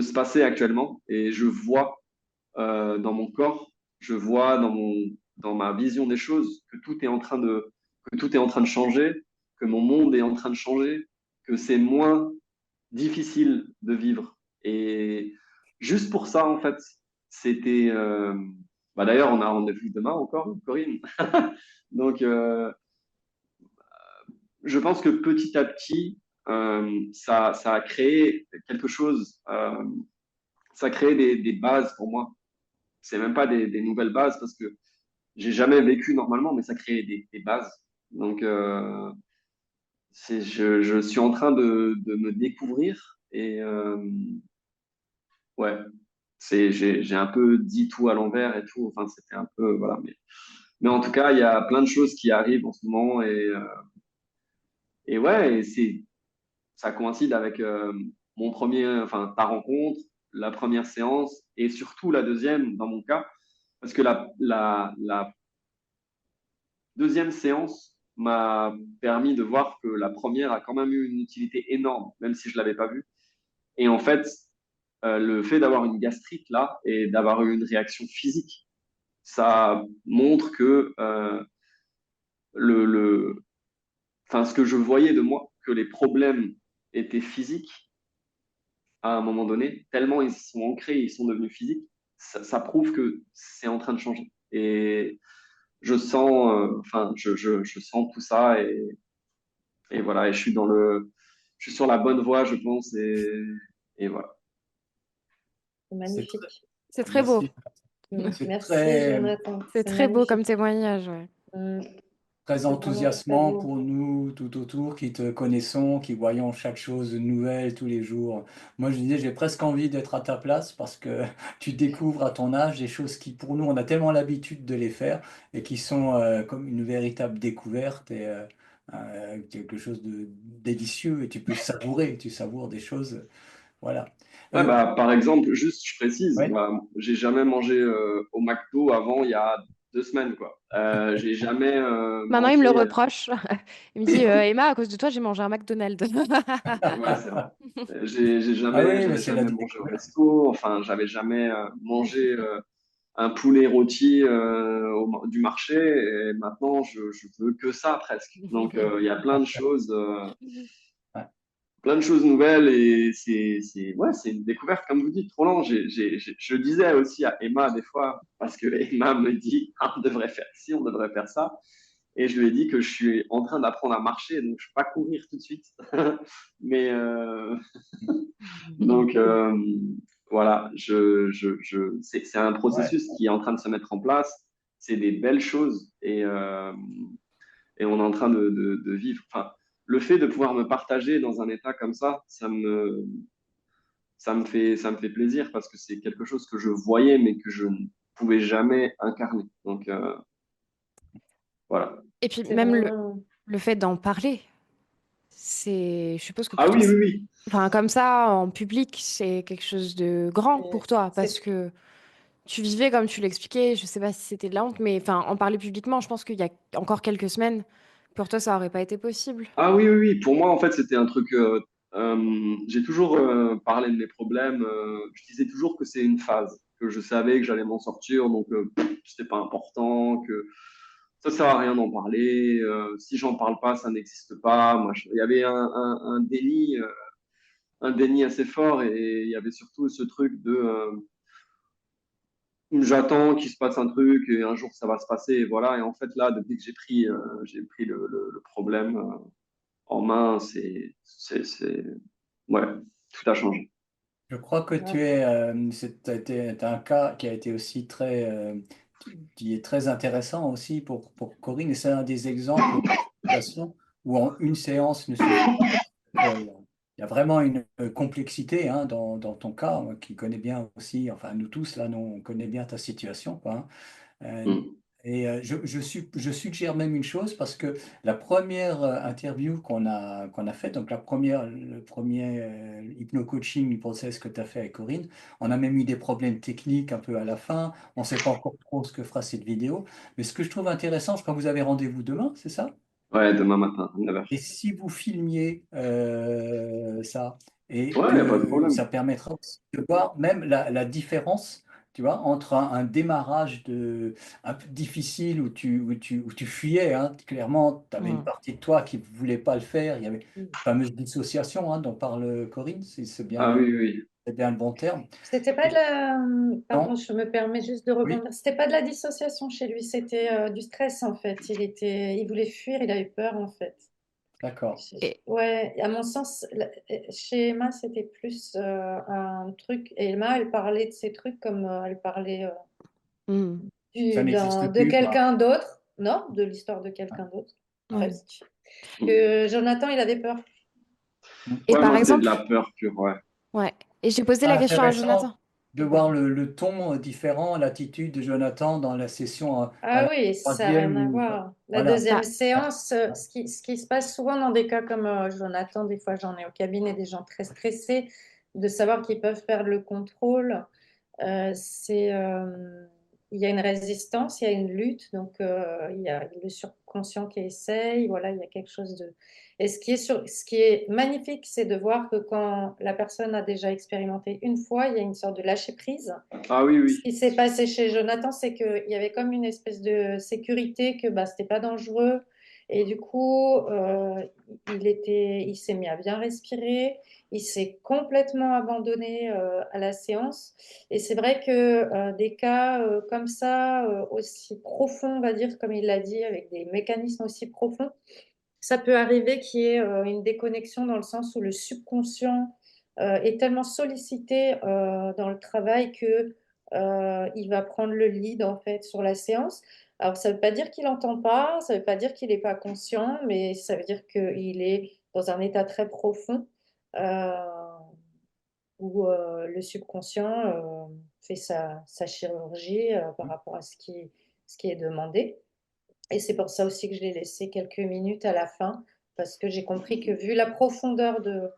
se passer actuellement. Et je vois dans mon corps, je vois dans ma vision des choses que tout est en train de changer, que mon monde est en train de changer, que c'est moins difficile de vivre. Et juste pour ça, en fait, c'était. Bah d'ailleurs, on a rendez-vous demain encore, Corinne. Donc, je pense que petit à petit, ça a créé quelque chose. Ça a créé des bases pour moi. C'est même pas des nouvelles bases parce que j'ai jamais vécu normalement, mais ça crée des bases. Donc, je suis en train de me découvrir et ouais, j'ai un peu dit tout à l'envers et tout. Enfin, c'était un peu, voilà. Mais en tout cas, il y a plein de choses qui arrivent en ce moment et ouais, ça coïncide avec enfin, ta rencontre, la première séance et surtout la deuxième dans mon cas, parce que la deuxième séance m'a permis de voir que la première a quand même eu une utilité énorme, même si je l'avais pas vue. Et en fait, le fait d'avoir une gastrite là et d'avoir eu une réaction physique, ça montre que le, le, enfin, ce que je voyais de moi, que les problèmes étaient physiques à un moment donné, tellement ils sont ancrés, ils sont devenus physiques, ça prouve que c'est en train de changer. Et je sens, enfin, je sens tout ça et voilà, et je suis sur la bonne voie, je pense, et voilà. C'est C'est très, magnifique. C'est très beau. merci. C'est Merci, très, Jonathan. C'est C'est très beau comme magnifique. témoignage, ouais. Mm. très C'est vraiment très enthousiasmant beau. pour nous tout autour qui te connaissons, qui voyons chaque chose nouvelle tous les jours. Moi, je disais, j'ai presque envie d'être à ta place parce que tu découvres à ton âge des choses qui, pour nous, on a tellement l'habitude de les faire et qui sont comme une véritable découverte et quelque chose de délicieux et tu peux savourer, tu savoures des choses. Voilà. Ouais, bah, par exemple, juste, je précise, Ouais. bah, j'ai jamais mangé au McDo avant il y a 2 semaines, quoi. J'ai jamais Maintenant, il me le mangé. reproche. Il me dit, Emma, à cause de toi, j'ai mangé un McDonald's. Ouais, c'est vrai. Ah oui, mais J'avais c'est la jamais mangé au découverte. resto. Enfin, j'avais jamais mangé un poulet rôti du marché. Et maintenant, je veux que ça presque. Donc, il y a Ouais. plein de choses nouvelles et ouais, c'est une découverte, comme vous dites. Roland, je disais aussi à Emma des fois, parce que Emma me dit, ah, on devrait faire ci, on devrait faire ça. Et je lui ai dit que je suis en train d'apprendre à marcher, donc je ne vais pas courir tout de suite. Mais donc, voilà, c'est un Ouais. processus qui est en train de se mettre en place. C'est des belles choses et on est en train de vivre. Enfin, le fait de pouvoir me partager dans un état comme ça me fait plaisir parce que c'est quelque chose que je voyais mais que je ne pouvais jamais incarner. Donc, voilà. Et puis C'est même vraiment. le fait d'en parler, je suppose que Ah pour toi, oui, oui, oui. enfin, comme ça, en public, c'est quelque chose de grand pour toi, parce C'est que tu vivais, comme tu l'expliquais, je sais pas si c'était de la honte, mais enfin, en parler publiquement, je pense qu'il y a encore quelques semaines, pour toi, ça aurait pas été possible. Ah oui, oui, oui. Pour moi, en fait, c'était un truc. J'ai toujours parlé de mes problèmes. Je disais toujours que c'est une phase, que je savais que j'allais m'en sortir, donc c'était pas important, que ça sert à rien d'en parler. Si j'en parle pas, ça n'existe pas. Il y avait un déni assez fort et il y avait surtout ce truc de j'attends qu'il se passe un truc et un jour ça va se passer. Et voilà. Et en fait, là, depuis que j'ai pris le problème en main, ouais, tout a changé. Je crois que tu es, t'as un cas qui a été aussi très, qui est très intéressant aussi pour Corinne, et c'est un des exemples de situations où en une séance ne suffit pas. Il y a vraiment une complexité hein, dans ton cas, moi, qui connais bien aussi, enfin nous tous là, nous, on connaît bien ta situation, quoi, hein. Euh, Mm. je suggère même une chose parce que la première interview qu'on a faite, donc le premier hypno-coaching process que tu as fait avec Corinne, on a même eu des problèmes techniques un peu à la fin. On ne sait pas encore trop ce que fera cette vidéo. Mais ce que je trouve intéressant, je crois que vous avez rendez-vous demain, c'est ça? Ouais, demain matin, 9h. Et si vous filmiez ça, et Ouais, y a pas de que problème. ça permettra aussi de voir même la différence, tu vois, entre un démarrage un peu difficile où tu fuyais, hein, clairement, tu avais une Mm. partie de toi qui ne voulait pas le faire, il y avait la fameuse dissociation hein, dont parle Corinne, si Ah oui, oui, oui. c'est bien le bon terme. C'était pas de Et la. Pardon, non, je me permets juste de oui, rebondir. C'était pas de la dissociation chez lui, c'était du stress en fait. Il voulait fuir, il avait peur en fait. d'accord. Et, Ouais, à mon sens, chez Emma, c'était plus un truc. Et Emma, elle parlait de ces trucs comme elle parlait mm, Ça n'existe de plus, quoi. quelqu'un d'autre, non, de l'histoire de quelqu'un d'autre, ouais. presque. Mm. Que Jonathan, il avait peur. Et Ouais, par moi, c'était de exemple, la peur pure, ouais. ouais. Et j'ai posé la question à Intéressant Jonathan. de voir le ton différent, l'attitude de Jonathan dans la session à Ah la oui, ça n'a rien à troisième. voir. La Voilà. deuxième Bah, séance, ce qui se passe souvent dans des cas comme Jonathan, des fois j'en ai au cabinet des gens très stressés, de savoir qu'ils peuvent perdre le contrôle. Il y a une résistance, il y a une lutte, donc il y a le subconscient qui essaye, voilà, il y a quelque chose de. Et ce qui est magnifique, c'est de voir que quand la personne a déjà expérimenté une fois, il y a une sorte de lâcher prise. Ah oui, Ce oui. qui s'est passé chez Jonathan, c'est qu'il y avait comme une espèce de sécurité que bah, c'était pas dangereux Et du coup, il s'est mis à bien respirer, il s'est complètement abandonné à la séance. Et c'est vrai que des cas comme ça, aussi profonds, on va dire, comme il l'a dit, avec des mécanismes aussi profonds, ça peut arriver qu'il y ait une déconnexion dans le sens où le subconscient est tellement sollicité dans le travail que il va prendre le lead en fait sur la séance. Alors ça ne veut pas dire qu'il n'entend pas, ça ne veut pas dire qu'il n'est pas conscient, mais ça veut dire qu'il est dans un état très profond euh, où le subconscient fait sa chirurgie par rapport à ce qui est demandé. Et c'est pour ça aussi que je l'ai laissé quelques minutes à la fin, parce que j'ai compris que vu la profondeur de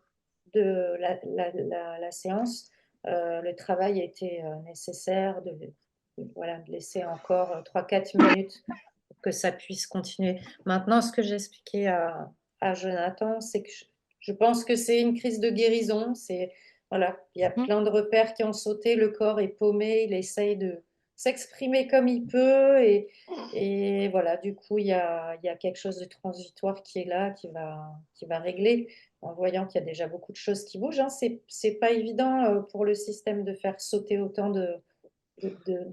la séance, le travail était nécessaire voilà, de laisser encore 3-4 minutes pour que ça puisse continuer. Maintenant, ce que j'expliquais à Jonathan, c'est que je pense que c'est une crise de guérison. Voilà, il y a Mhm. plein de repères qui ont sauté, le corps est paumé, il essaye de s'exprimer comme il peut et voilà, du coup, il y a quelque chose de transitoire qui est là, qui va régler en voyant qu'il y a déjà beaucoup de choses qui bougent. Hein. C'est pas évident pour le système de faire sauter autant de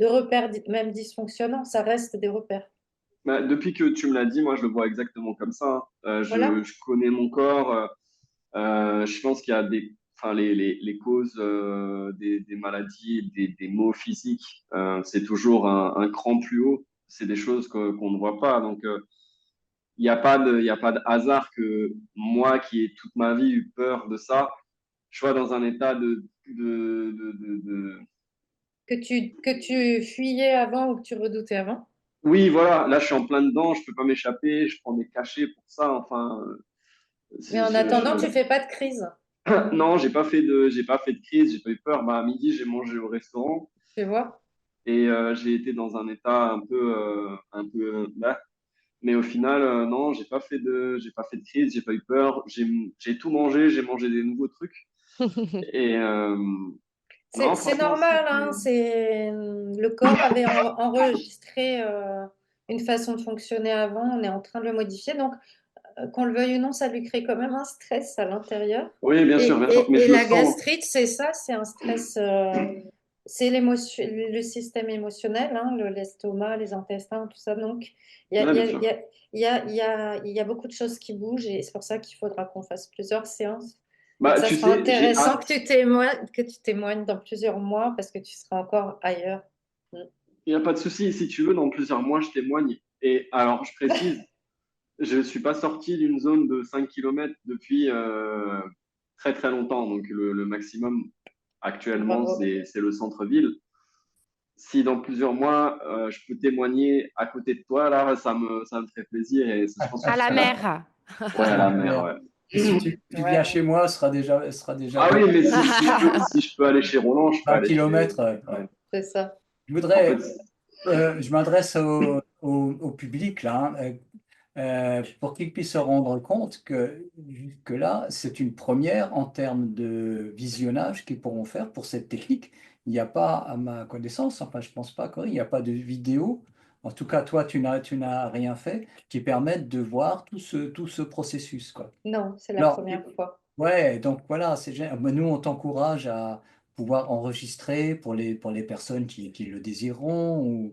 repères, même dysfonctionnants. Ça reste des repères. Bah, depuis que tu me l'as dit, moi, je le vois exactement comme ça, hein. Voilà. Je connais mon corps. Je pense qu'il y a enfin, les causes des maladies, des maux physiques, c'est toujours un cran plus haut. C'est des choses qu'on ne voit pas. Donc, il y a pas de hasard que moi, qui ai toute ma vie eu peur de ça, je sois dans un état de... Que tu fuyais avant ou que tu redoutais avant. Oui, voilà, là, je suis en plein dedans, je peux pas m'échapper, je prends des cachets pour ça. Enfin, Mais en attendant, tu fais pas de crise. non, j'ai pas fait de crise, j'ai pas eu peur. Bah, à midi, j'ai mangé au restaurant Tu vois? et j'ai été dans un état un peu, bah. Mais au final, non, j'ai pas fait de crise, j'ai pas eu peur. J'ai tout mangé, j'ai mangé des nouveaux trucs et non, C'est franchement, normal, c'était. hein, le corps avait enregistré une façon de fonctionner avant, on est en train de le modifier, donc qu'on le veuille ou non, ça lui crée quand même un stress à l'intérieur. Oui, bien sûr, mais Et je le la sens. gastrite, c'est ça, c'est un stress, c'est l'émotion, le système émotionnel, hein, l'estomac, les intestins, tout ça. Donc, il y a, Ouais, il y bien a, il y sûr. a, il y a, il y a, il y a beaucoup de choses qui bougent et c'est pour ça qu'il faudra qu'on fasse plusieurs séances. Donc, Bah, ça tu sera sais, j'ai intéressant hâte. que tu témoignes dans plusieurs mois parce que tu seras encore ailleurs. Mm. Il n'y a pas de souci. Si tu veux, dans plusieurs mois, je témoigne. Et alors, je précise, je ne suis pas sorti d'une zone de 5 kilomètres depuis très très longtemps. Donc le maximum actuellement, Bravo. c'est le centre-ville. Si dans plusieurs mois, je peux témoigner à côté de toi, là, ça me ferait plaisir et je pense que À ce la serait mer. ouais, à À la la mer, mer. ouais. Et si tu viens Ouais. chez moi, ce sera déjà Ah bien. oui, mais si je peux aller chez Roland, je peux 20 aller chez. kilomètres. Ouais. C'est ça. Je En fait, voudrais, je m'adresse au public là, hein, pour qu'ils puissent se rendre compte que jusque-là, c'est une première en termes de visionnage qu'ils pourront faire pour cette technique. Il n'y a pas, à ma connaissance, enfin je pense pas, Corinne, il n'y a pas de vidéo. En tout cas, toi, tu n'as rien fait qui permette de voir tout ce processus, quoi. Non, c'est la Alors, première fois. ouais, donc voilà, Mais nous, on t'encourage à pouvoir enregistrer pour les personnes qui le désireront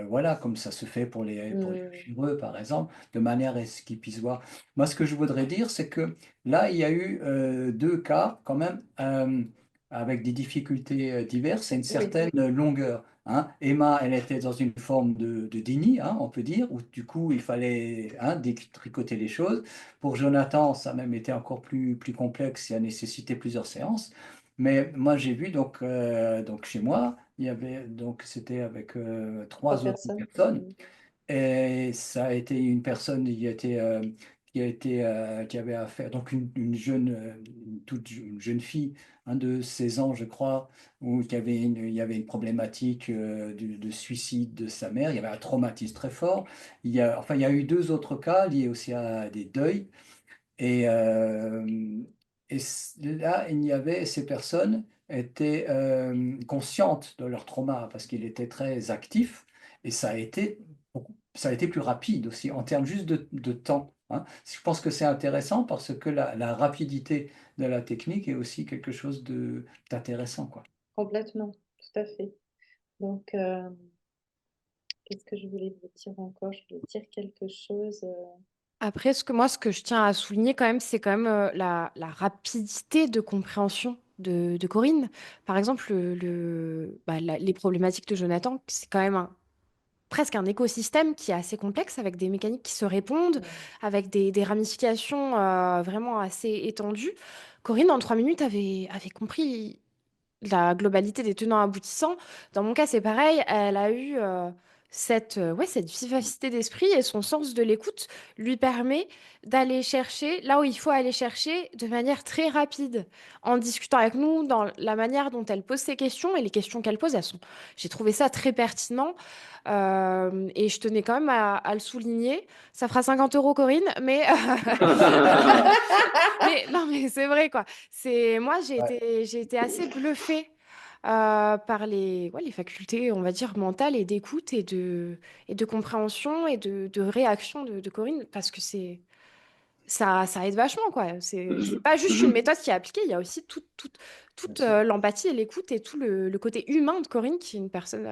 voilà, comme ça se fait pour les Mm. chirurgiens, par exemple, de manière à ce qu'ils puissent voir. Moi, ce que je voudrais dire, c'est que là, il y a eu deux cas quand même avec des difficultés diverses et une Oui. certaine longueur. Hein. Emma, elle était dans une forme de déni, hein, on peut dire, où du coup, il fallait détricoter les choses. Pour Jonathan, ça a même été encore plus complexe et a nécessité plusieurs séances. Mais moi, j'ai vu donc chez moi, il y avait donc c'était avec Trois trois autres personnes. personnes Mm. et ça a été une personne qui avait affaire donc une jeune une jeune fille de 16 ans je crois où il y avait une problématique de suicide de sa mère. Il y avait un traumatisme très fort. Il y a eu deux autres cas liés aussi à des deuils et, là, il y avait, ces personnes étaient conscientes de leur trauma parce qu'il était très actif et ça a été beaucoup, ça a été plus rapide aussi en termes juste de temps, hein. Je pense que c'est intéressant parce que la rapidité de la technique est aussi quelque chose d'intéressant, quoi. Complètement, tout à fait. Donc, qu'est-ce que je voulais vous dire encore? Je voulais dire quelque chose. Après, ce que je tiens à souligner quand même, c'est quand même la rapidité de compréhension de Corinne. Par exemple, les problématiques de Jonathan, c'est quand même presque un écosystème qui est assez complexe, avec des mécaniques qui se répondent, avec des ramifications vraiment assez étendues. Corinne, en 3 minutes, avait compris la globalité des tenants aboutissants. Dans mon cas, c'est pareil. Elle a eu cette vivacité d'esprit, et son sens de l'écoute lui permet d'aller chercher là où il faut aller chercher de manière très rapide, en discutant avec nous, dans la manière dont elle pose ses questions. Et les questions qu'elle pose, j'ai trouvé ça très pertinent. Et je tenais quand même à le souligner. Ça fera 50 euros, Corinne, mais mais non, mais c'est vrai, quoi. Moi, Ouais. j'ai été assez bluffée par les facultés, on va dire, mentales, et d'écoute, et de compréhension, et de réaction de Corinne, parce que ça aide vachement, quoi. C'est Je, pas juste une je, méthode qui est appliquée, il y a aussi Bien toute sûr. l'empathie et l'écoute, et tout le côté humain de Corinne, qui est une personne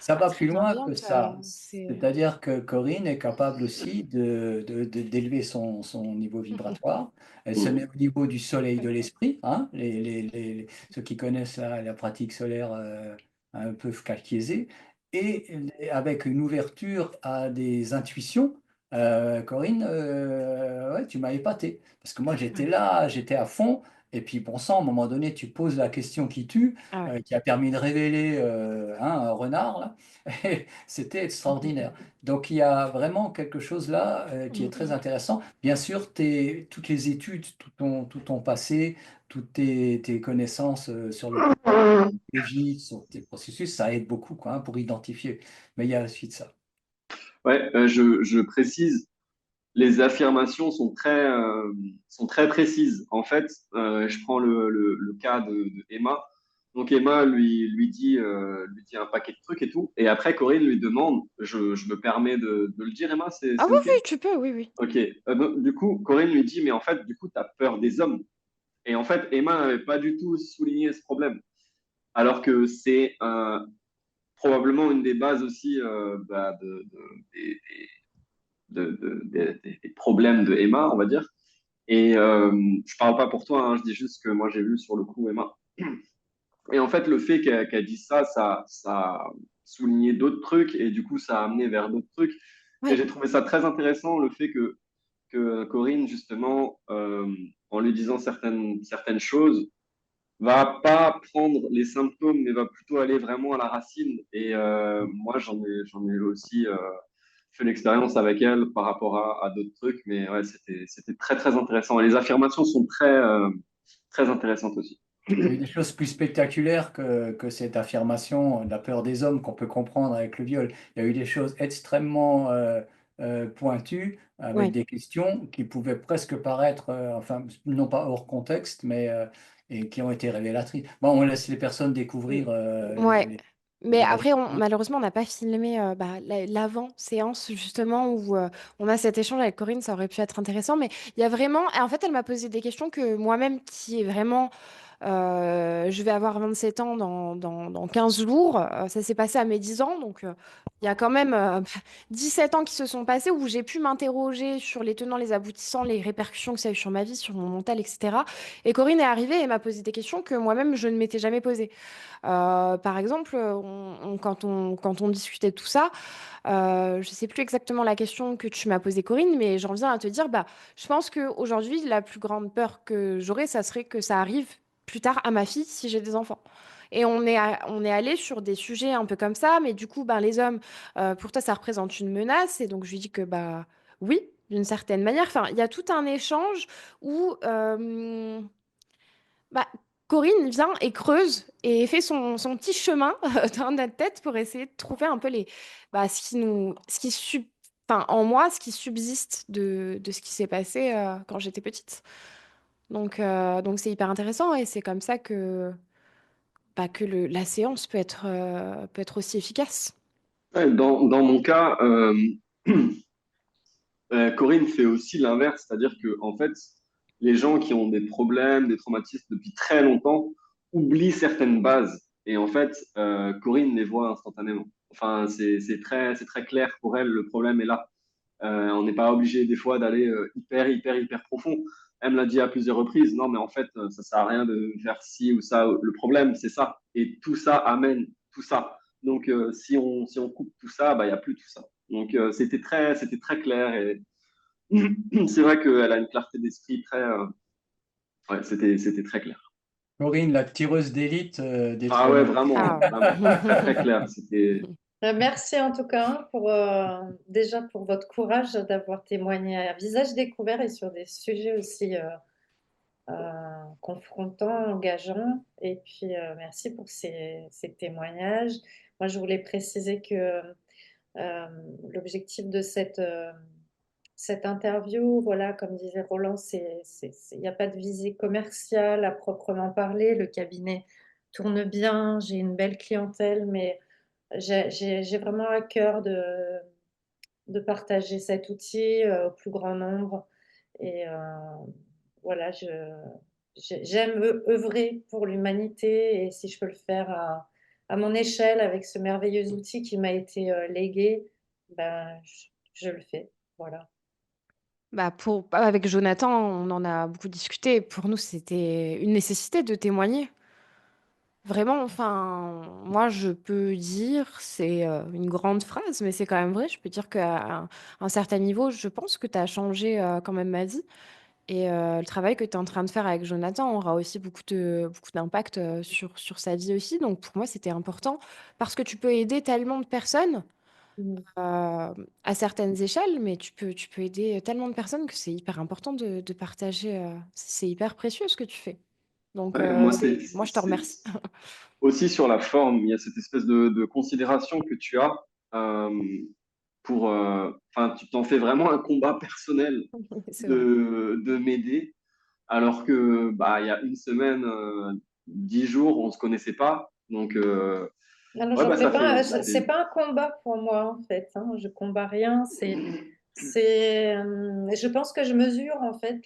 Ça va très plus loin que bienveillante. ça. C'est... C'est-à-dire que Corinne est capable aussi d'élever son niveau vibratoire. Elle se met au niveau du soleil de l'esprit, hein. Ceux qui connaissent la pratique solaire un peu calquiésée, et avec une ouverture à des intuitions. Corinne, ouais, tu m'as épaté. Parce que moi, j'étais Ouais. là, j'étais à fond. Et puis, bon sang, à un moment donné, tu poses la question qui tue, Ah ouais. qui a permis de révéler hein, un renard, là. Et c'était extraordinaire. Donc il y a vraiment quelque chose là qui est très Mhm. intéressant. Bien sûr, toutes les études, tout ton passé, toutes tes connaissances sur le plan biologique, sur tes processus, ça aide beaucoup quoi, hein, pour identifier. Mais il y a la suite de ça. ouais, je précise, les affirmations sont très précises. En fait, je prends le cas de Emma. Donc Emma lui dit un paquet de trucs et tout. Et après, Corinne lui demande, je me permets de le dire, Emma, Ah c'est oui, OK? oui, tu peux, oui, oui. OK. Donc, du coup, Corinne lui dit, mais en fait, du coup, tu as peur des hommes. Et en fait, Emma n'avait pas du tout souligné ce problème. Alors que c'est probablement une des bases aussi des, des problèmes de Emma, on va dire. Et je parle pas pour toi, hein, je dis juste que moi j'ai vu sur le coup Emma. Et en fait, le fait qu'elle dise ça, ça a souligné d'autres trucs et du coup, ça a amené vers d'autres trucs. Et Oui, j'ai trouvé ça très intéressant, le fait que Corinne, justement, en lui disant certaines choses, va pas prendre les symptômes, mais va plutôt aller vraiment à la racine. Et moi, j'en ai aussi fait l'expérience avec elle par rapport à d'autres trucs, mais ouais, c'était très, très intéressant. Et les affirmations sont très intéressantes aussi. Il y a eu des choses plus spectaculaires que cette affirmation de la peur des hommes qu'on peut comprendre avec le viol. Il y a eu des choses extrêmement pointues avec oui. des questions qui pouvaient presque paraître, enfin, non pas hors contexte, mais et qui ont été révélatrices. Bon, on laisse les personnes découvrir Ouais. Mais les après, révélations. malheureusement, on n'a pas filmé l'avant-séance, justement, où on a cet échange avec Corinne. Ça aurait pu être intéressant. Mais il y a vraiment... En fait, elle m'a posé des questions que moi-même, qui est vraiment... je vais avoir 27 ans dans 15 jours. Ça s'est passé à mes 10 ans. Donc, il y a quand même 17 ans qui se sont passés, où j'ai pu m'interroger sur les tenants, les aboutissants, les répercussions que ça a eu sur ma vie, sur mon mental, etc. Et Corinne est arrivée et m'a posé des questions que moi-même, je ne m'étais jamais posées. Par exemple, quand on discutait de tout ça, je ne sais plus exactement la question que tu m'as posée, Corinne, mais j'en viens à te dire, bah, je pense qu'aujourd'hui, la plus grande peur que j'aurais, ça serait que ça arrive plus tard à ma fille si j'ai des enfants. Et on est allé sur des sujets un peu comme ça, mais du coup, ben, les hommes, pour toi, ça représente une menace. Et donc, je lui dis que, bah, oui, d'une certaine manière. Enfin, il y a tout un échange où bah, Corinne vient et creuse et fait son petit chemin dans notre tête pour essayer de trouver un peu enfin, en moi, ce qui subsiste de ce qui s'est passé quand j'étais petite. Donc c'est hyper intéressant, et c'est comme ça que la séance peut être aussi efficace. Ouais, dans mon cas, Corinne fait aussi l'inverse, c'est-à-dire que en fait, les gens qui ont des problèmes, des traumatismes depuis très longtemps oublient certaines bases. Et en fait, Corinne les voit instantanément. Enfin, c'est très clair pour elle, le problème est là. On n'est pas obligé des fois d'aller hyper profond. Elle me l'a dit à plusieurs reprises. Non, mais en fait, ça sert à rien de faire ci ou ça. Le problème, c'est ça. Et tout ça amène tout ça. Donc, si on coupe tout ça, bah, il n'y a plus tout ça. Donc, c'était très clair. Et c'est vrai qu'elle a une clarté d'esprit très. Ouais, c'était très clair. Corinne, la tireuse d'élite des Ah ouais, traumas. vraiment, Ah. vraiment. Très clair. C'était. Merci en tout cas pour déjà pour votre courage d'avoir témoigné à visage découvert et sur des sujets aussi confrontants, engageants. Et puis merci pour ces témoignages. Moi, je voulais préciser que euh, l'objectif de cette interview, voilà, comme disait Roland, il n'y a pas de visée commerciale à proprement parler. Le cabinet tourne bien, j'ai une belle clientèle, mais j'ai vraiment à cœur de partager cet outil au plus grand nombre. Et voilà, j'aime œuvrer pour l'humanité et si je peux le faire à mon échelle avec ce merveilleux outil qui m'a été légué, ben, je le fais. Voilà. Bah, avec Jonathan, on en a beaucoup discuté. Pour nous, c'était une nécessité de témoigner. Vraiment, enfin, moi, je peux dire, c'est une grande phrase, mais c'est quand même vrai. Je peux dire qu'à un certain niveau, je pense que tu as changé quand même ma vie. Et le travail que tu es en train de faire avec Jonathan aura aussi beaucoup d'impact sur sa vie aussi. Donc, pour moi, c'était important parce que tu peux aider tellement de personnes Mm. à certaines échelles, mais tu peux aider tellement de personnes que c'est hyper important de partager. C'est hyper précieux ce que tu fais. Donc, Ouais, moi, moi, je te remercie. aussi sur la forme, il y a cette espèce de considération que tu as pour. Enfin, tu t'en fais vraiment un combat personnel C'est vrai. de m'aider, alors que bah il y a une semaine, 10 jours, on se connaissait pas. Donc Alors, ouais, j'en bah fais pas, ça c'est fait. pas un combat pour moi en fait, hein. Je combats rien. Je pense que je mesure en fait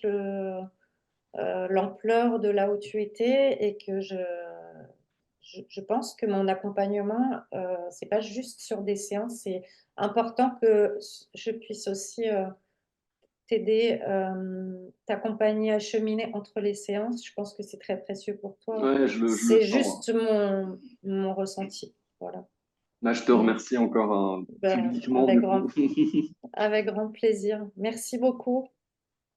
l'ampleur de là où tu étais et que je pense que mon accompagnement, c'est pas juste sur des séances, c'est important que je puisse aussi t'aider, t'accompagner à cheminer entre les séances. Je pense que c'est très précieux pour toi. Ouais, je le C'est sens, hein. juste mon ressenti. Voilà. Là, je te Mais, remercie encore ben, publiquement du coup. avec grand plaisir. Merci beaucoup.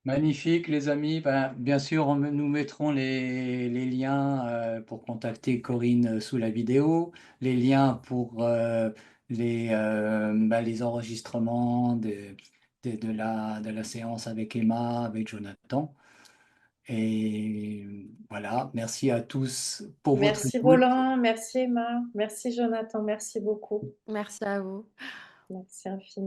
Magnifique, les amis. Ben, bien sûr, nous mettrons les liens pour contacter Corinne sous la vidéo, les liens pour les enregistrements de la séance avec Emma, avec Jonathan. Et voilà, merci à tous pour votre Merci écoute. Roland, merci Emma, merci Jonathan, merci beaucoup. Merci à vous. Merci infiniment.